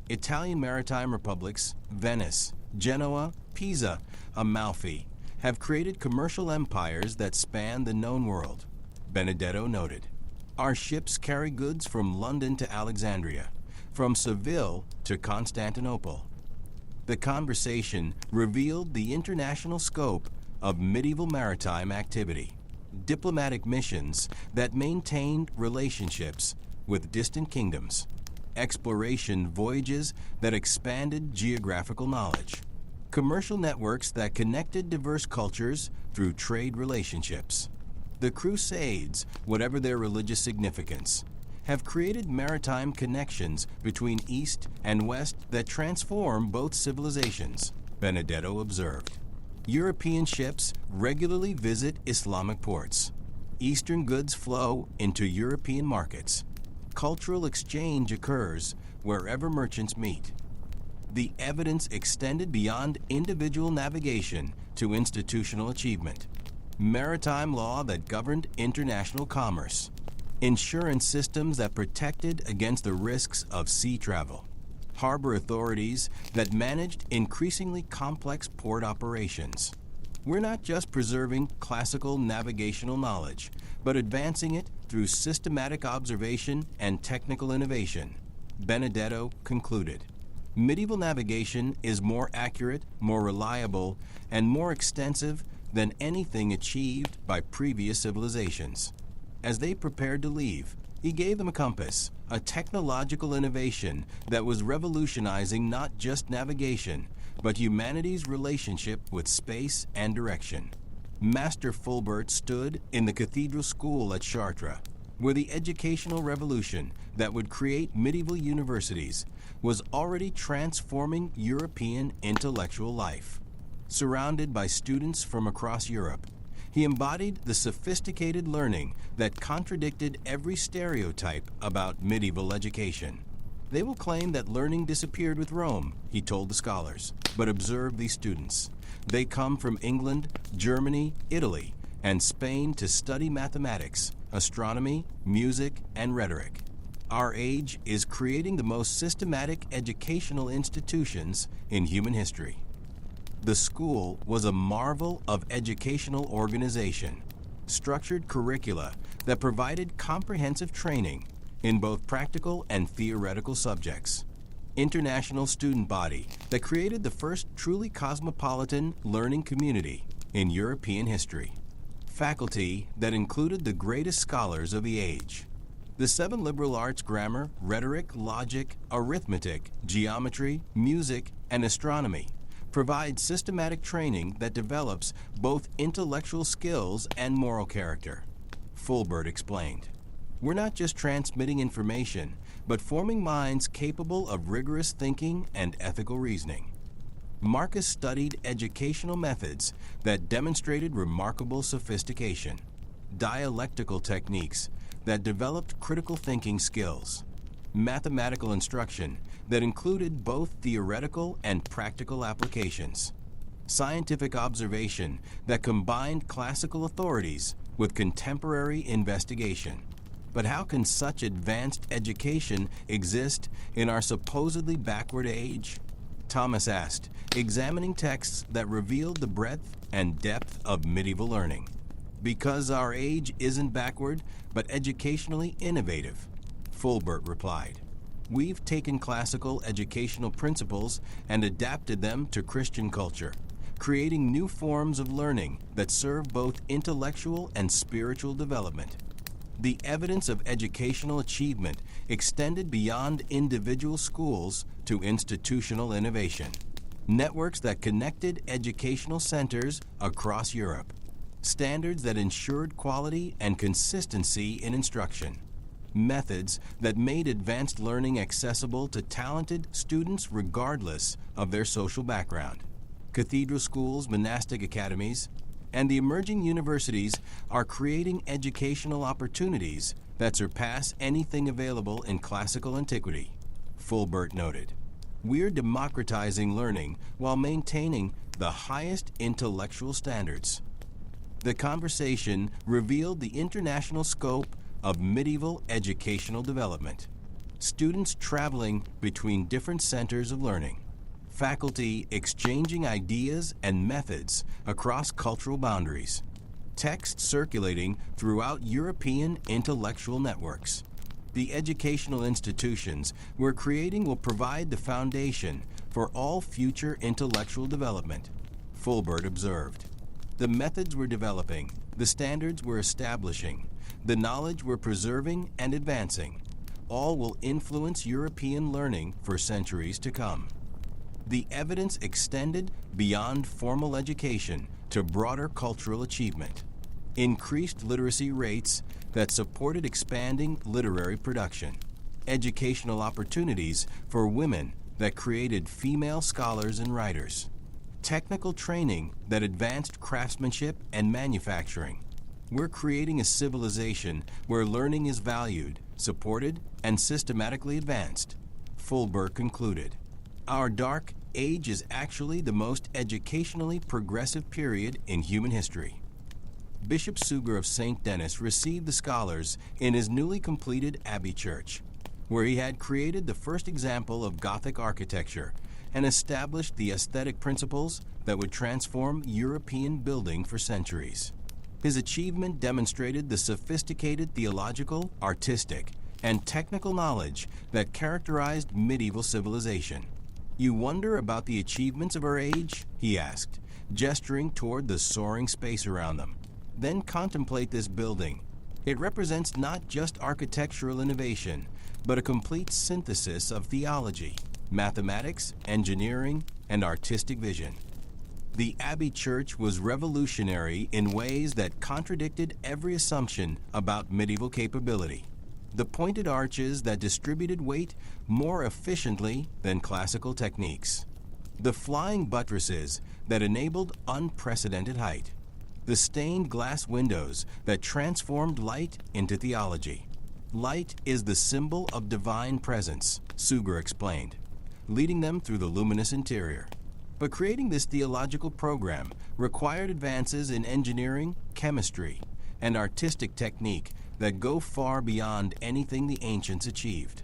Italian maritime republics, Venice, Genoa, Pisa, Amalfi, have created commercial empires that span the known world, Benedetto noted. Our ships carry goods from London to Alexandria, from Seville to Constantinople. The conversation revealed the international scope of medieval maritime activity, diplomatic missions that maintained relationships with distant kingdoms, exploration voyages that expanded geographical knowledge, commercial networks that connected diverse cultures through trade relationships. The Crusades, whatever their religious significance, have created maritime connections between East and West that transform both civilizations, Benedetto observed. European ships regularly visit Islamic ports. Eastern goods flow into European markets. Cultural exchange occurs wherever merchants meet. The evidence extended beyond individual navigation to institutional achievement. Maritime law that governed international commerce. Insurance systems that protected against the risks of sea travel. Harbor authorities that managed increasingly complex port operations. We're not just preserving classical navigational knowledge, but advancing it through systematic observation and technical innovation, Benedetto concluded. Medieval navigation is more accurate, more reliable, and more extensive than anything achieved by previous civilizations. As they prepared to leave, he gave them a compass, a technological innovation that was revolutionizing not just navigation, but humanity's relationship with space and direction. Master Fulbert stood in the cathedral school at Chartres, where the educational revolution that would create medieval universities was already transforming European intellectual life. Surrounded by students from across Europe, he embodied the sophisticated learning that contradicted every stereotype about medieval education. They will claim that learning disappeared with Rome, he told the scholars, but observe these students. They come from England, Germany, Italy, and Spain to study mathematics, astronomy, music, and rhetoric. Our age is creating the most systematic educational institutions in human history. The school was a marvel of educational organization, structured curricula that provided comprehensive training in both practical and theoretical subjects. International student body that created the first truly cosmopolitan learning community in European history. Faculty that included the greatest scholars of the age. The 7 liberal arts grammar, rhetoric, logic, arithmetic, geometry, music, and astronomy provide systematic training that develops both intellectual skills and moral character. Fulbert explained, "We're not just transmitting information, but forming minds capable of rigorous thinking and ethical reasoning." Marcus studied educational methods that demonstrated remarkable sophistication, dialectical techniques that developed critical thinking skills, mathematical instruction that included both theoretical and practical applications, scientific observation that combined classical authorities with contemporary investigation. But how can such advanced education exist in our supposedly backward age? Thomas asked, examining texts that revealed the breadth and depth of medieval learning. Because our age isn't backward, but educationally innovative, Fulbert replied. We've taken classical educational principles and adapted them to Christian culture, creating new forms of learning that serve both intellectual and spiritual development. The evidence of educational achievement extended beyond individual schools to institutional innovation. Networks that connected educational centers across Europe. Standards that ensured quality and consistency in instruction. Methods that made advanced learning accessible to talented students regardless of their social background. Cathedral schools, monastic academies, and the emerging universities are creating educational opportunities that surpass anything available in classical antiquity, Fulbert noted. We're democratizing learning while maintaining the highest intellectual standards. The conversation revealed the international scope of medieval educational development. Students traveling between different centers of learning. Faculty exchanging ideas and methods across cultural boundaries. Text circulating throughout European intellectual networks. The educational institutions we're creating will provide the foundation for all future intellectual development, Fulbert observed. The methods we're developing, the standards we're establishing, the knowledge we're preserving and advancing, all will influence European learning for centuries to come. The evidence extended beyond formal education to broader cultural achievement. Increased literacy rates that supported expanding literary production, educational opportunities for women that created female scholars and writers, technical training that advanced craftsmanship and manufacturing. We're creating a civilization where learning is valued, supported, and systematically advanced. Fulber concluded. Our dark age is actually the most educationally progressive period in human history. Bishop Suger of St. Denis received the scholars in his newly completed abbey church, where he had created the first example of Gothic architecture and established the aesthetic principles that would transform European building for centuries. His achievement demonstrated the sophisticated theological, artistic, and technical knowledge that characterized medieval civilization. "You wonder about the achievements of our age?" he asked, gesturing toward the soaring space around them. "Then contemplate this building. It represents not just architectural innovation, but a complete synthesis of theology, mathematics, engineering, and artistic vision." The Abbey Church was revolutionary in ways that contradicted every assumption about medieval capability. The pointed arches that distributed weight more efficiently than classical techniques. The flying buttresses that enabled unprecedented height. The stained glass windows that transformed light into theology. Light is the symbol of divine presence, Suger explained, leading them through the luminous interior. But creating this theological program required advances in engineering, chemistry, and artistic technique that go far beyond anything the ancients achieved.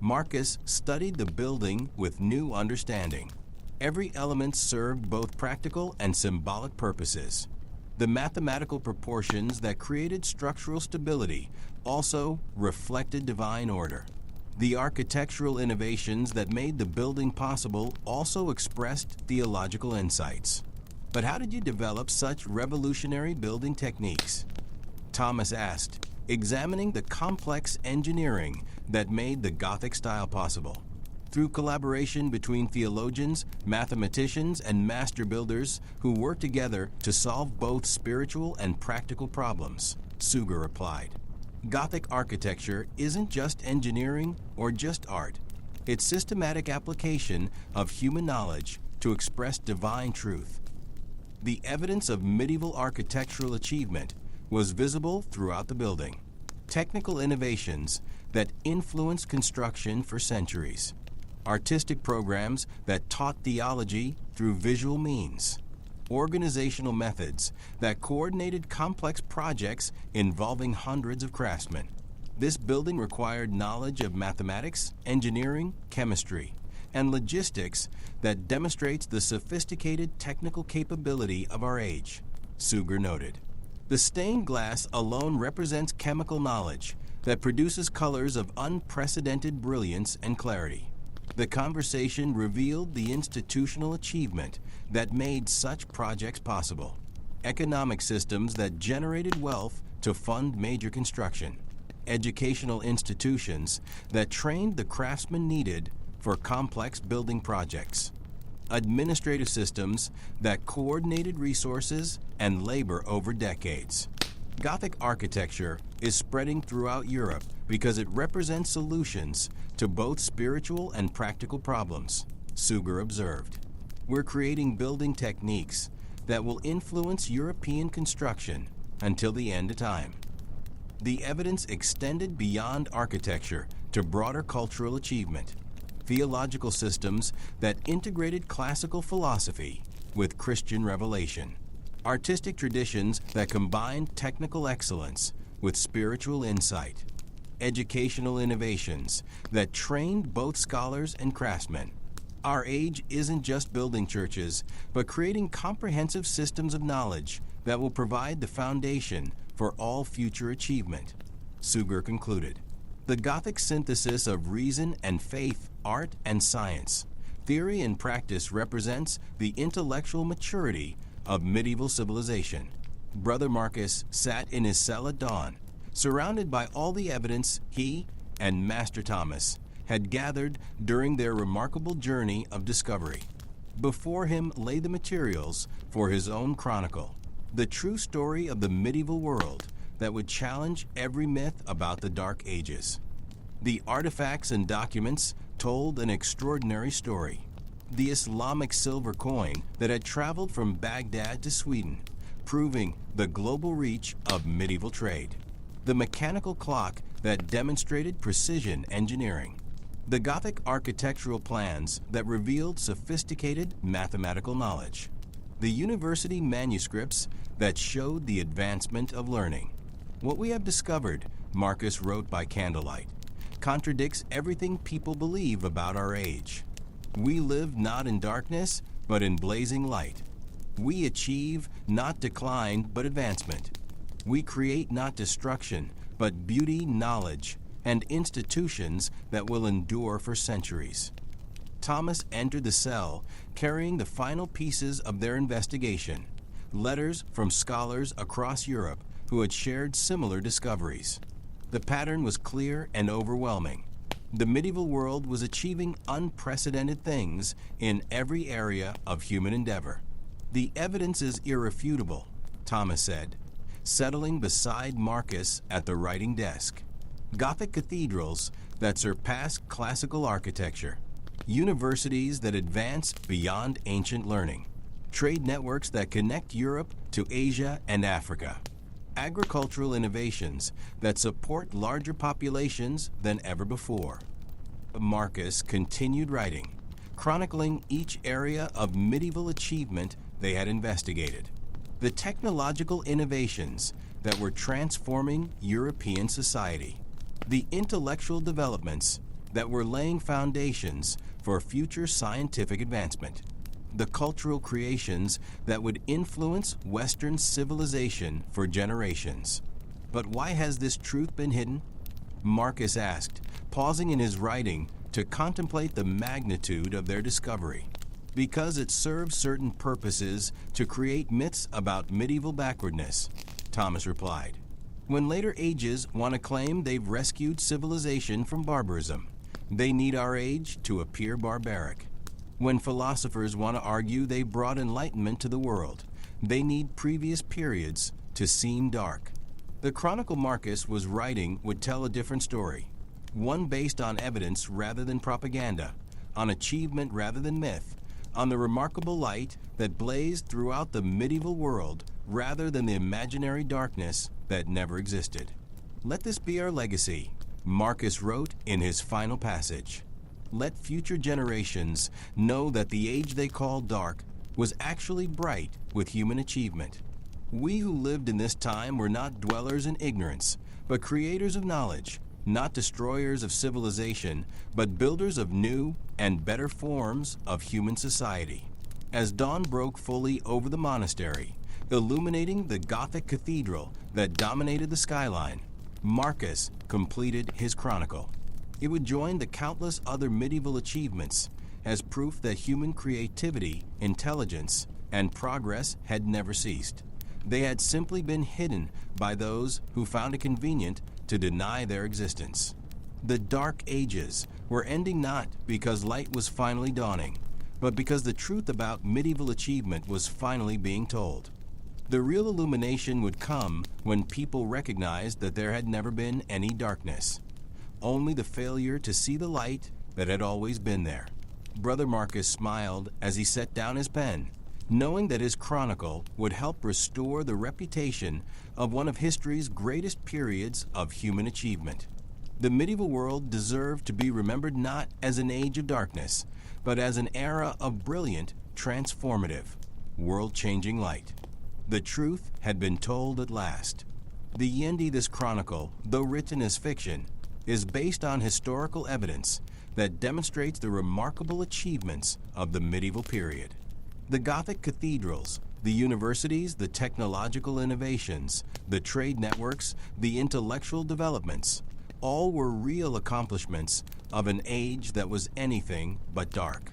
Marcus studied the building with new understanding. Every element served both practical and symbolic purposes. The mathematical proportions that created structural stability also reflected divine order. The architectural innovations that made the building possible also expressed theological insights. But how did you develop such revolutionary building techniques? Thomas asked, examining the complex engineering that made the Gothic style possible. Through collaboration between theologians, mathematicians, and master builders who worked together to solve both spiritual and practical problems, Suger replied. Gothic architecture isn't just engineering or just art. It's systematic application of human knowledge to express divine truth. The evidence of medieval architectural achievement was visible throughout the building. Technical innovations that influenced construction for centuries. Artistic programs that taught theology through visual means. Organizational methods that coordinated complex projects involving hundreds of craftsmen. This building required knowledge of mathematics, engineering, chemistry, and logistics that demonstrates the sophisticated technical capability of our age, Suger noted. The stained glass alone represents chemical knowledge that produces colors of unprecedented brilliance and clarity. The conversation revealed the institutional achievement that made such projects possible. Economic systems that generated wealth to fund major construction. Educational institutions that trained the craftsmen needed for complex building projects. Administrative systems that coordinated resources and labor over decades. Gothic architecture is spreading throughout Europe because it represents solutions to both spiritual and practical problems, Suger observed. We're creating building techniques that will influence European construction until the end of time. The evidence extended beyond architecture to broader cultural achievement. Theological systems that integrated classical philosophy with Christian revelation. Artistic traditions that combined technical excellence with spiritual insight. Educational innovations that trained both scholars and craftsmen. Our age isn't just building churches, but creating comprehensive systems of knowledge that will provide the foundation for all future achievement, Suger concluded. The Gothic synthesis of reason and faith, art and science, theory and practice represents the intellectual maturity of medieval civilization. Brother Marcus sat in his cell at dawn, surrounded by all the evidence he and Master Thomas had gathered during their remarkable journey of discovery. Before him lay the materials for his own chronicle, the true story of the medieval world, that would challenge every myth about the Dark Ages. The artifacts and documents told an extraordinary story. The Islamic silver coin that had traveled from Baghdad to Sweden, proving the global reach of medieval trade. The mechanical clock that demonstrated precision engineering. The Gothic architectural plans that revealed sophisticated mathematical knowledge. The university manuscripts that showed the advancement of learning. What we have discovered, Marcus wrote by candlelight, contradicts everything people believe about our age. We live not in darkness, but in blazing light. We achieve not decline, but advancement. We create not destruction, but beauty, knowledge, and institutions that will endure for centuries. Thomas entered the cell carrying the final pieces of their investigation, letters from scholars across Europe who had shared similar discoveries. The pattern was clear and overwhelming. The medieval world was achieving unprecedented things in every area of human endeavor. The evidence is irrefutable, Thomas said, settling beside Marcus at the writing desk. Gothic cathedrals that surpass classical architecture, universities that advance beyond ancient learning, trade networks that connect Europe to Asia and Africa, agricultural innovations that support larger populations than ever before. Marcus continued writing, chronicling each area of medieval achievement they had investigated, the technological innovations that were transforming European society, the intellectual developments that were laying foundations for future scientific advancement, the cultural creations that would influence Western civilization for generations. But why has this truth been hidden? Marcus asked, pausing in his writing to contemplate the magnitude of their discovery. Because it serves certain purposes to create myths about medieval backwardness, Thomas replied. When later ages want to claim they've rescued civilization from barbarism, they need our age to appear barbaric. When philosophers want to argue they've brought enlightenment to the world, they need previous periods to seem dark. The chronicle Marcus was writing would tell a different story, one based on evidence rather than propaganda, on achievement rather than myth, on the remarkable light that blazed throughout the medieval world rather than the imaginary darkness that never existed. Let this be our legacy, Marcus wrote in his final passage. Let future generations know that the age they call dark was actually bright with human achievement. We who lived in this time were not dwellers in ignorance, but creators of knowledge, not destroyers of civilization, but builders of new and better forms of human society. As dawn broke fully over the monastery, illuminating the Gothic cathedral that dominated the skyline, Marcus completed his chronicle. It would join the countless other medieval achievements as proof that human creativity, intelligence, and progress had never ceased. They had simply been hidden by those who found it convenient to deny their existence. The Dark Ages were ending not because light was finally dawning, but because the truth about medieval achievement was finally being told. The real illumination would come when people recognized that there had never been any darkness, only the failure to see the light that had always been there. Brother Marcus smiled as he set down his pen, knowing that his chronicle would help restore the reputation of one of history's greatest periods of human achievement. The medieval world deserved to be remembered not as an age of darkness, but as an era of brilliant, transformative, world-changing light. The truth had been told at last. The Yendi this chronicle, though written as fiction, is based on historical evidence that demonstrates the remarkable achievements of the medieval period. The Gothic cathedrals, the universities, the technological innovations, the trade networks, the intellectual developments, all were real accomplishments of an age that was anything but dark.